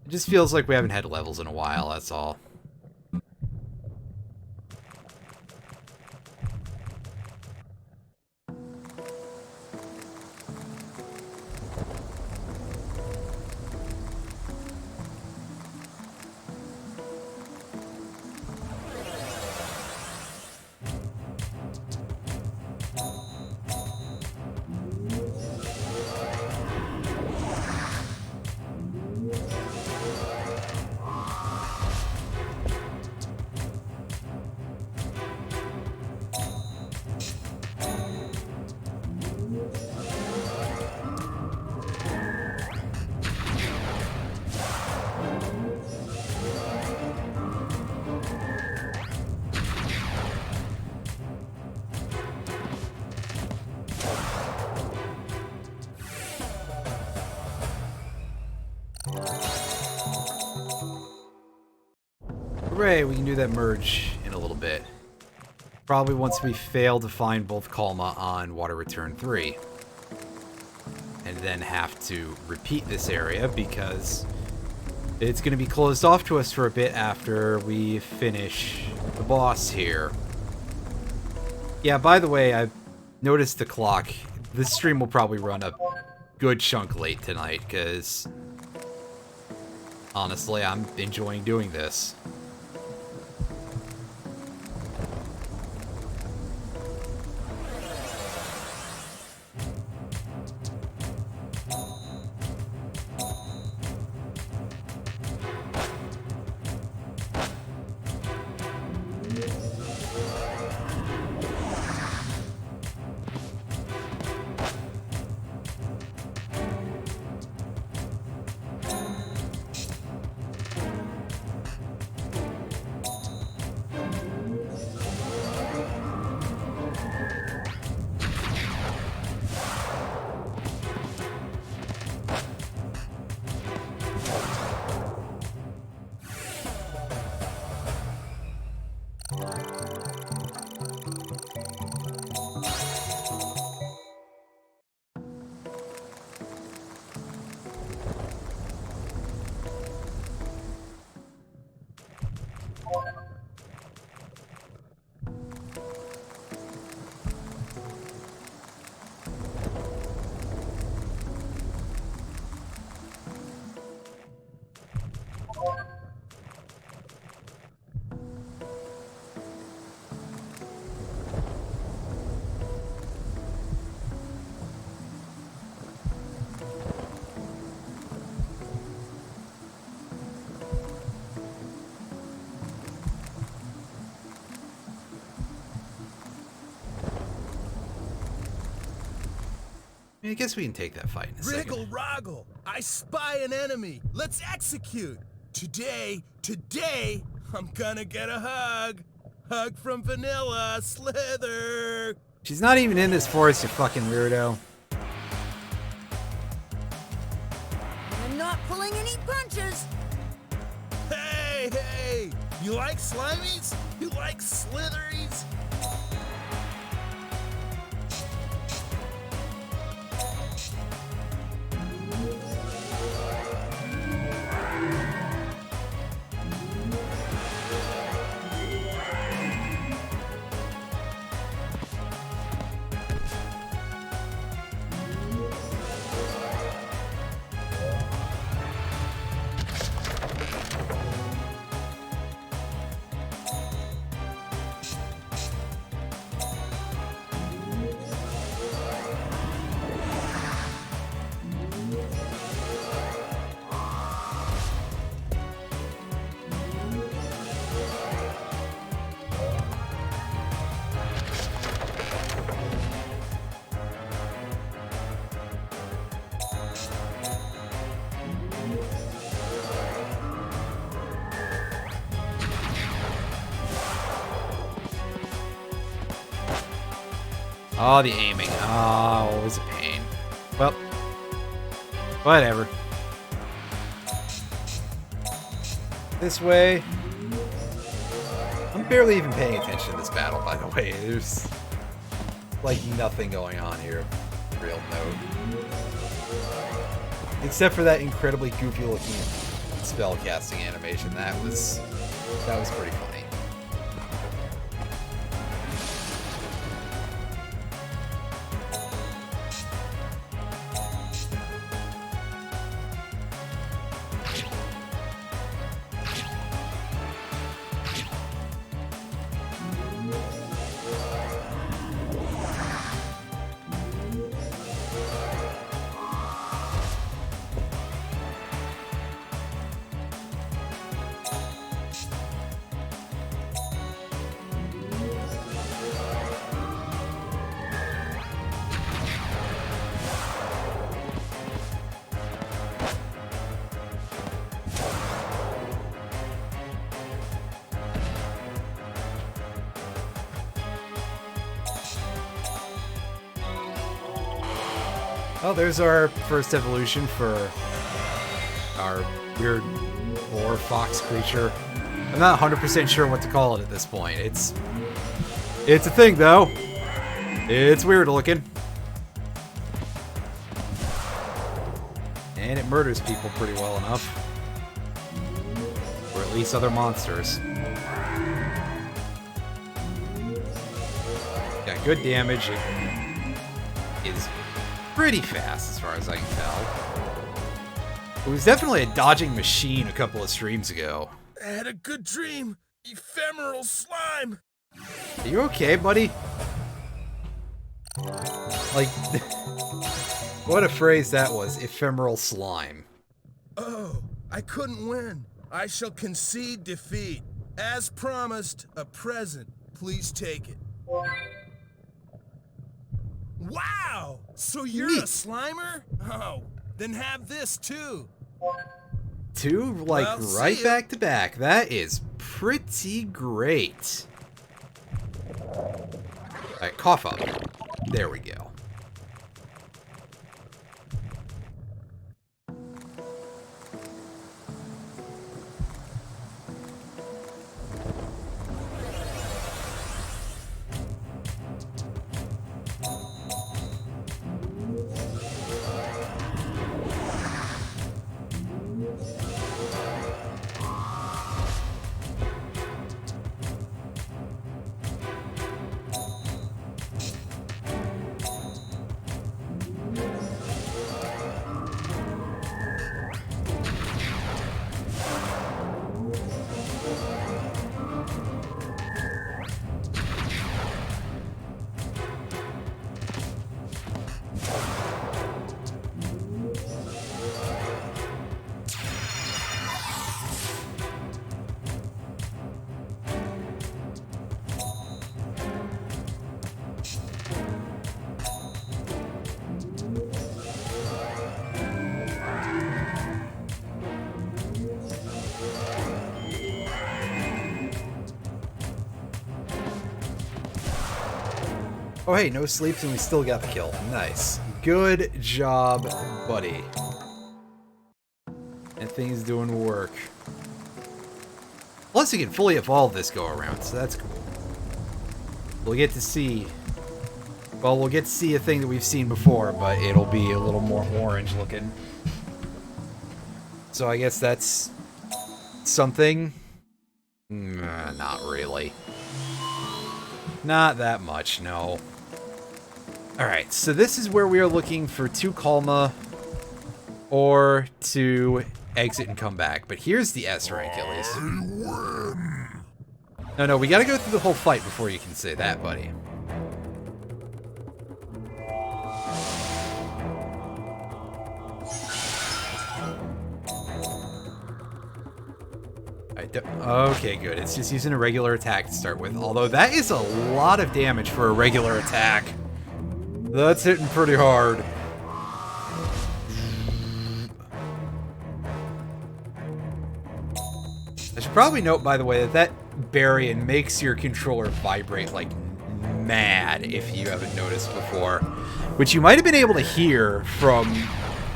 It just feels like we haven't had levels in a while, that's all. Hooray, we can do that merge in a little bit. Probably once we fail to find both Kalma on Water Return 3. And then have to repeat this area because it's going to be closed off to us for a bit after we finish the boss here. Yeah, by the way, I've noticed the clock. This stream will probably run a good chunk late tonight because honestly, I'm enjoying doing this. I guess we can take that fight in a second. Wriggle Roggle, I spy an enemy. Let's execute. Today, I'm gonna get a hug. Hug from Vanilla Slither. She's not even in this forest, you fucking weirdo. I'm not pulling any punches. Hey, you like slimies? You like slitheries? Oh, the aiming. Oh, always a pain. Well, whatever. This way. I'm barely even paying attention to this battle, by the way. There's like nothing going on here. Real note. Except for that incredibly goofy looking spell casting animation. That was pretty funny. Well, there's our first evolution for our weird boar fox creature. I'm not 100% sure what to call it at this point. It's a thing, though. It's weird looking. And it murders people pretty well enough. Or at least other monsters. Got good damage. It is pretty fast as far as I can tell. It was definitely a dodging machine a couple of streams ago. I had a good dream. Ephemeral slime. Are you okay, buddy? Like, what a phrase that was, ephemeral slime. Oh, I couldn't win. I shall concede defeat. As promised, a present. Please take it. Wow! So you're Neat. a Slimer? Oh, then have this too. Two, like, Well, see right ya. back to back. That is pretty great. Alright, cough up. There we go. Oh hey, no sleeps and we still got the kill. Nice. Good job, buddy. That thing's doing work. Plus, you can fully evolve this go around, so that's cool. We'll get to see. Well, we'll get to see a thing that we've seen before, but it'll be a little more orange looking. So I guess that's something. Not really. Not that much, no. Alright, so this is where we are looking for 2 Kalma or to exit and come back. But here's the S rank, at least. No, we gotta go through the whole fight before you can say that, buddy. Okay, good. It's just using a regular attack to start with. Although that is a lot of damage for a regular attack. That's hitting pretty hard. I should probably note, by the way, that Baryon makes your controller vibrate like mad if you haven't noticed before. Which you might have been able to hear from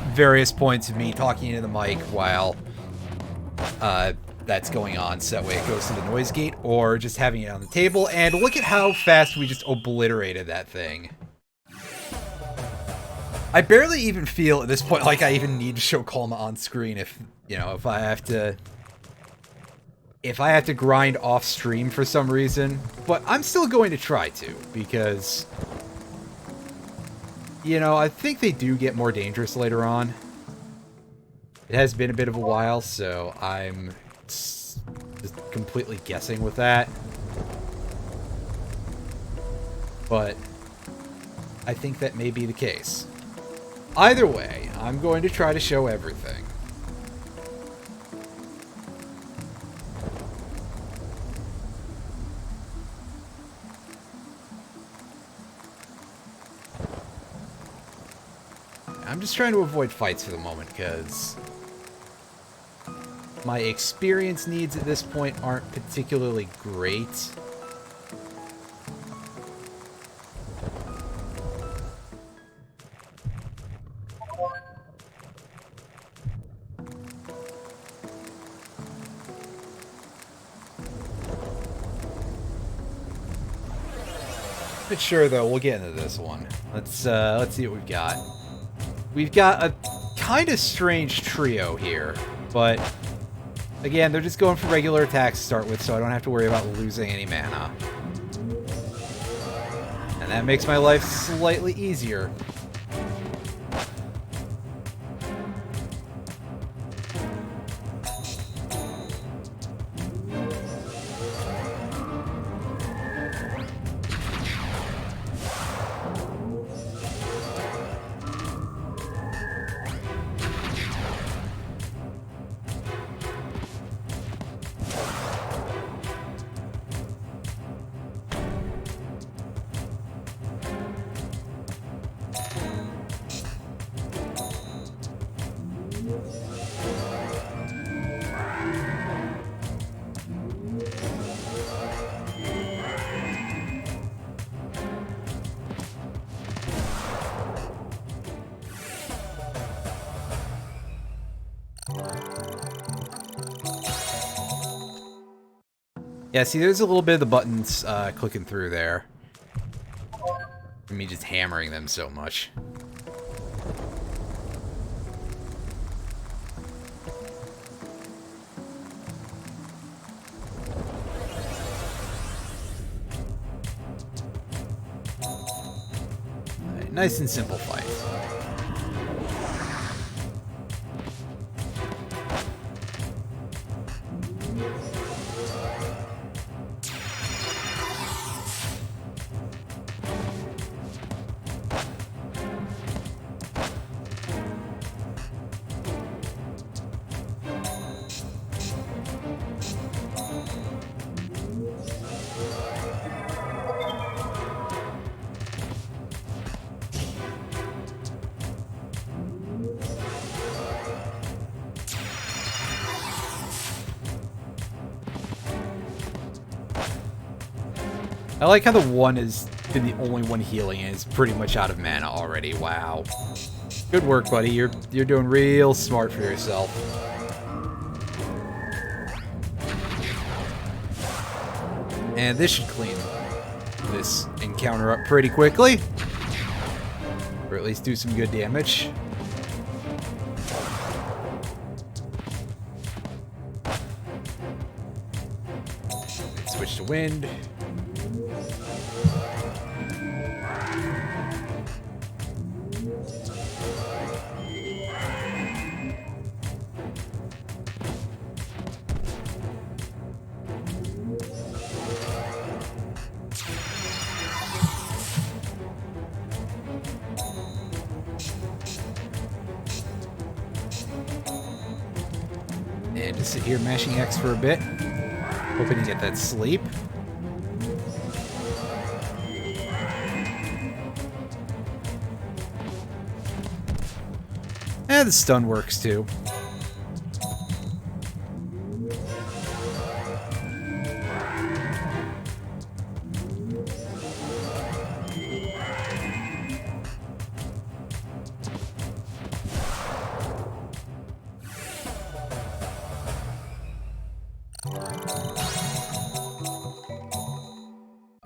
various points of me talking into the mic while that's going on, so that way it goes to the noise gate, or just having it on the table. And look at how fast we just obliterated that thing. I barely even feel at this point like I even need to show Kalma on screen if, you know, if I have to grind off stream for some reason. But I'm still going to try to, because, you know, I think they do get more dangerous later on. It has been a bit of a while, so I'm just completely guessing with that. But I think that may be the case. Either way, I'm going to try to show everything. I'm just trying to avoid fights for the moment, because my experience needs at this point aren't particularly great. But sure, though, we'll get into this one. Let's see what we've got. We've got a kind of strange trio here, but again, they're just going for regular attacks to start with, so I don't have to worry about losing any mana. And that makes my life slightly easier. Yeah, see, there's a little bit of the buttons clicking through there. Me just hammering them so much. Right, nice and simple fight. I like how the one has been the only one healing and is pretty much out of mana already. Wow. Good work, buddy. You're doing real smart for yourself. And this should clean this encounter up pretty quickly. Or at least do some good damage. Switch to wind. And just sit here mashing X for a bit. Hoping to get that sleep. And the stun works too.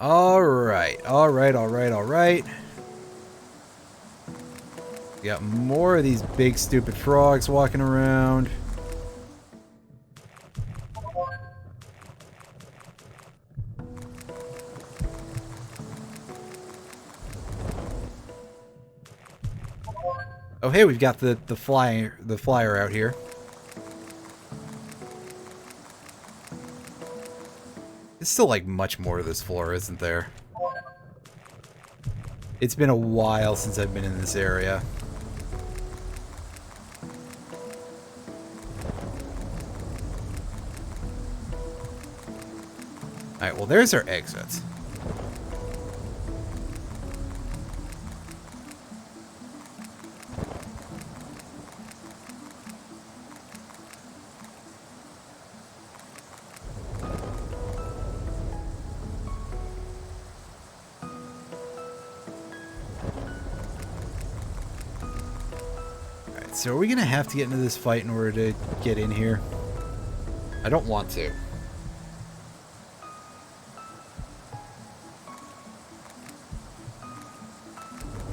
Alright, alright, alright, alright. We got more of these big stupid frogs walking around. Oh hey, we've got the flyer out here. There's still like much more to this floor, isn't there? It's been a while since I've been in this area. Alright, well there's our exit. So are we gonna have to get into this fight in order to get in here? I don't want to.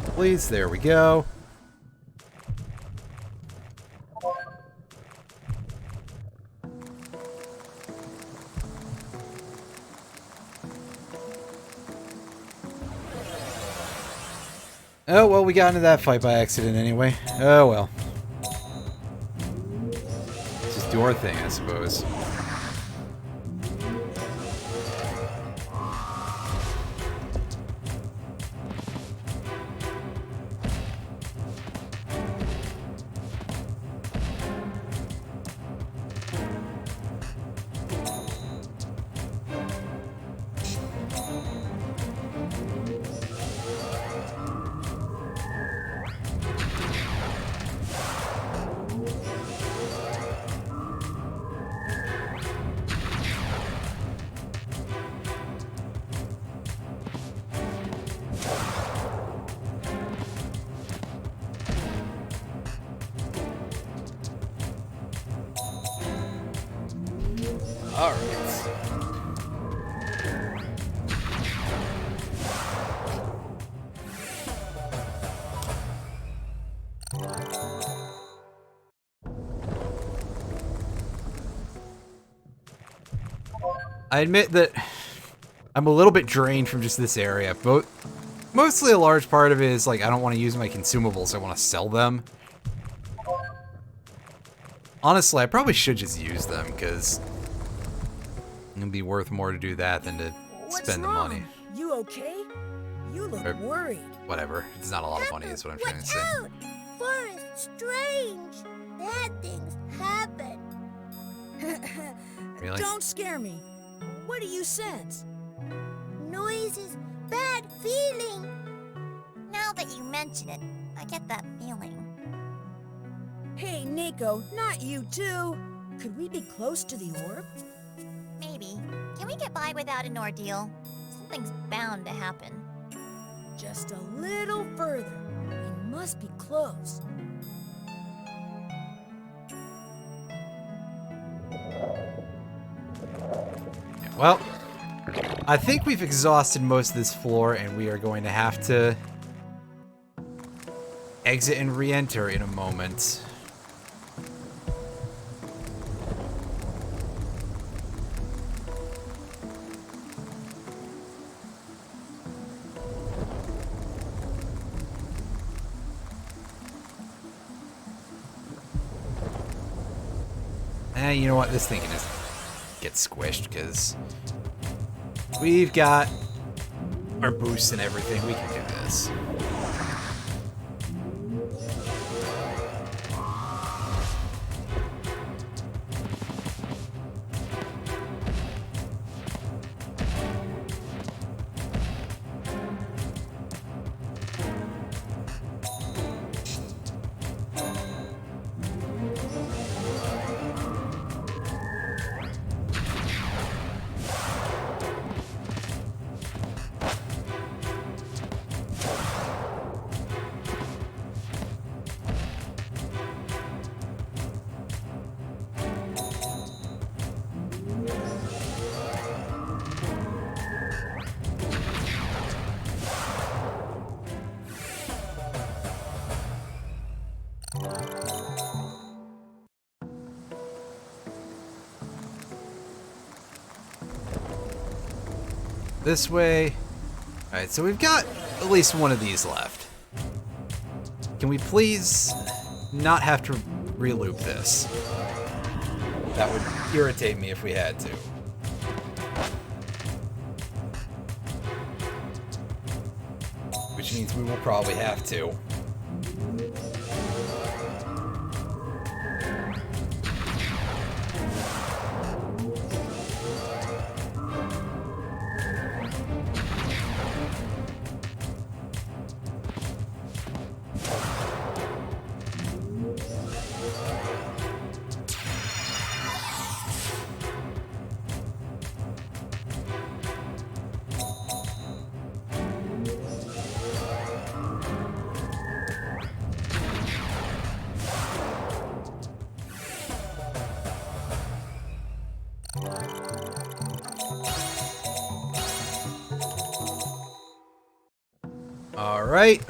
Please, there we go. Oh, well, we got into that fight by accident anyway. Oh, well. Just do our thing, I suppose. All right. I admit that I'm a little bit drained from just this area, but mostly a large part of it is like I don't want to use my consumables, I want to sell them. Honestly, I probably should just use them because it'd be worth more to do that than to spend the money. You okay? You look worried. Whatever. It's not a lot of money is what I'm trying to say. Watch out! Forest strange. Bad things happen. Really? Don't scare me. What do you sense? Noises, bad feeling. Now that you mention it, I get that feeling. Hey, Nico, not you too. Could we be close to the orb? Maybe. Can we get by without an ordeal? Something's bound to happen. Just a little further. We must be close. Well, I think we've exhausted most of this floor, and we are going to have to exit and re-enter in a moment. You know what? This thing can just get squished because we've got our boosts and everything. We can do this. this way. Alright, so we've got at least one of these left. Can we please not have to re-loop this? That would irritate me if we had to. Which means we will probably have to.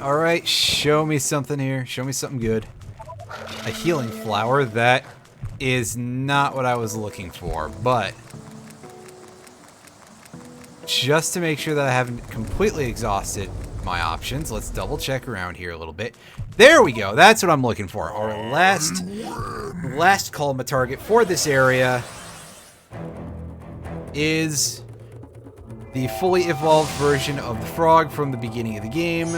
Alright, show me something here. Show me something good. A healing flower, that is not what I was looking for, but just to make sure that I haven't completely exhausted my options, let's double check around here a little bit. There we go, that's what I'm looking for. Our last Kalma target for this area is the fully evolved version of the frog from the beginning of the game.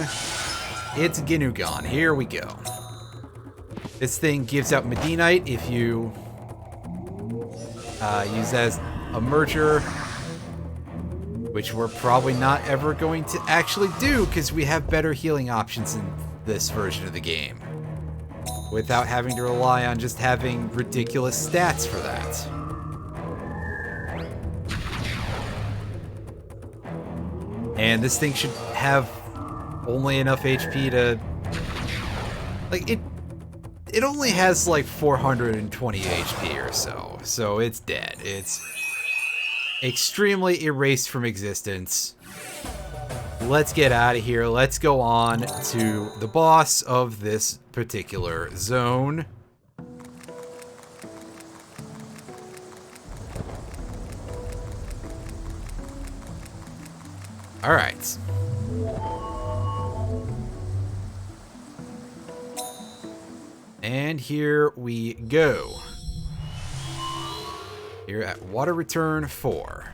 It's Ginugon. Here we go. This thing gives out Medinite if you use that as a merger, which we're probably not ever going to actually do because we have better healing options in this version of the game without having to rely on just having ridiculous stats for that. And this thing should have only enough HP to... like, it only has like 420 HP or so. So it's dead. It's extremely erased from existence. Let's get out of here. Let's go on to the boss of this particular zone. All right. And here we go. Here at Water Return 4.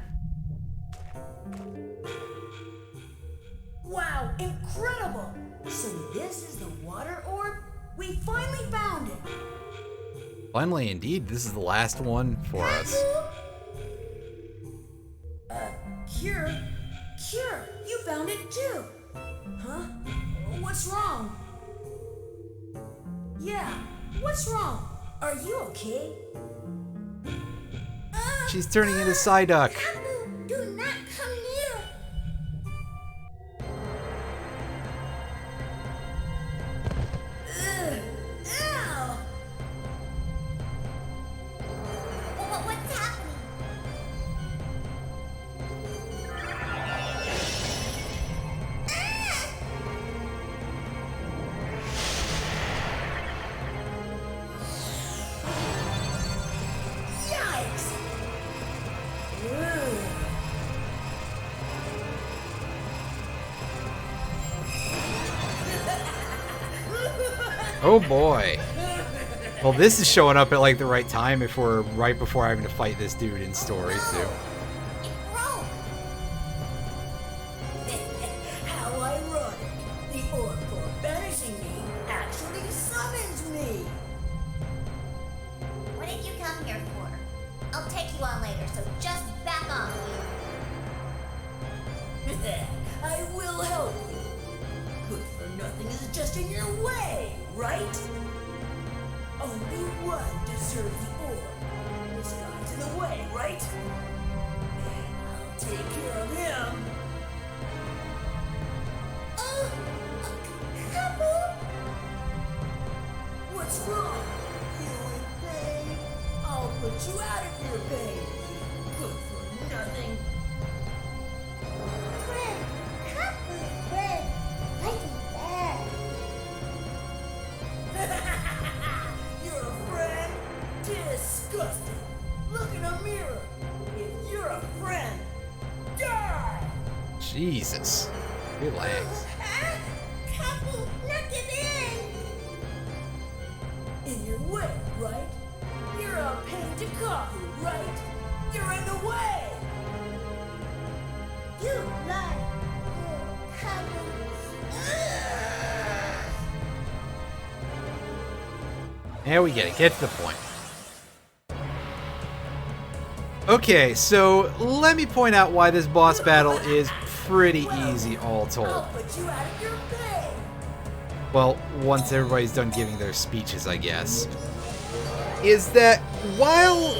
Wow, incredible! So this is the water orb? We finally found it! Finally, indeed, this is the last one for us. Cure? Cure, you found it too! Huh? What's wrong? Yeah, what's wrong? Are you okay? She's turning into Psyduck. Kabu, do not come near. Ow! What's happening? Yikes! Ugh. Oh boy. Well, this is showing up at like the right time if we're right before having to fight this dude in story too. It broke. How ironic. The orb for banishing me actually summons me. What did you come here for? I'll take you on later, so just back off, you. I will help you. Good for nothing is just in your way, right? Only one deserves the orb. This guy's in the way, right? I'll take care of him. Kabu, What's wrong? You in pain? I'll put you out of your pain. Good for nothing. friend. Kabu, friend. Fighting back. You're a friend? Disgusting. Look in a mirror. If you're a friend, die! Jesus. Relax. Kaku, not give in. In your way, right? You're a pain to Kaku, right? You're in the way! You lie. Oh, Kaku. There we get it. Get to the point. Okay, so let me point out why this boss battle is pretty easy all told. I'll put you out of your pay! Well, once everybody's done giving their speeches, I guess. Is that while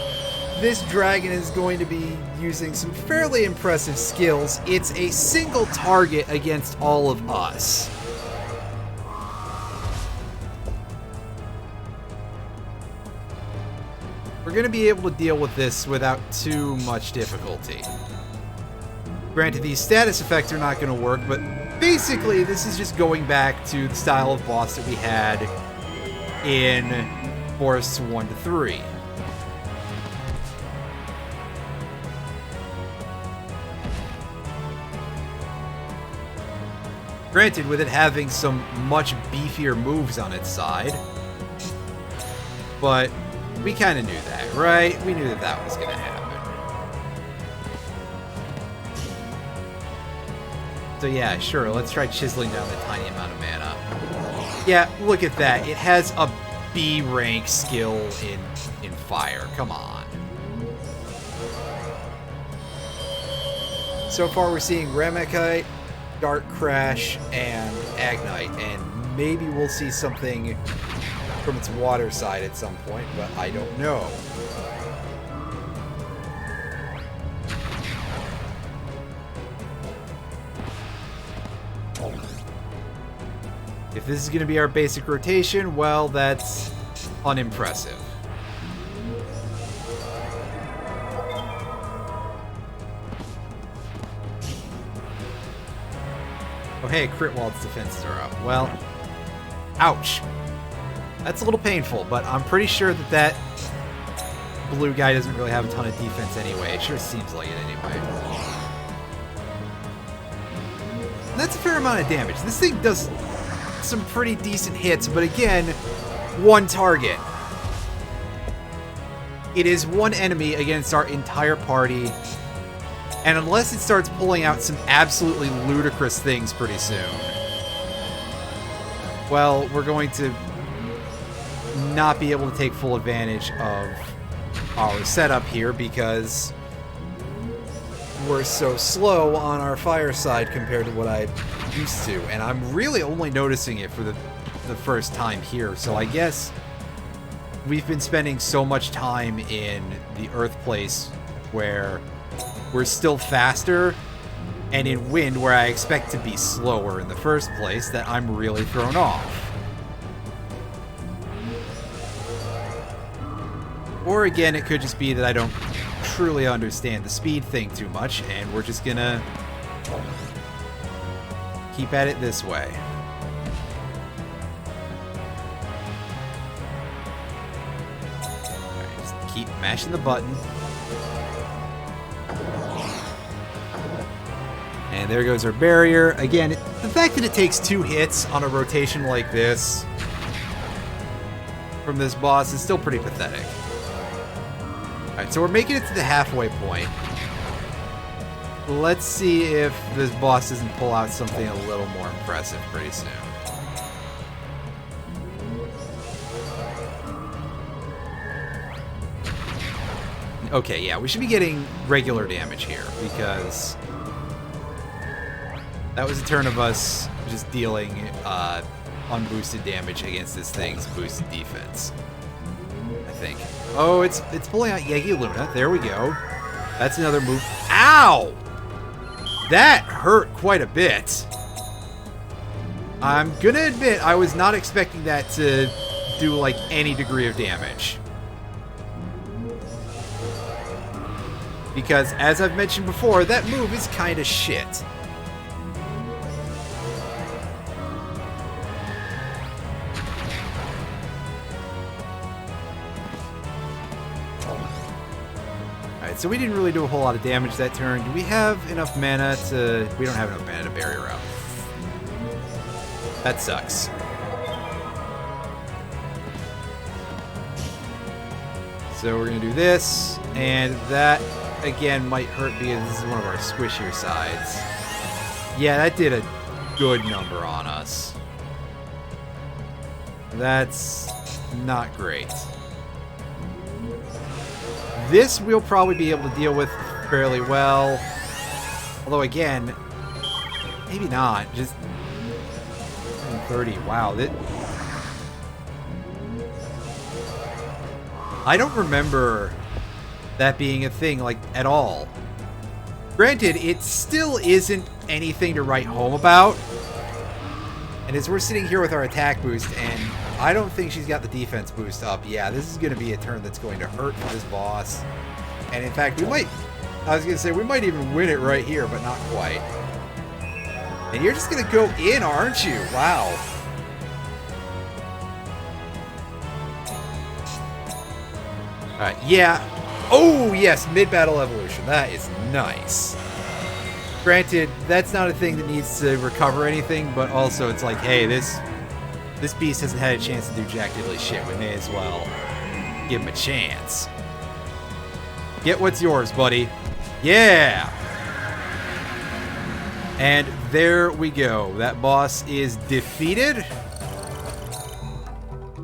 this dragon is going to be using some fairly impressive skills, it's a single target against all of us. We're going to be able to deal with this without too much difficulty. Granted, these status effects are not going to work, but basically this is just going back to the style of boss that we had in Forests 1 to 3. Granted, with it having some much beefier moves on its side, but we kind of knew that, right? We knew that that was going to happen. So yeah, sure, let's try chiseling down the tiny amount of mana. Yeah, look at that. It has a B rank skill in fire. Come on. So far we're seeing Ramekite, Dark Crash, and Agnite, and maybe we'll see something from its water side at some point, but I don't know. If this is going to be our basic rotation, well, that's unimpressive. Oh hey, crit while its defenses are up. Well, ouch. That's a little painful, but I'm pretty sure that that blue guy doesn't really have a ton of defense anyway. It sure seems like it anyway. And that's a fair amount of damage. This thing does some pretty decent hits, but again, one target. It is one enemy against our entire party, and unless it starts pulling out some absolutely ludicrous things pretty soon, well, we're going to not be able to take full advantage of our setup here because we're so slow on our fire side compared to what I'm used to, and I'm really only noticing it for the first time here. So I guess we've been spending so much time in the Earth place where we're still faster, and in Wind where I expect to be slower in the first place, that I'm really thrown off. Or again, it could just be that I don't truly understand the speed thing too much, and we're just gonna keep at it this way. Alright, just keep mashing the button. And there goes our barrier. Again, the fact that it takes 2 hits on a rotation like this from this boss is still pretty pathetic. Alright, so we're making it to the halfway point. Let's see if this boss doesn't pull out something a little more impressive pretty soon. Okay, yeah, we should be getting regular damage here, because that was a turn of us just dealing unboosted damage against this thing's boosted defense, I think. Oh, it's pulling out Yegi Luna. There we go. That's another move. Ow! That hurt quite a bit. I'm gonna admit I was not expecting that to do like any degree of damage. Because as I've mentioned before, that move is kind of shit. Alright, so we didn't really do a whole lot of damage that turn. Do we have enough mana to... We don't have enough mana to bury her up. That sucks. So we're going to do this, and that, again, might hurt because this is one of our squishier sides. Yeah, that did a good number on us. That's not great. This we'll probably be able to deal with fairly well. Although, again, maybe not. Just 30. Wow. I don't remember that being a thing, like, at all. Granted, it still isn't anything to write home about. And as we're sitting here with our attack boost, and I don't think she's got the defense boost up. Yeah, this is going to be a turn that's going to hurt for this boss. And in fact, we might... I was going to say, we might even win it right here, but not quite. And you're just going to go in, aren't you? Wow. Alright, yeah. Oh, yes, mid-battle evolution. That is nice. Granted, that's not a thing that needs to recover anything, but also it's like, hey, this beast hasn't had a chance to do jack diddly shit. We may as well give him a chance. Get what's yours, buddy. Yeah! And there we go. That boss is defeated.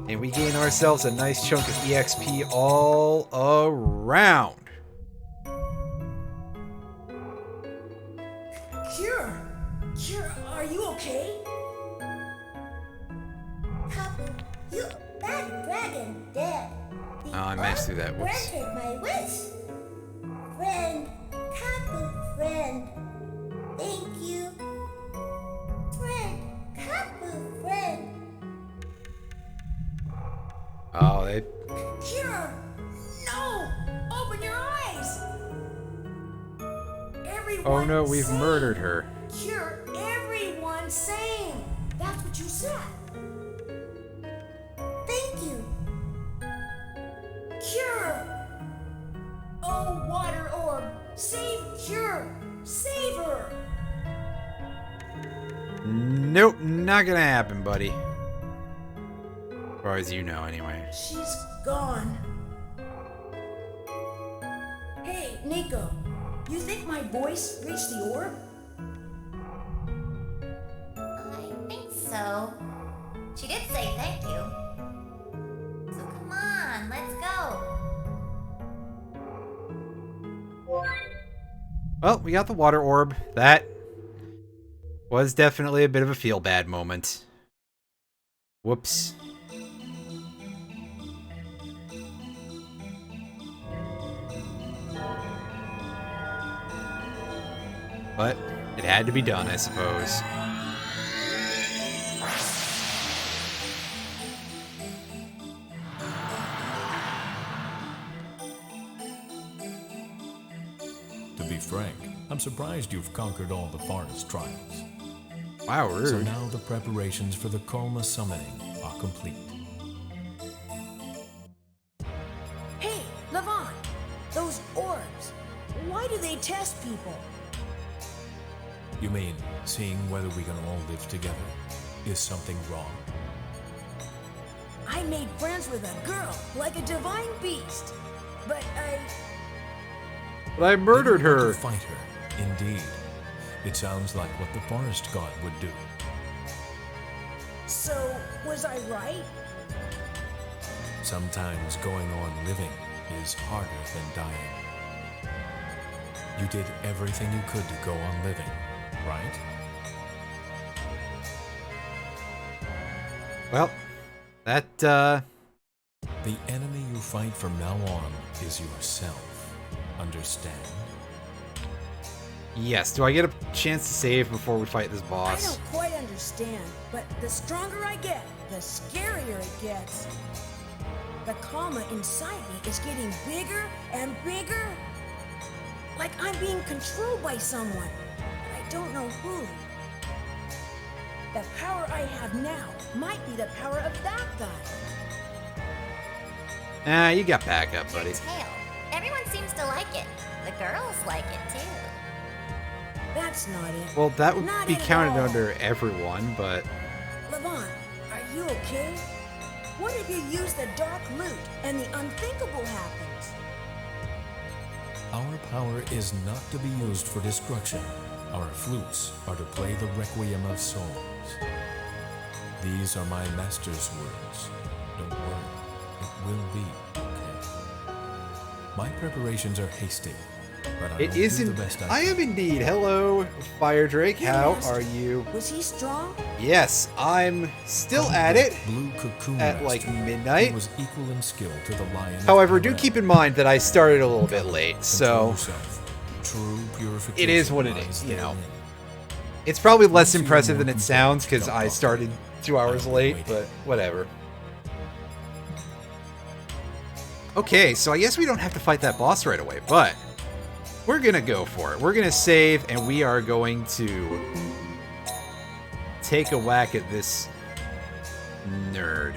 And we gain ourselves a nice chunk of EXP all around. Cure, are you okay? Cocoon, that dragon dead. Oh, I mashed through that. Whoops. Granted my wish. Friend, Cocoon, friend. Thank you. Friend, Cocoon, friend. Oh, they... Cure! No! Open your eyes! Everyone Oh no, we've sane. murdered her. Cure, everyone sane! That's what you said. Thank you. Cure! Oh, water orb! Save Cure! Save her! Nope, not gonna happen, buddy. As far as you know, anyway. She's gone. Hey, Nico. You think my voice reached the orb? I think so. She did say thank you. So come on, let's go. Well, we got the water orb. That was definitely a bit of a feel-bad moment. Whoops. But it had to be done, I suppose. To be frank, I'm surprised you've conquered all the forest trials. Wow, rude. So now the preparations for the Kolma summoning are complete. Hey, Levon! Those orbs! Why do they test people? You mean, seeing whether we can all live together? Is something wrong? I made friends with a girl, like a divine beast. But But I murdered You want her. to fight her, indeed. It sounds like what the forest god would do. So, was I right? Sometimes going on living is harder than dying. You did everything you could to go on living, right? Well, that, The enemy you fight from now on is yourself. Understand? yes. Do I get a chance to save before we fight this I boss? don't quite understand, but the stronger I get, the scarier it gets. The karma inside me is getting bigger and bigger. Like I'm being controlled by someone, but I don't know who. The power I have now might be the power of that guy. Ah, you got backup, buddy. Your tail. Everyone seems to like it. The girls like it too. That's not it. Well, that would Not be at counted all. under everyone, but Levant, are you okay? What if you use the dark loot and the unthinkable happens? Our power is not to be used for destruction. Our flutes are to play the requiem of souls. These are my master's words. Don't worry, it will be okay. My preparations are hasty, but I it will do isn't. the best I am indeed. Hello, Fire Drake. Your How master, are you? Was he strong? Yes, I'm still at it. Blue Cocoon At, like, master, midnight. who was equal in skill to the lion. of However, do Iran. keep in mind that I started a little bit late, Control so yourself. True purification it is what it lies is, you know. therein. it's probably less Once you are impressive more than it content, sounds because jump I off. started 2 hours I'm late, waiting. but whatever. Okay, so I guess we don't have to fight that boss right away, but we're gonna go for it. We're gonna save, and we are going to take a whack at this nerd.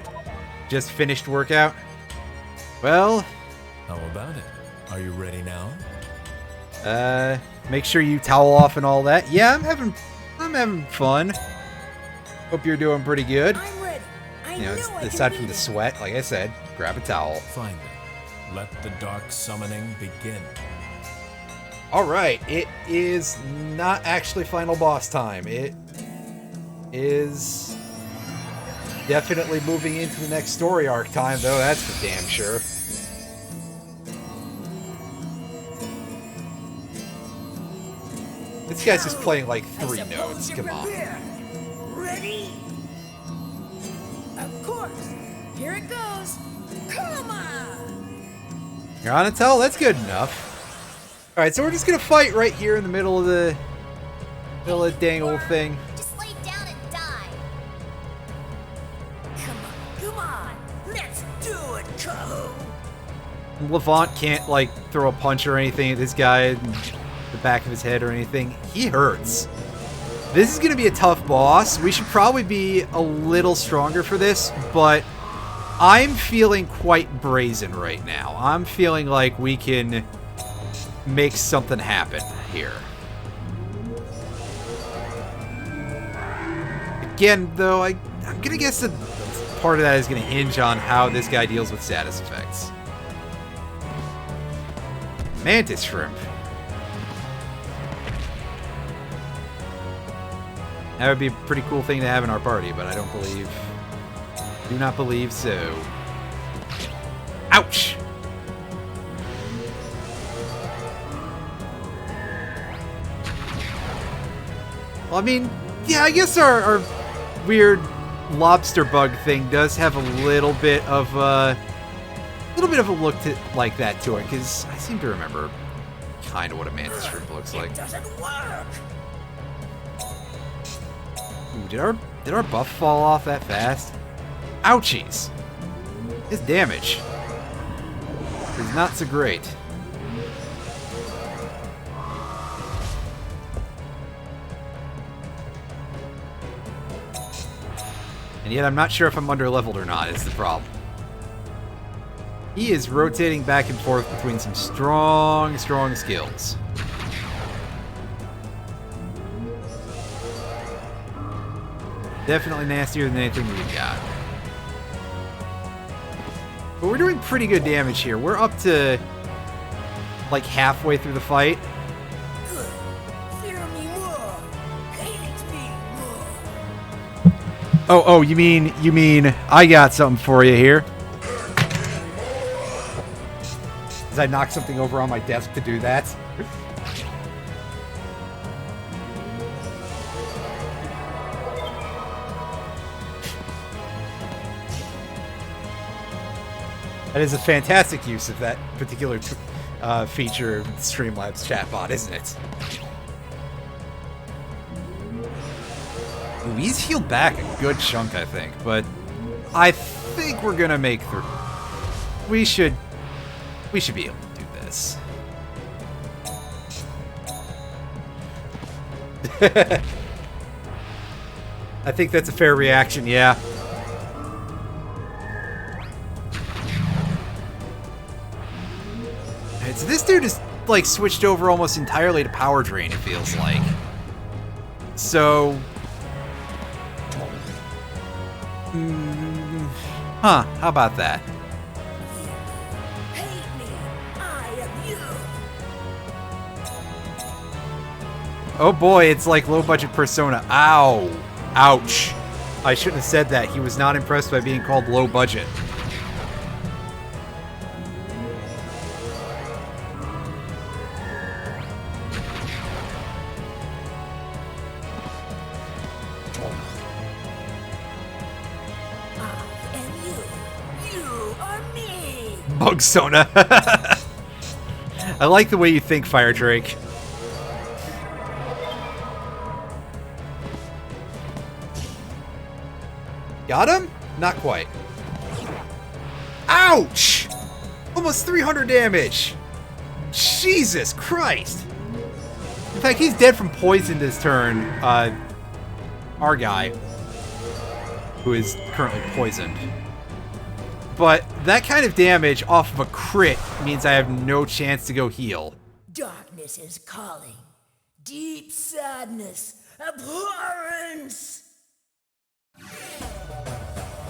Just finished workout? Well, How about it? Are you ready now? make sure you towel off and all that. Yeah, I'm having fun. Hope you're doing pretty good. I'm ready. I You know, know I aside can from beat the him. sweat, like I said, grab a towel. Fine then. Let the dark summoning begin. Alright, it is not actually final boss time. It is definitely moving into the next story arc time, though, that's for damn sure. This guy's just playing like 3 notes, come on. Ready? Of course. Here it goes. Come on. You're on a towel? That's good enough. Alright, so we're just gonna fight right here in the middle of the dang old thing. Just lay down and die. Come on, let's do it, Cocoon. Levant can't, like, throw a punch or anything at this guy in the back of his head or anything. He hurts. This is going to be a tough boss. We should probably be a little stronger for this, but I'm feeling quite brazen right now. I'm feeling like we can make something happen here. Again, though, I'm going to guess that part of that is going to hinge on how this guy deals with status effects. Mantis shrimp. That would be a pretty cool thing to have in our party, but I do not believe so. Ouch! Well, I mean, yeah, I guess our weird lobster bug thing does have a little bit of a look like that to it, because I seem to remember kind of what a mantis shrimp looks like. It doesn't work. Ooh, did our buff fall off that fast? Ouchies! His damage is not so great. And yet I'm not sure if I'm under-leveled or not, is the problem. He is rotating back and forth between some strong skills. Definitely nastier than anything we've got. But we're doing pretty good damage here. We're up to like halfway through the fight. Good. Fear me more. Hate me more. Oh, you mean I got something for you here. As I knock something over on my desk to do that. That is a fantastic use of that particular feature of Streamlabs chatbot, isn't it? Ooh, he's healed back a good chunk, I think, but I think we're gonna make through. We should be able to do this. I think that's a fair reaction, yeah. So this dude is like switched over almost entirely to power drain, it feels like. So, how about that? Hate me. I am you. Oh boy, it's like low budget Persona. Ow. Ouch. I shouldn't have said that. He was not impressed by being called low budget. Bugsona. I like the way you think, Fire Drake. Got him? Not quite. Ouch! Almost 300 damage. Jesus Christ. In fact, he's dead from poison this turn. Our guy, who is currently poisoned. But that kind of damage off of a crit means I have no chance to go heal. Darkness is calling. Deep sadness. Abhorrence.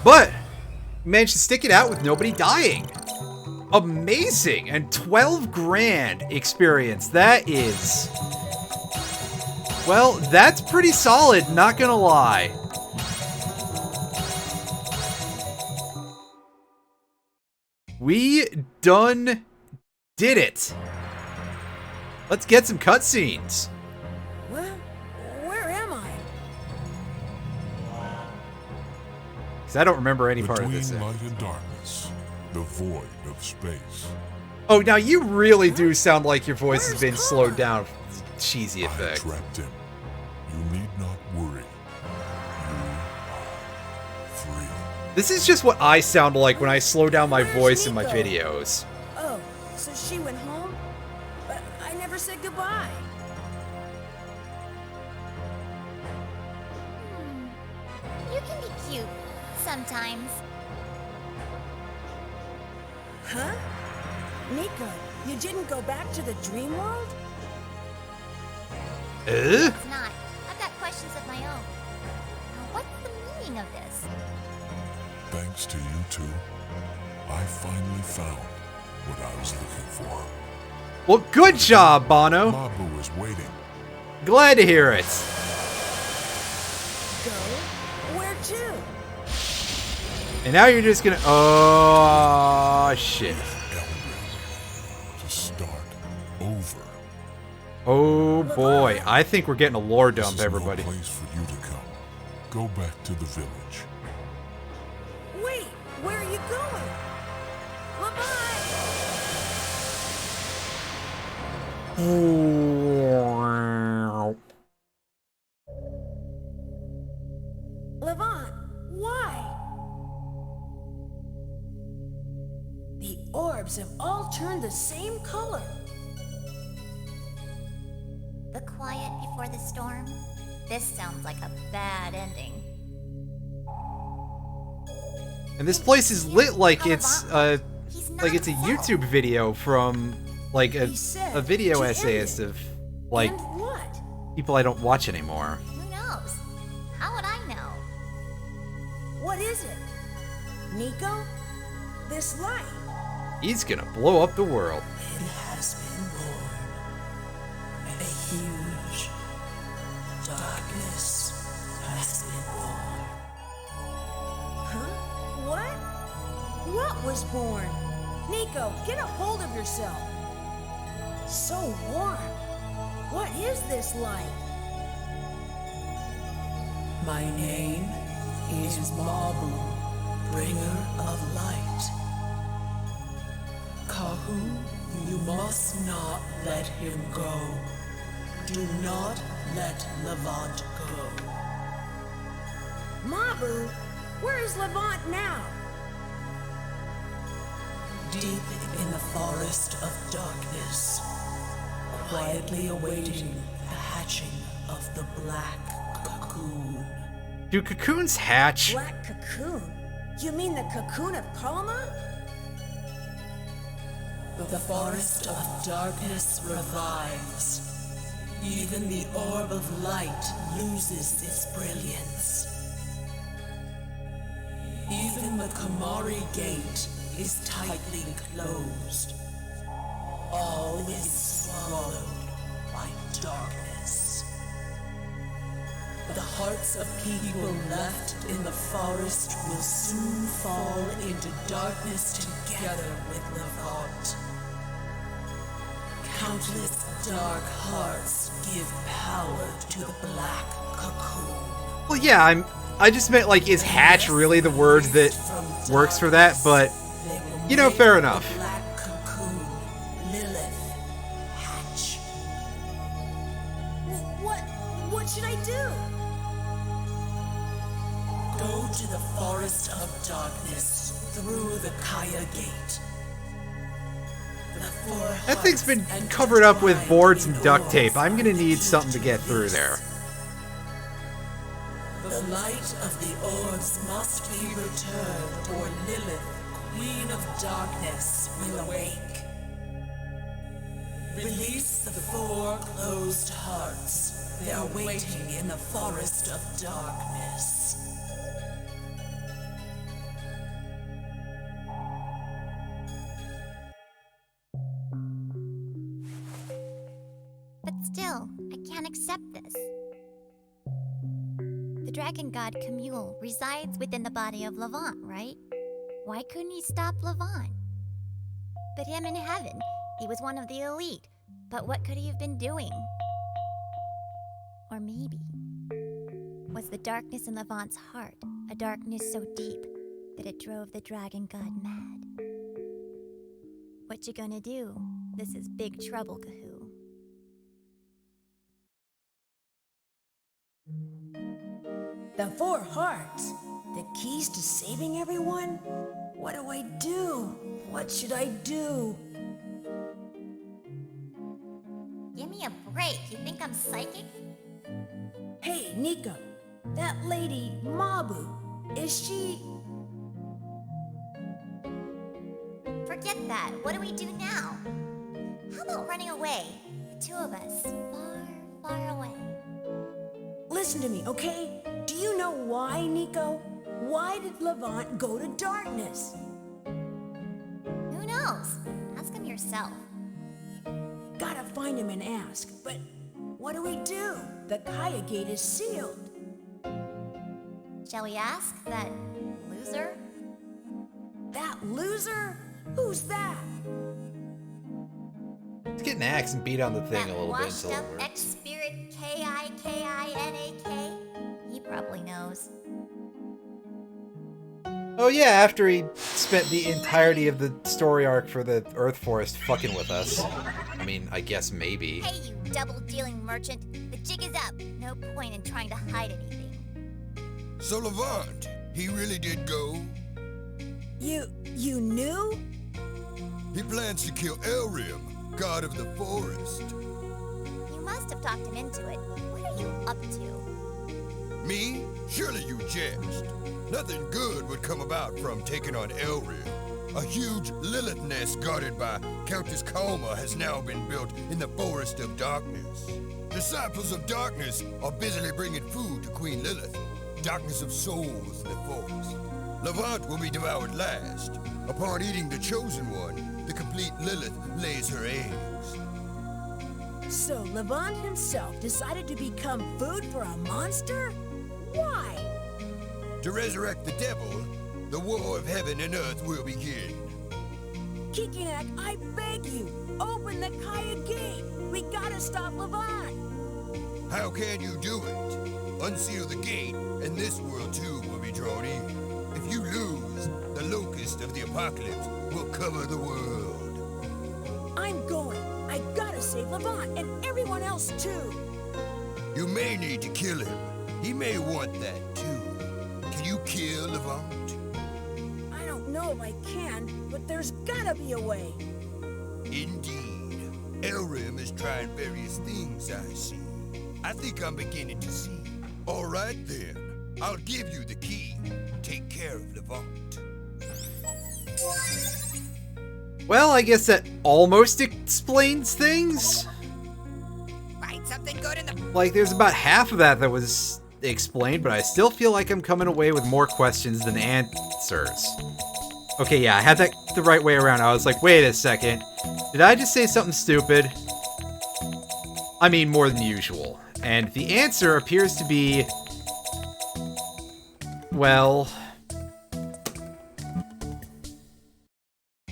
But managed to stick it out with nobody dying. Amazing. And 12 grand experience. That is... well, that's pretty solid, not gonna lie. We done did it. Let's get some cutscenes. Where am I? Because I don't remember any part of this. Between light and darkness, the void of space. Oh, now you really do sound like your voice has Where's been Connor? slowed down. Cheesy I effect. trapped him. You need not worry. You are free. This is just what I sound like when I slow down my Where's voice in my Nico? videos. Oh, so she went home? But I never said goodbye. You can be cute sometimes. Huh? Nico, you didn't go back to the dream world? It's not. I've got questions of my own. Now, what's the meaning of this? Thanks to you two, I finally found what I was looking for. Well, good job, Bono. Mabu is waiting. Glad to hear it. Go? Where to? And now you're just gonna... oh, shit. To start over. Oh, boy. I think we're getting a lore This dump, is everybody. no place for you to come. Go back to the village. Wait, where are you going? Bye-bye! Levant, why? The orbs have all turned the same color. The quiet before the storm? This sounds like a bad ending. And this place is lit like it's He's not like it's a YouTube video from like a He said video to end essayist it. of like And what? people I don't watch anymore. Who knows? How would I know? What is it? Nico? This light. He's gonna blow up the world. It has been born. A huge darkness has been born. Huh? What? What was born? Nico, get a hold of yourself. So warm. What is this light? My name is Mabu, bringer of light. Cocoon, you must not let him go. Do not let Levant go. Mabu, where is Levant now? Deep in the forest of darkness, quietly awaiting the hatching of the black cocoon. Do cocoons hatch? Black cocoon? You mean the cocoon of Kalma? The forest of darkness revives. Even the orb of light loses its brilliance. Even the Kamari gate is tightly closed. All is swallowed by darkness. The hearts of people left in the forest will soon fall into darkness together with Levant. Countless dark hearts give power to the black cocoon. Well, yeah, I just meant, like, is hatch really the word that works for that? But, you know, fair enough. Black cocoon, Lilith, hatch. What should I do? Go to the forest of darkness through the Kaya gate. That thing's been covered up with boards and duct tape. I'm gonna need something to get through there. The light of the orbs must be returned, or Lilith, Queen of Darkness, will awake. Release the 4 closed hearts. They are waiting in the forest of darkness. But still, I can't accept this. The dragon god Camule resides within the body of Levant, right? Why couldn't he stop Levant? Put him in heaven. He was one of the elite. But what could he have been doing? Or maybe, was the darkness in Levant's heart a darkness so deep that it drove the dragon god mad? What you gonna do? This is big trouble, Kahoo. The 4 hearts? The keys to saving everyone? What do I do? What should I do? Give me a break. You think I'm psychic? Hey, Nico. That lady, Mabu, is she... Forget that. What do we do now? How about running away? The 2 of us. Far, far away. Listen to me, okay? Do you know why, Nico? Why did Levant go to darkness? Who knows? Ask him yourself. Gotta find him and ask, but what do we do? The Kaya gate is sealed. Shall we ask that loser? That loser? Who's that? Let's get an axe and beat on the thing That a little bit washed until up it works. ex-spirit Kikinak? He probably knows. Oh yeah, after he spent the entirety of the story arc for the Earth Forest fucking with us. I mean, I guess maybe. Hey, you double-dealing merchant. The jig is up. No point in trying to hide anything. So Levant, he really did go? You knew? He plans to kill Elrim, god of the forest. You must have talked him into it. What are you up to? Me? Surely you jest. Nothing good would come about from taking on Elrim. A huge Lilith nest guarded by Countess Kalma has now been built in the Forest of Darkness. Disciples of Darkness are busily bringing food to Queen Lilith, darkness of souls in the forest. Levant will be devoured last. Upon eating the Chosen One, the complete Lilith lays her eggs. So Levant himself decided to become food for a monster? Why? To resurrect the devil, the war of heaven and earth will begin. Kikinak, I beg you, open the Kaya gate. We gotta stop Levant. How can you do it? Unseal the gate, and this world too will be drawn in. If you lose, the locust of the apocalypse will cover the world. I'm going. I gotta save Levant and everyone else too. You may need to kill him. He may want that too. Can you kill Levant? I don't know if I can, but there's gotta be a way. Indeed. Elrim is trying various things, I see. I think I'm beginning to see. All right then. I'll give you the key. Take care of Levant. Well, I guess that almost explains things. Find something good in the... Like, there's about half of that was explained, but I still feel like I'm coming away with more questions than answers. Okay, yeah, I had that the right way around. I was like, wait a second. Did I just say something stupid? I mean, more than usual. And the answer appears to be... well...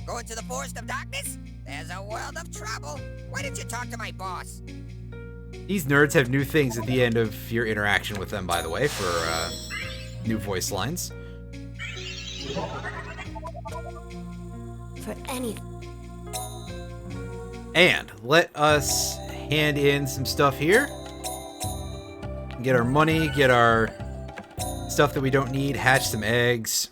Going to the Forest of Darkness? There's a world of trouble. Why didn't you talk to my boss? These nerds have new things at the end of your interaction with them, by the way, for new voice lines. For any... And let us hand in some stuff here. Get our money, get our stuff that we don't need, hatch some eggs.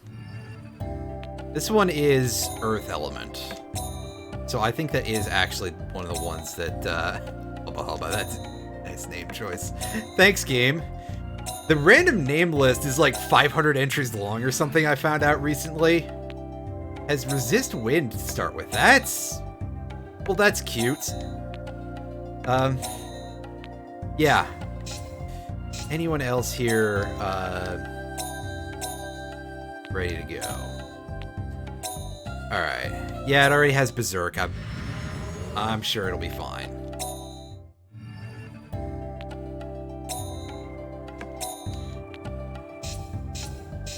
This one is Earth Element. So I think that is actually one of the ones that, that's a nice name choice. Thanks, game. The random name list is like 500 entries long or something I found out recently. Has Resist Wind to start with. Well, that's cute. Yeah. Anyone else here, ready to go? Alright. Yeah, it already has Berserk. I'm sure it'll be fine.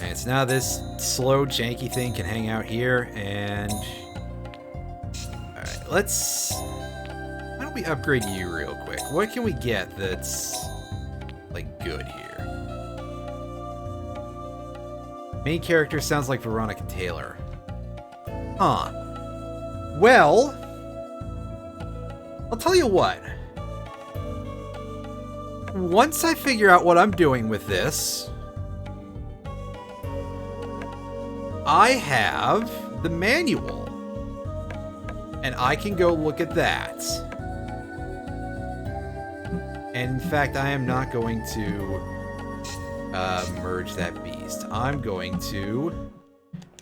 And so now this slow, janky thing can hang out here, and... Alright, let's... Why don't we upgrade you real quick? What can we get that's, like, good here? Main character sounds like Veronica Taylor. Huh. Well... I'll tell you what. Once I figure out what I'm doing with this... I have the manual. And I can go look at that. And in fact, I am not going to merge that beast. I'm going to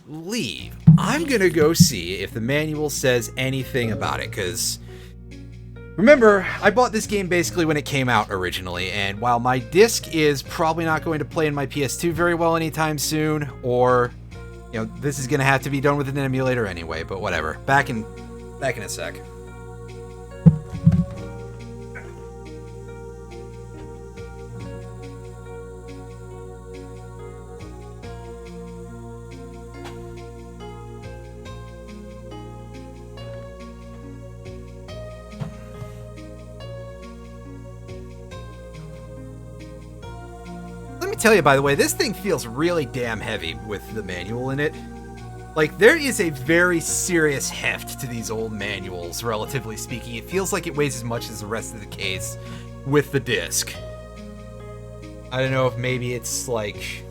leave. I'm going to go see if the manual says anything about it, because remember, I bought this game basically when it came out originally, and while my disc is probably not going to play in my PS2 very well anytime soon, or... you know, this is gonna have to be done with an emulator anyway, but whatever. Back in a sec. Let me tell you, by the way, this thing feels really damn heavy with the manual in it. Like, there is a very serious heft to these old manuals, relatively speaking. It feels like it weighs as much as the rest of the case with the disc. I don't know if maybe it's like,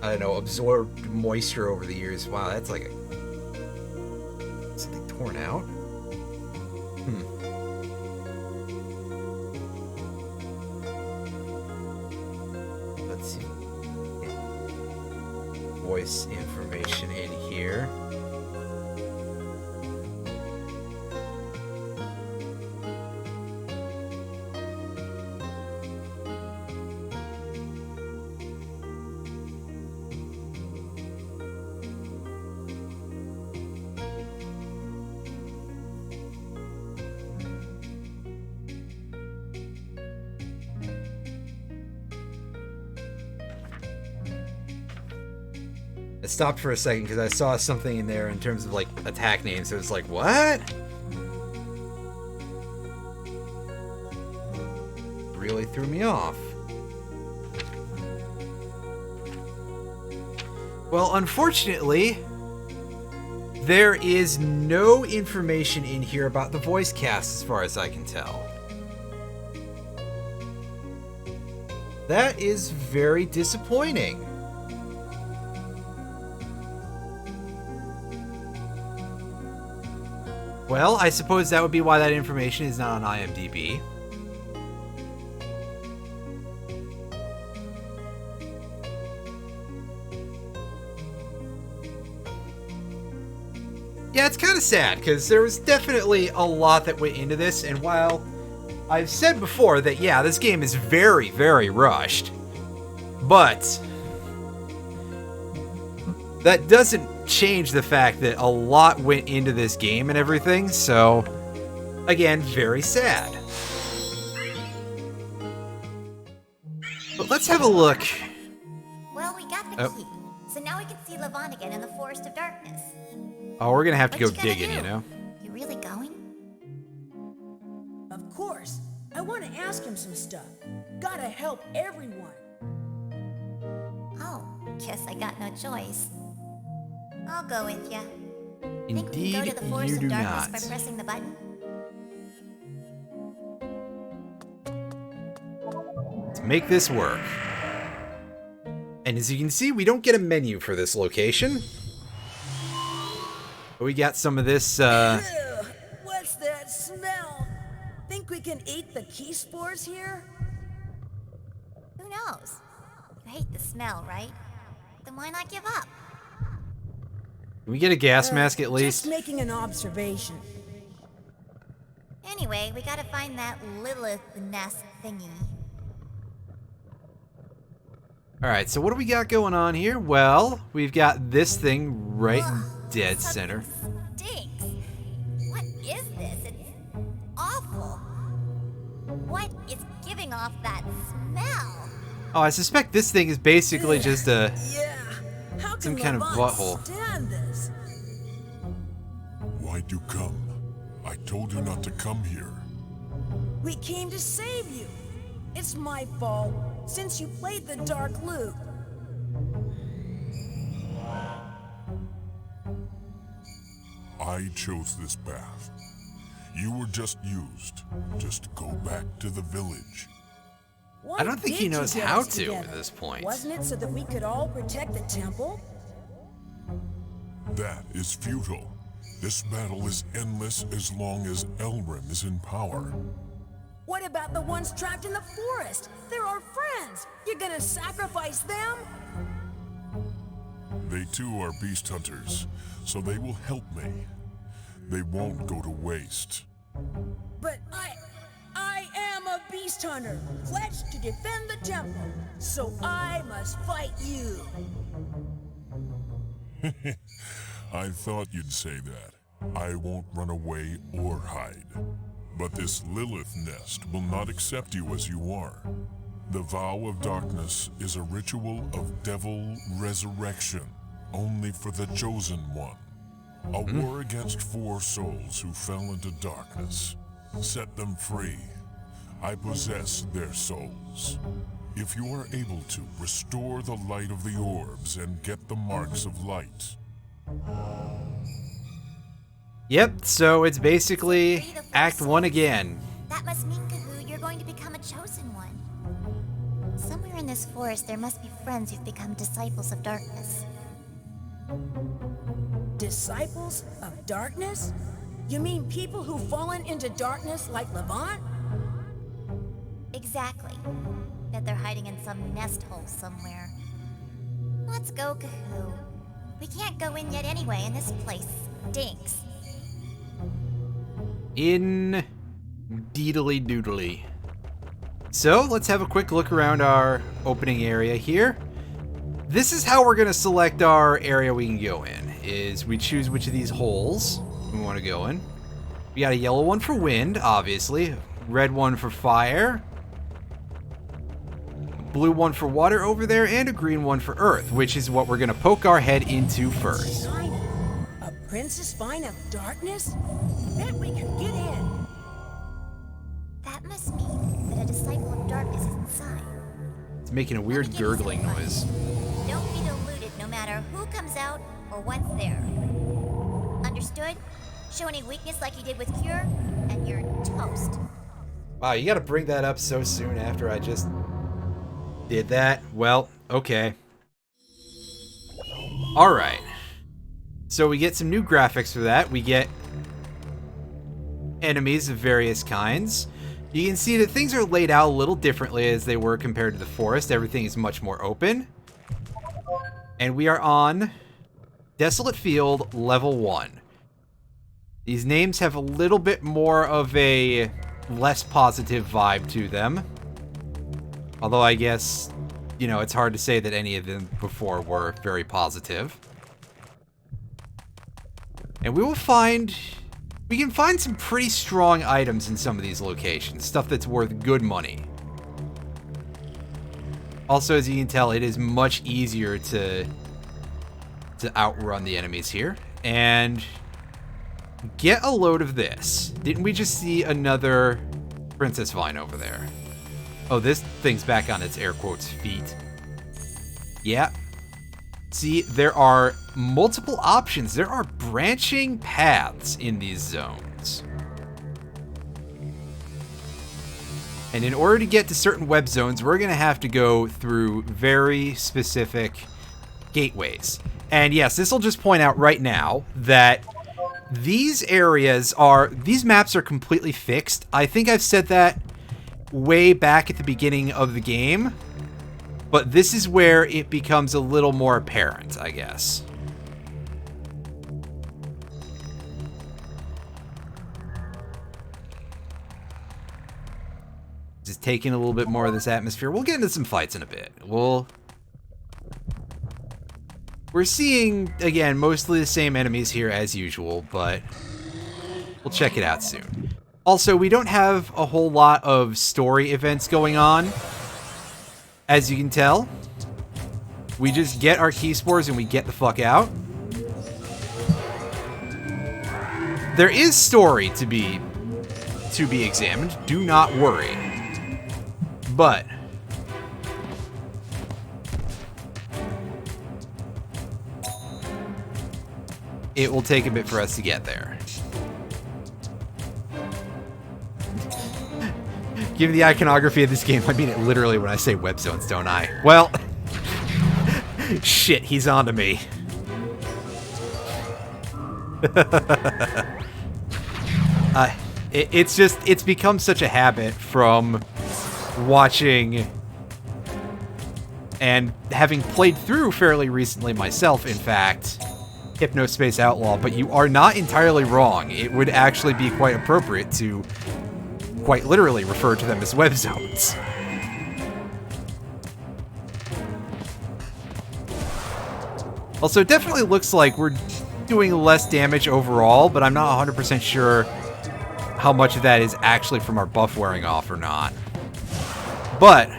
I don't know, absorbed moisture over the years. Wow, that's like something torn out? Let's see. Voice information in here. I stopped for a second because I saw something in there in terms of like attack names. So it was like, what? Really threw me off. Well, unfortunately, there is no information in here about the voice cast as far as I can tell. That is very disappointing. Well, I suppose that would be why that information is not on IMDb. of sad, because there was definitely a lot that went into this, and while I've said before that, yeah, this game is very, very rushed, but that doesn't change the fact that a lot went into this game and everything, so, again, very sad. But let's have a look. Well, we got the key, so now we can see Levant again in the Forest of Darkness. Oh, we're gonna have to go What you gonna digging, do? you know? You really going? Of course. I want to ask him some stuff. Gotta help everyone. Oh, guess I got no choice. I'll go with ya. Think we Indeed, can go to the Forest you of do Darkness not. by pressing the button? Let's make this work. And as you can see, we don't get a menu for this location. But we got some of this, Ew, what's that smell? Think we can eat the key spores here? Who knows? You hate the smell, right? Then why not give up? Can we get a gas mask at least? Just making an observation. Anyway, we gotta find that Lilith nest thingy. Alright, so what do we got going on here? Well, we've got this thing right in dead Something center. Stinks. What is this? It's awful. What is giving off that smell? Oh, I suspect this thing is basically just a... Yeah. How Some can kind of Levant butthole. stand this? Why'd you come? I told you not to come here. We came to save you. It's my fault, since you played the dark loop. I chose this path. You were just used. Just go back to the village. Why I don't think he did you knows get how us to together? at this point. Wasn't it so that we could all protect the temple? That is futile. This battle is endless as long as Elrim is in power. What about the ones trapped in the forest? They're our friends. You're gonna sacrifice them? They too are beast hunters, so they will help me. They won't go to waste. But I am a beast hunter, pledged to defend the temple. So I must fight you. I thought you'd say that. I won't run away or hide. But this Lilith nest will not accept you as you are. The vow of darkness is a ritual of devil resurrection, only for the chosen one. A war against 4 souls who fell into darkness. Set them free. I possess their souls. If you are able to, restore the light of the orbs and get the marks of light. Yep, so it's basically Act 1 again. That must mean, Kahoo, you're going to become a chosen one. Somewhere in this forest, there must be friends who've become disciples of darkness. Disciples of darkness? You mean people who've fallen into darkness like Levant? Exactly. Bet they're hiding in some nest hole somewhere. Let's go, Kahoo. We can't go in yet anyway, and this place stinks. In deedly doodly. So let's have a quick look around our opening area here. This is how we're gonna select our area we can go in, is we choose which of these holes we want to go in. We got a yellow one for wind, obviously, red one for fire, blue one for water over there, and a green one for earth, which is what we're gonna poke our head into first. A princess vine of darkness? Bet we could get in. That must mean that a disciple of darkness is inside. It's making a weird Let me give you some gurgling advice. noise. Don't be deluded no matter who comes out or what's there. Understood? Show any weakness like you did with Cure, and you're toast. Wow, you gotta bring that up so soon after I just did that? Well, okay. Alright. So we get some new graphics for that. We get enemies of various kinds. You can see that things are laid out a little differently as they were compared to the forest. Everything is much more open. And we are on Desolate Field Level 1. These names have a little bit more of a less positive vibe to them. Although I guess, you know, it's hard to say that any of them before were very positive. And we can find some pretty strong items in some of these locations. Stuff that's worth good money. Also, as you can tell, it is much easier to outrun the enemies here. And get a load of this. Didn't we just see another Princess Vine over there? Oh, this thing's back on its air quotes feet. Yeah. See, there are multiple options. There are branching paths in these zones. And in order to get to certain web zones, we're going to have to go through very specific gateways. And yes, this will just point out right now that these maps are completely fixed. I think I've said that way back at the beginning of the game. But this is where it becomes a little more apparent, I guess. Just taking a little bit more of this atmosphere. We'll get into some fights in a bit. We're seeing, again, mostly the same enemies here as usual, but we'll check it out soon. Also, we don't have a whole lot of story events going on. As you can tell, we just get our key spores and we get the fuck out. There is story to be examined, do not worry. But it will take a bit for us to get there. Given the iconography of this game, I mean it literally when I say web zones, don't I? Well, shit, he's onto me. It's become such a habit from watching and having played through fairly recently myself, in fact, Hypnospace Outlaw, but you are not entirely wrong. It would actually be quite appropriate to quite literally refer to them as web zones. Also, it definitely looks like we're doing less damage overall, but I'm not 100% sure how much of that is actually from our buff wearing off or not. But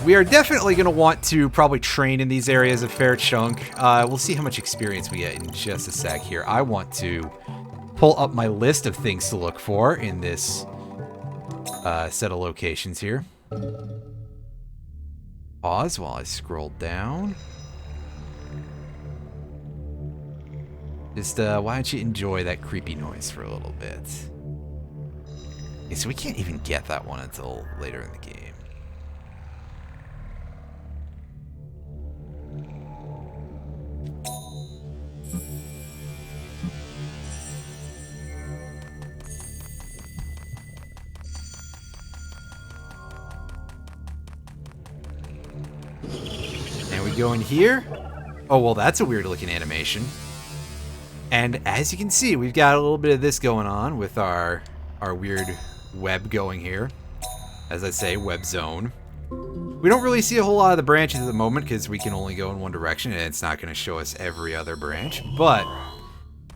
we are definitely going to want to probably train in these areas a fair chunk. We'll see how much experience we get in just a sec here. I want to pull up my list of things to look for in this set of locations here. Pause while I scroll down. Just, why don't you enjoy that creepy noise for a little bit? Okay, so we can't even get that one until later in the game. And we go in here. Oh, well, that's a weird looking animation. And as you can see, we've got a little bit of this going on with our weird web going here. As I say, web zone. We don't really see a whole lot of the branches at the moment because we can only go in one direction and it's not going to show us every other branch. But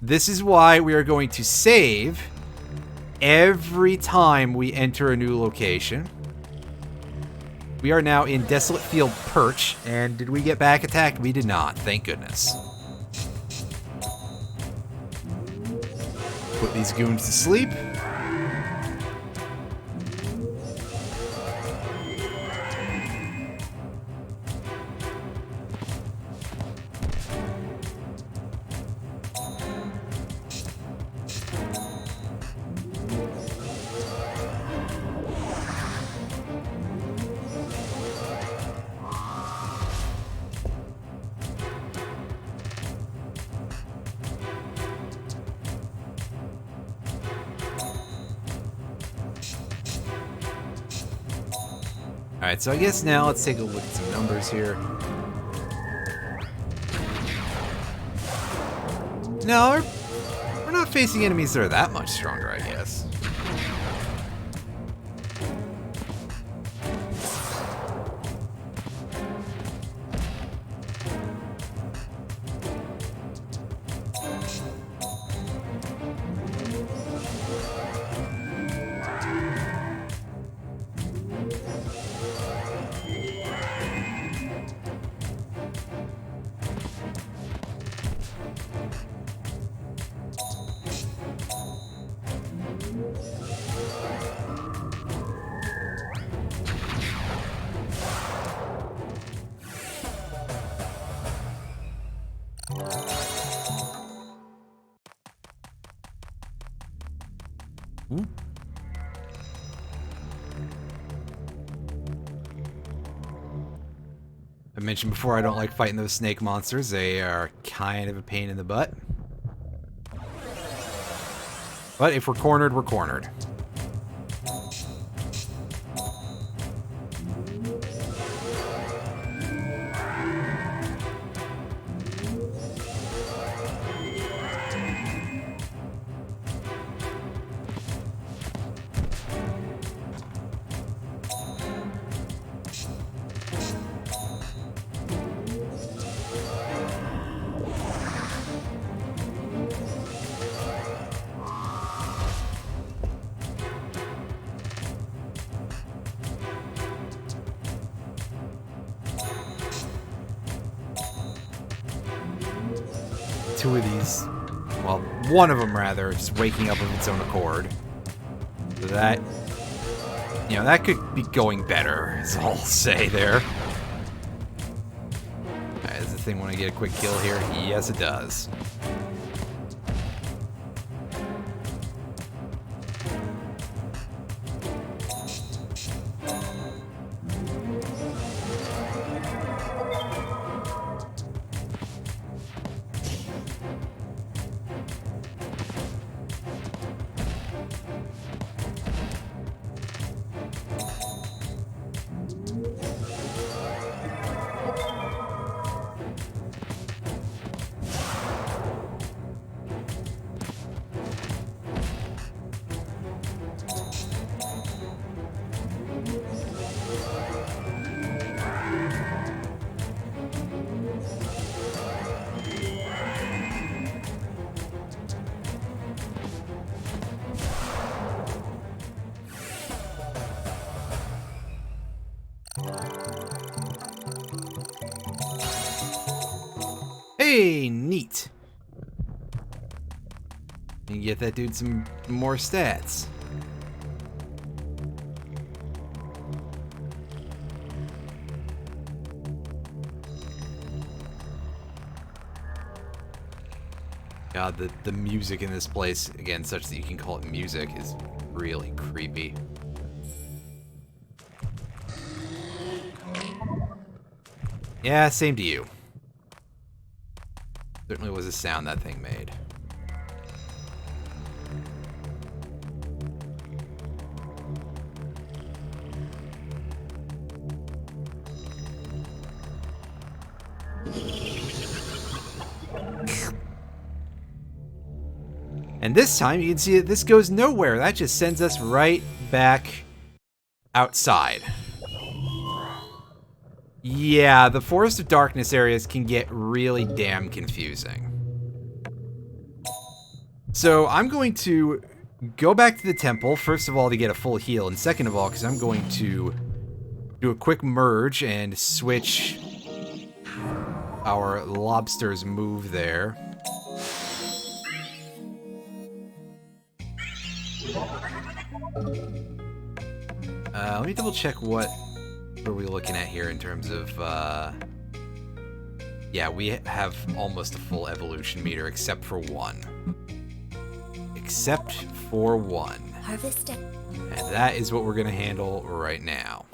this is why we are going to save every time we enter a new location. We are now in Desolate Field Perch, and did we get back attacked? We did not, thank goodness. Put these goons to sleep. Alright, so I guess now let's take a look at some numbers here. No, we're not facing enemies that are that much stronger, I guess. I mentioned before I don't like fighting those snake monsters. They are kind of a pain in the butt. But if we're cornered, we're cornered. Two of these, well, one of them rather, just waking up of its own accord. So that, you know, that could be going better, is all I'll say there. Alright, does the thing want to get a quick kill here? Yes, it does. Hey, neat. You can get that dude some more stats. God, the music in this place, again, such that you can call it music, is really creepy. Yeah, same to you. Certainly was a sound that thing made. And this time, you can see that this goes nowhere. That just sends us right back outside. Yeah, the Forest of Darkness areas can get really damn confusing. So I'm going to go back to the temple, first of all, to get a full heal, and second of all, because I'm going to do a quick merge and switch our lobster's move there. Let me double check what are we looking at here in terms of, yeah, we have almost a full evolution meter except for one. Except for one. Harvest it. And that is what we're going to handle right now.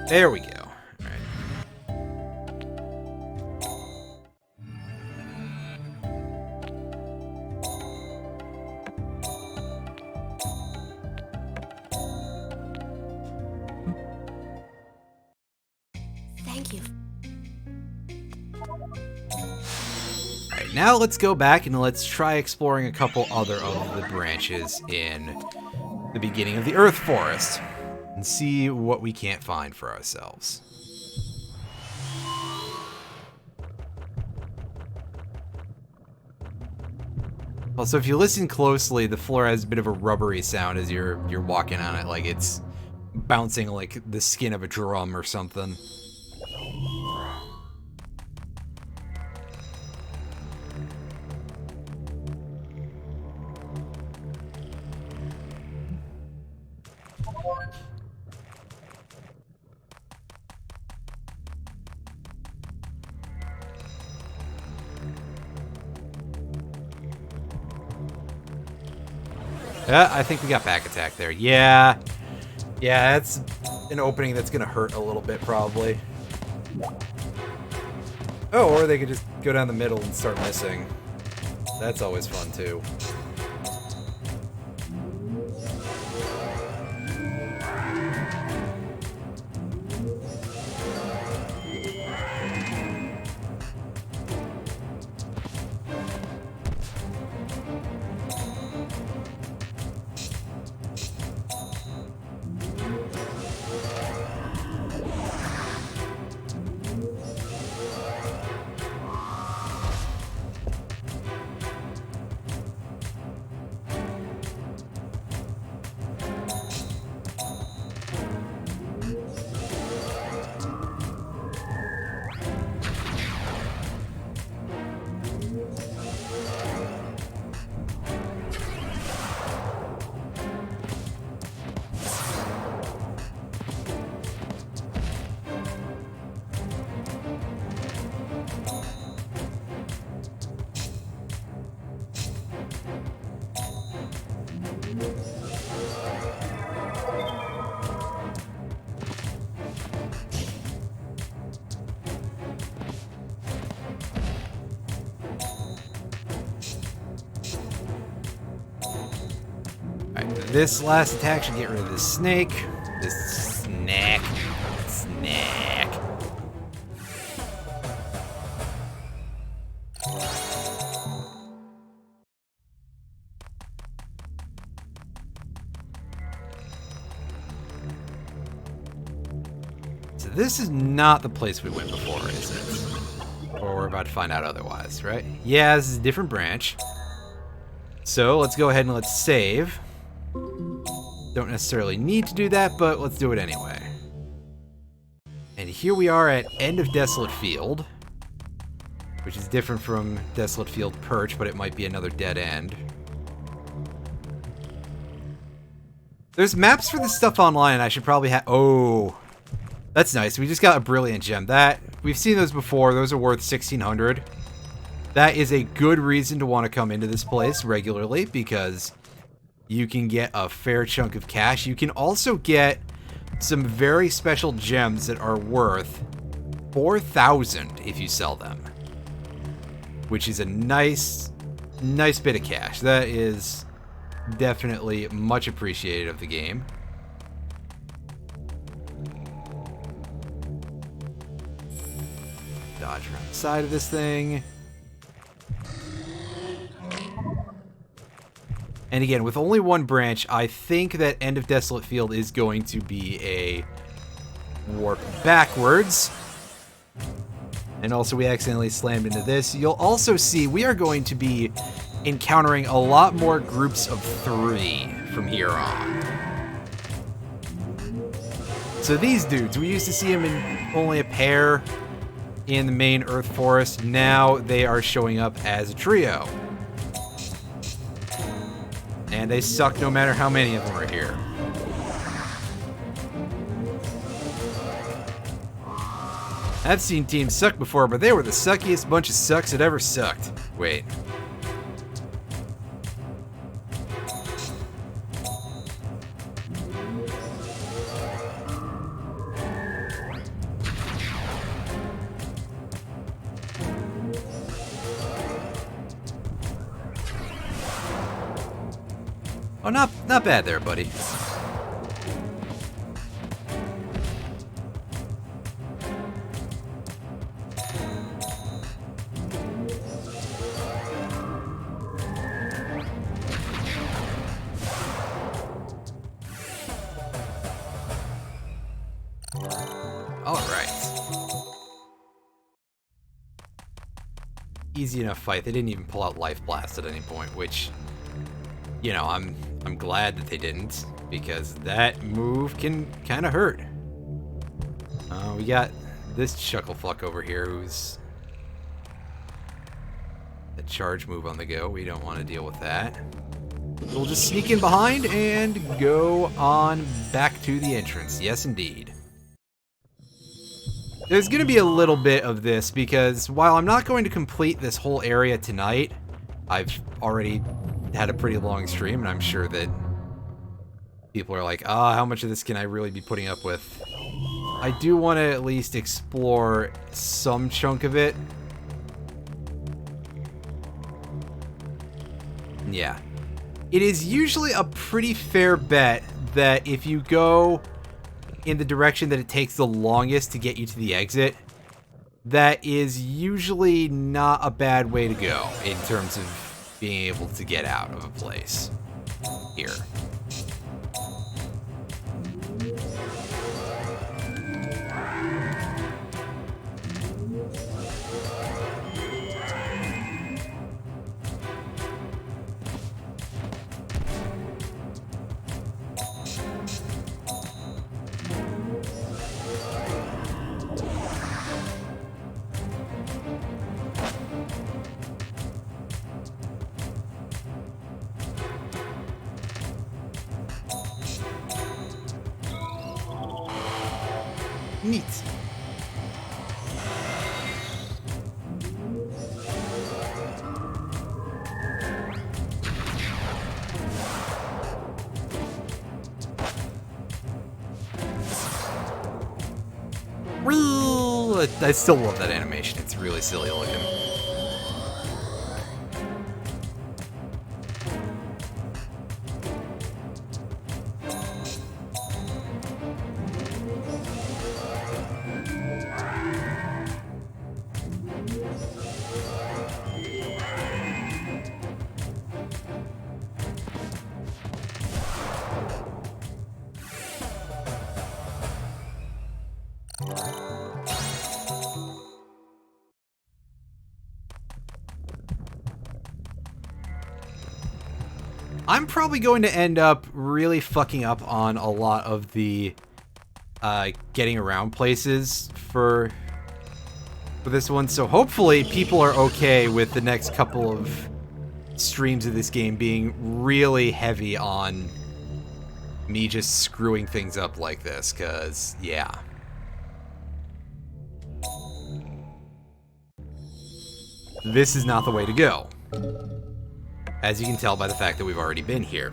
There we go. Thank you. Alright, now let's go back and let's try exploring a couple other of the branches in the beginning of the Earth Forest and see what we can't find for ourselves. Also, if you listen closely, the floor has a bit of a rubbery sound as you're walking on it, like it's bouncing like the skin of a drum or something. I think we got back attack there. Yeah. Yeah, that's an opening that's gonna hurt a little bit, probably. Oh, or they could just go down the middle and start missing. That's always fun, too. This last attack should get rid of this snake. This snack. Snack. So this is not the place we went before, is it? Or we're about to find out otherwise, right? Yeah, this is a different branch. So let's go ahead and let's save. Don't necessarily need to do that, but let's do it anyway. And here we are at End of Desolate Field, which is different from Desolate Field Perch, but it might be another dead end. There's maps for this stuff online, and I should probably have... Oh, that's nice. We just got a brilliant gem. We've seen those before. Those are worth 1,600. That is a good reason to want to come into this place regularly, because you can get a fair chunk of cash. You can also get some very special gems that are worth 4,000 if you sell them, which is a nice bit of cash. That is definitely much appreciated of the game. Dodge around the side of this thing. And again, with only one branch, I think that End of Desolate Field is going to be a warp backwards. And also, we accidentally slammed into this. You'll also see we are going to be encountering a lot more groups of 3 from here on. So these dudes, we used to see them in only a pair in the main Earth Forest. Now they are showing up as a trio. And they suck no matter how many of them are here. I've seen teams suck before, but they were the suckiest bunch of sucks that ever sucked. Wait. Oh, not bad there, buddy. Alright. Easy enough fight. They didn't even pull out Life Blast at any point, which, you know, I'm glad that they didn't, because that move can kind of hurt. We got this Chucklefuck over here who's a charge move on the go. We don't want to deal with that. We'll just sneak in behind and go on back to the entrance. Yes, indeed. There's going to be a little bit of this because while I'm not going to complete this whole area tonight, I've already had a pretty long stream, and I'm sure that people are like, how much of this can I really be putting up with? I do want to at least explore some chunk of it. Yeah. It is usually a pretty fair bet that if you go in the direction that it takes the longest to get you to the exit, that is usually not a bad way to go in terms of being able to get out of a place here. Neat. I still love that animation. It's really silly looking. I'm probably going to end up really fucking up on a lot of the getting around places for this one, so hopefully people are okay with the next couple of streams of this game being really heavy on me just screwing things up like this, because, yeah. This is not the way to go. As you can tell by the fact that we've already been here.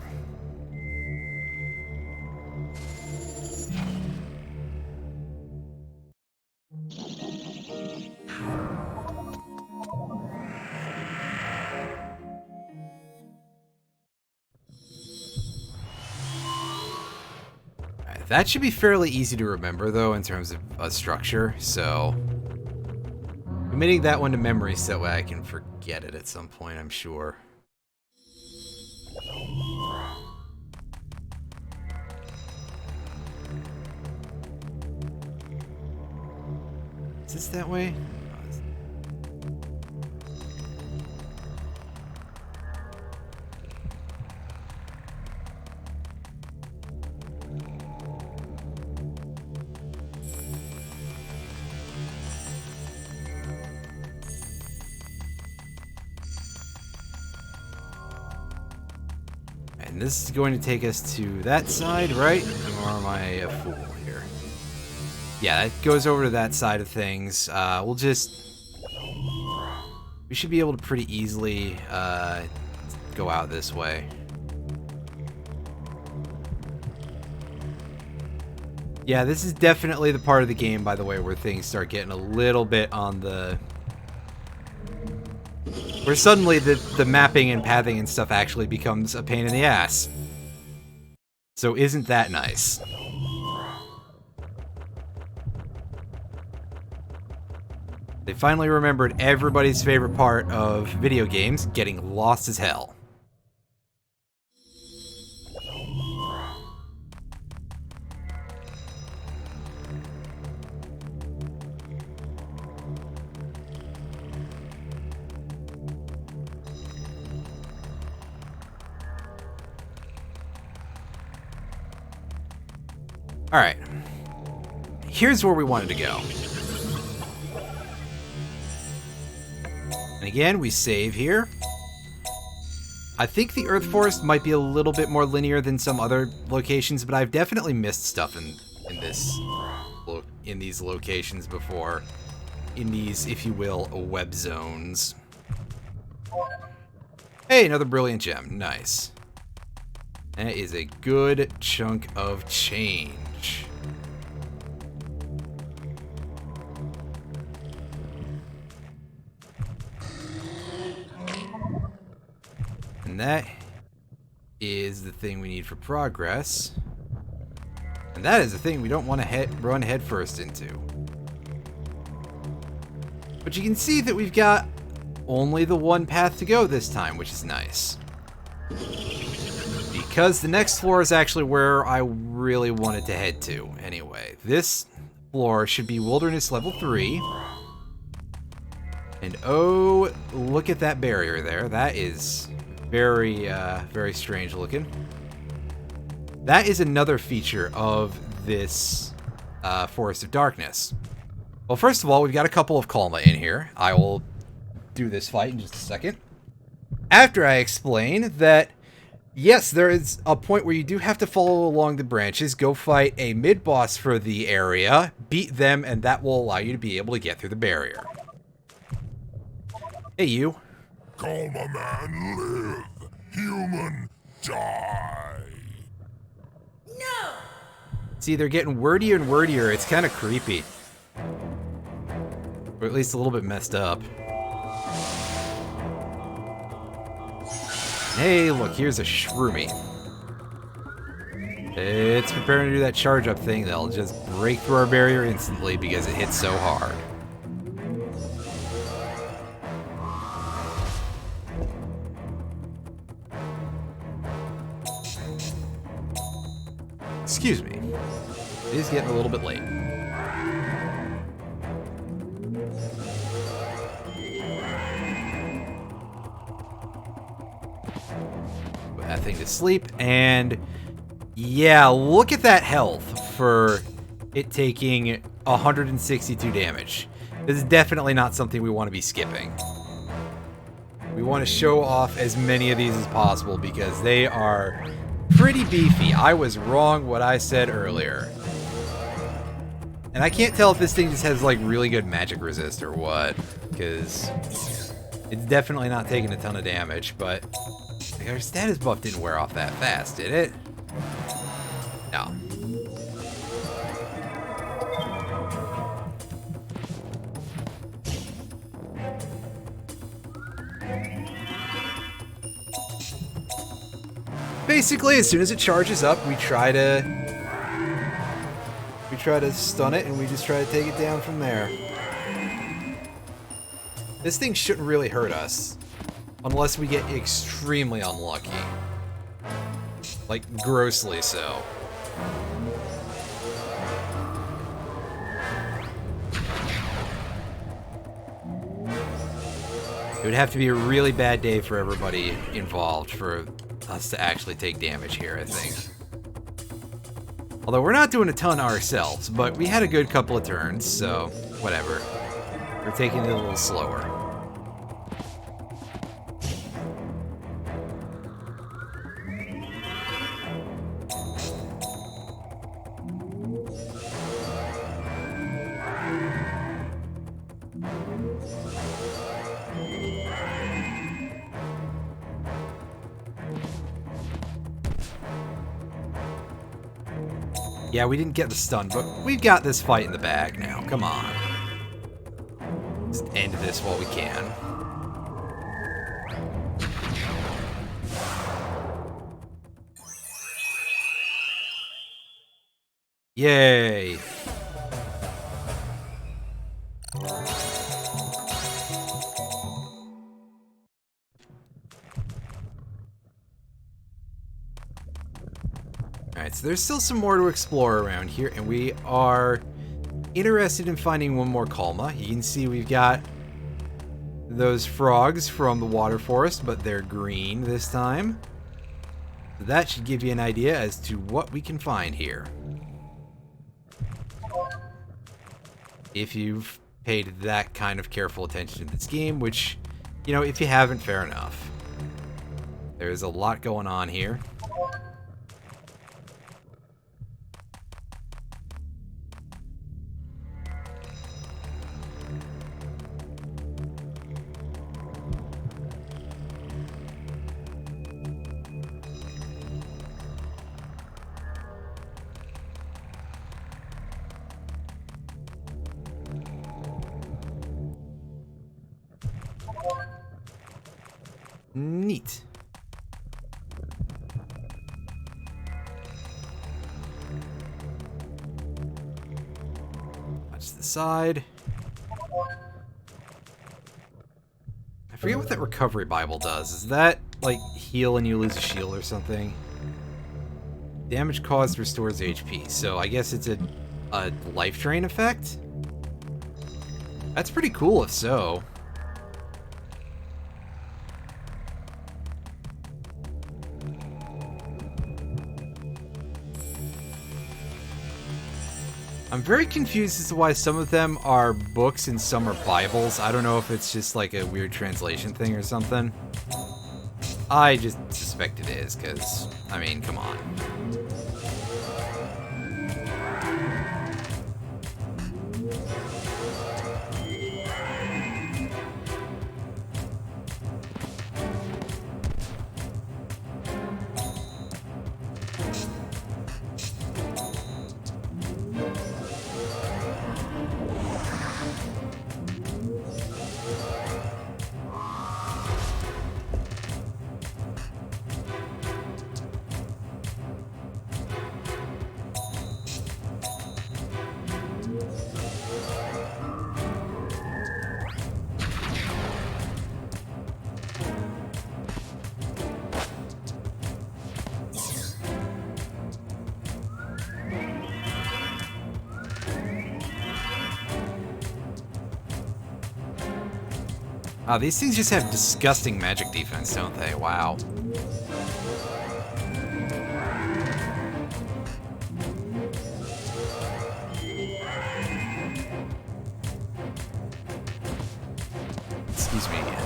Alright, that should be fairly easy to remember, though, in terms of a structure, so committing that one to memory so that way I can forget it at some point, I'm sure. Is this that way? And this is going to take us to that side, right? Or am I a fool here? Yeah, that goes over to that side of things. We should be able to pretty easily go out this way. Yeah, this is definitely the part of the game, by the way, where things start getting a little bit on the... where suddenly the mapping and pathing and stuff actually becomes a pain in the ass. So isn't that nice? They finally remembered everybody's favorite part of video games, getting lost as hell. Alright. Here's where we wanted to go. And again, we save here. I think the Earth Forest might be a little bit more linear than some other locations, but I've definitely missed stuff in these locations before. In these, if you will, web zones. Hey, another brilliant gem. Nice. That is a good chunk of change. And that is the thing we need for progress. And that is the thing we don't want to run headfirst into. But you can see that we've got only the one path to go this time, which is nice. Because the next floor is actually where I really wanted to head to. Anyway, this floor should be Wilderness Level 3. And oh, look at that barrier there. That is very, very strange looking. That is another feature of this Forest of Darkness. Well, first of all, we've got a couple of Kalma in here. I will do this fight in just a second. After I explain that, yes, there is a point where you do have to follow along the branches, go fight a mid-boss for the area, beat them, and that will allow you to be able to get through the barrier. Hey, you. Kalma man live, human die. No! See, they're getting wordier and wordier. It's kind of creepy. Or at least a little bit messed up. Hey, look, here's a Shroomy. It's preparing to do that charge-up thing that'll just break through our barrier instantly because it hits so hard. Excuse me. It is getting a little bit late. Put that thing to sleep, and yeah, look at that health for it taking 162 damage. This is definitely not something we want to be skipping. We want to show off as many of these as possible because they are pretty beefy. I was wrong what I said earlier. And I can't tell if this thing just has like really good magic resist or what, because it's definitely not taking a ton of damage, but like, our status buff didn't wear off that fast, did it? No. Basically, as soon as it charges up, we try to stun it, and we just try to take it down from there. This thing shouldn't really hurt us, unless we get extremely unlucky. Like, grossly so. It would have to be a really bad day for everybody involved for us to actually take damage here, I think. Although we're not doing a ton ourselves, but we had a good couple of turns, so whatever. We're taking it a little slower. Yeah, we didn't get the stun, but we've got this fight in the bag now. Come on. Just end this while we can. Yay! Alright, so there's still some more to explore around here, and we are interested in finding one more Kalma. You can see we've got those frogs from the water forest, but they're green this time. So that should give you an idea as to what we can find here. if you've paid that kind of careful attention to this game, which, you know, if you haven't, fair enough. There's a lot going on here. Neat. Watch the side. I forget what that recovery Bible does. Is that, like, heal and you lose a shield or something? Damage caused restores HP, so I guess it's a life drain effect? That's pretty cool if so. I'm very confused as to why some of them are books and some are Bibles. I don't know if it's just like a weird translation thing or something. I just suspect it is, because, I mean, come on. Oh, these things just have disgusting magic defense, don't they? Wow. Excuse me again.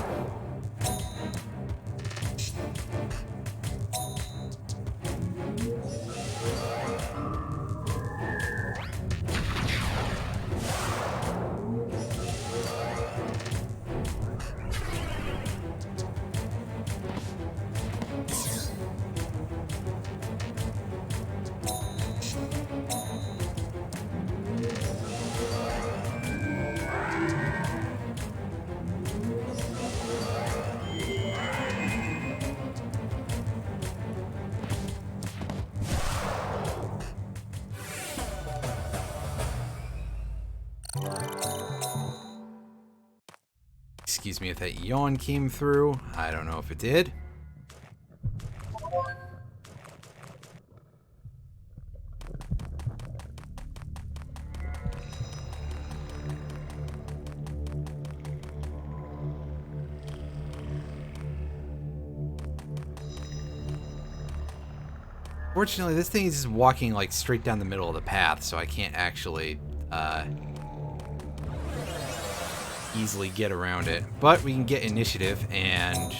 Excuse me if that yawn came through. I don't know if it did. Fortunately, this thing is just walking like straight down the middle of the path, so I can't actually easily get around it. But we can get initiative, and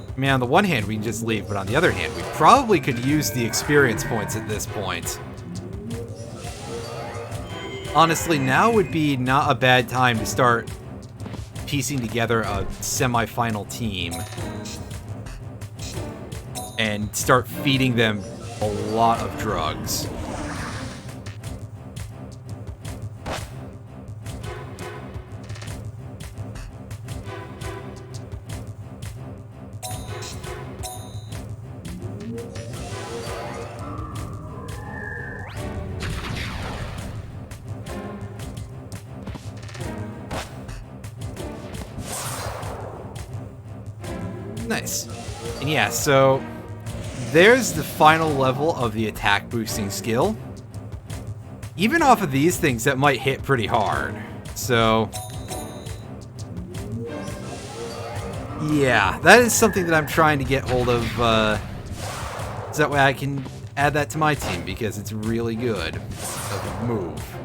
I mean, on the one hand, we can just leave, but on the other hand, we probably could use the experience points at this point. Honestly, now would be not a bad time to start piecing together a semi-final team and start feeding them a lot of drugs. Nice. And yeah, so there's the final level of the attack boosting skill. Even off of these things, that might hit pretty hard. So yeah, that is something that I'm trying to get hold of, so that way I can add that to my team because it's really good of a move.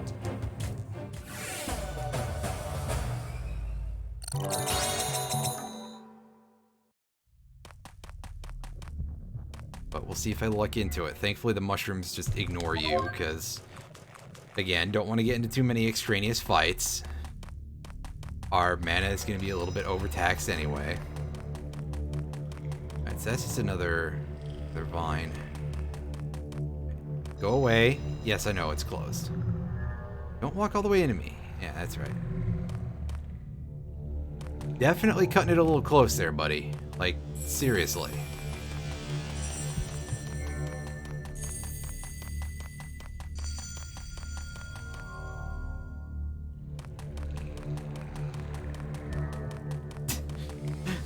But we'll see if I luck into it. Thankfully, the mushrooms just ignore you because, again, don't want to get into too many extraneous fights. Our mana is going to be a little bit overtaxed anyway. Alright, so that's just another vine. Go away. Yes, I know, it's closed. Don't walk all the way into me. Yeah, that's right. Definitely cutting it a little close there, buddy. Like, seriously.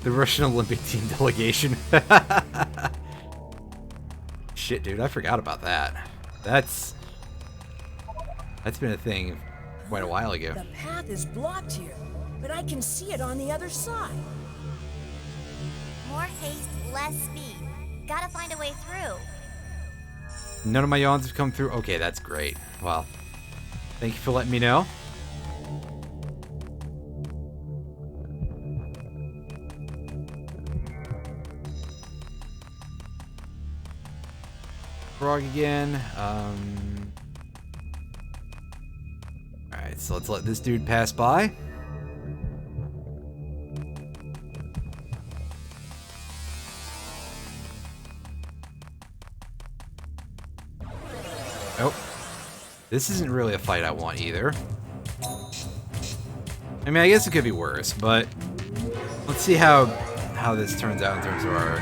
The Russian Olympic team delegation. Shit, dude, I forgot about that. That's been a thing quite a while ago. The path is blocked here, but I can see it on the other side. More haste, less speed. Gotta find a way through. None of my yawns have come through. Okay, that's great. Well, thank you for letting me know. Frog again. Alright, so let's let this dude pass by. Nope. This isn't really a fight I want either. I mean, I guess it could be worse, but let's see how this turns out in terms of our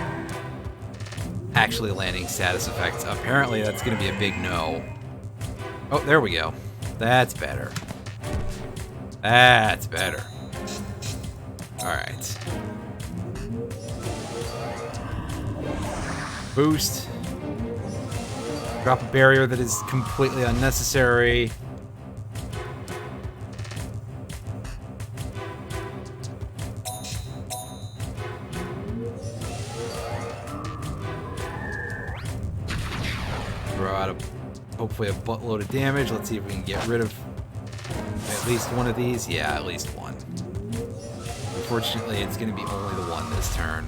actually landing status effects. Apparently that's going to be a big no. Oh, there we go. That's better. That's better. Alright. Boost. Drop a barrier that is completely unnecessary. Throw out hopefully a buttload of damage. Let's see if we can get rid of at least one of these. Yeah, at least one. Unfortunately, it's going to be only the one this turn.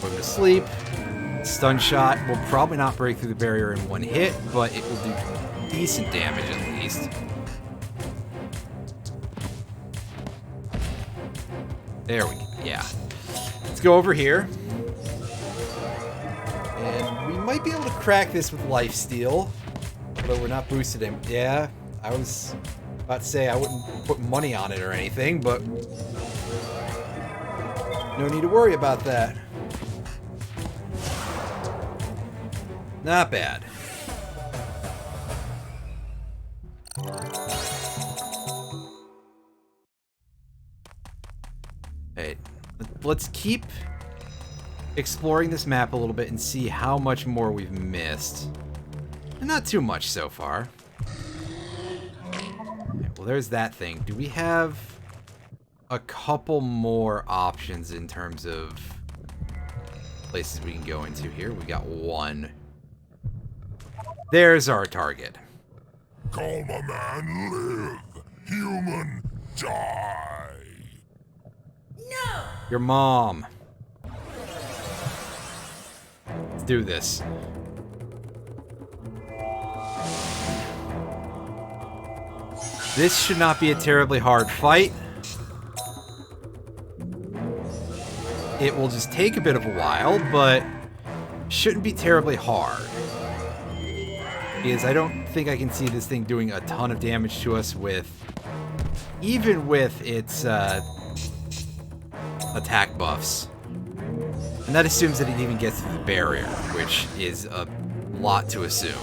Put him to sleep. Stun shot will probably not break through the barrier in one hit, but it will do decent damage at least. There we go. Yeah. Let's go over here. And we might be able to crack this with lifesteal. Although we're not boosted him. Yeah, I was about to say I wouldn't put money on it or anything, but no need to worry about that. Not bad. Hey, let's keep exploring this map a little bit and see how much more we've missed. And not too much so far. Okay, well, there's that thing. Do we have a couple more options in terms of places we can go into here? We got one. There's our target. Calma man live, human die. No! Your mom. Let's do this. This should not be a terribly hard fight. It will just take a bit of a while, but shouldn't be terribly hard. Because I don't think I can see this thing doing a ton of damage to us with, even with its attack buffs. And that assumes that it even gets through the barrier, which is a lot to assume.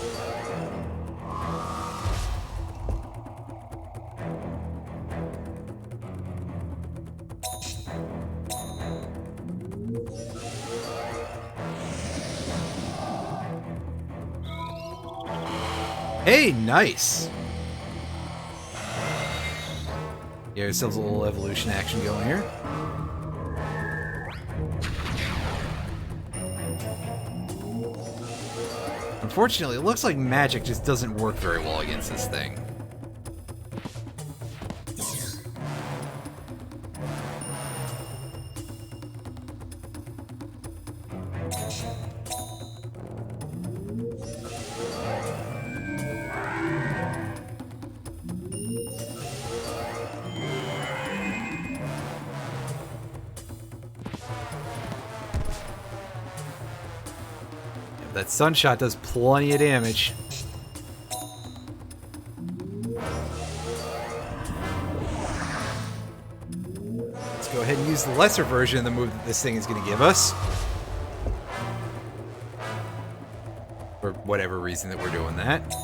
Hey, nice! Get ourselves a little evolution action going here. Unfortunately, it looks like magic just doesn't work very well against this thing. That sunshot does plenty of damage. Let's go ahead and use the lesser version of the move that this thing is going to give us. For whatever reason that we're doing that.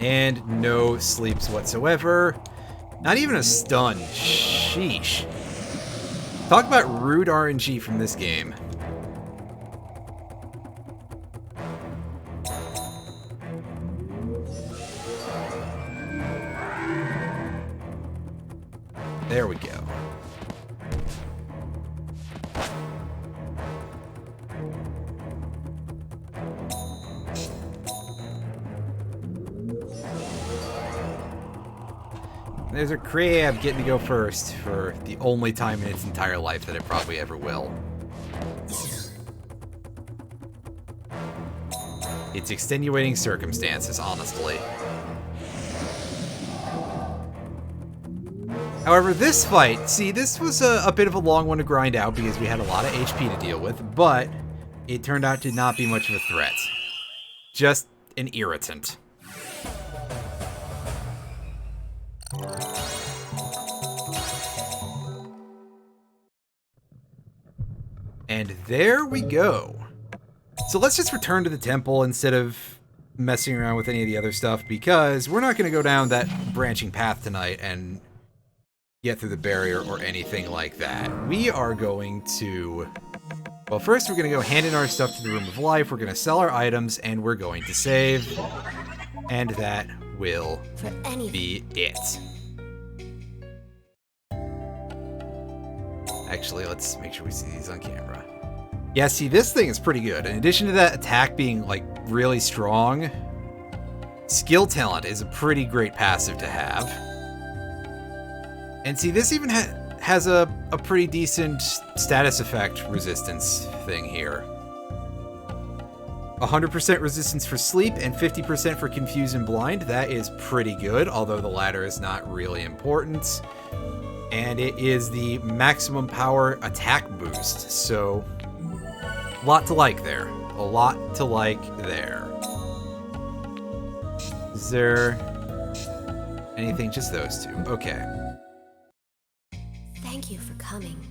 And no sleeps whatsoever. Not even a stun. Sheesh. Talk about rude RNG from this game. There we go. There's a crab getting to go first for the only time in its entire life that it probably ever will. It's extenuating circumstances, honestly. However, this fight, see, this was a bit of a long one to grind out because we had a lot of HP to deal with, but it turned out to not be much of a threat. Just an irritant. And there we go. So let's just return to the temple instead of messing around with any of the other stuff, because we're not going to go down that branching path tonight and get through the barrier or anything like that. We are going to... Well, first we're going to go hand in our stuff to the Room of Life, we're going to sell our items, and we're going to save. And that will be it. Actually, let's make sure we see these on camera. Yeah, see, this thing is pretty good. In addition to that attack being, like, really strong, skill talent is a pretty great passive to have. And see, this even has a pretty decent status effect resistance thing here. 100% resistance for sleep and 50% for confuse and blind. That is pretty good, although the latter is not really important. And it is the maximum power attack boost, so a lot to like there. A lot to like there. Is there anything? Just those two. Okay. Thank you for coming.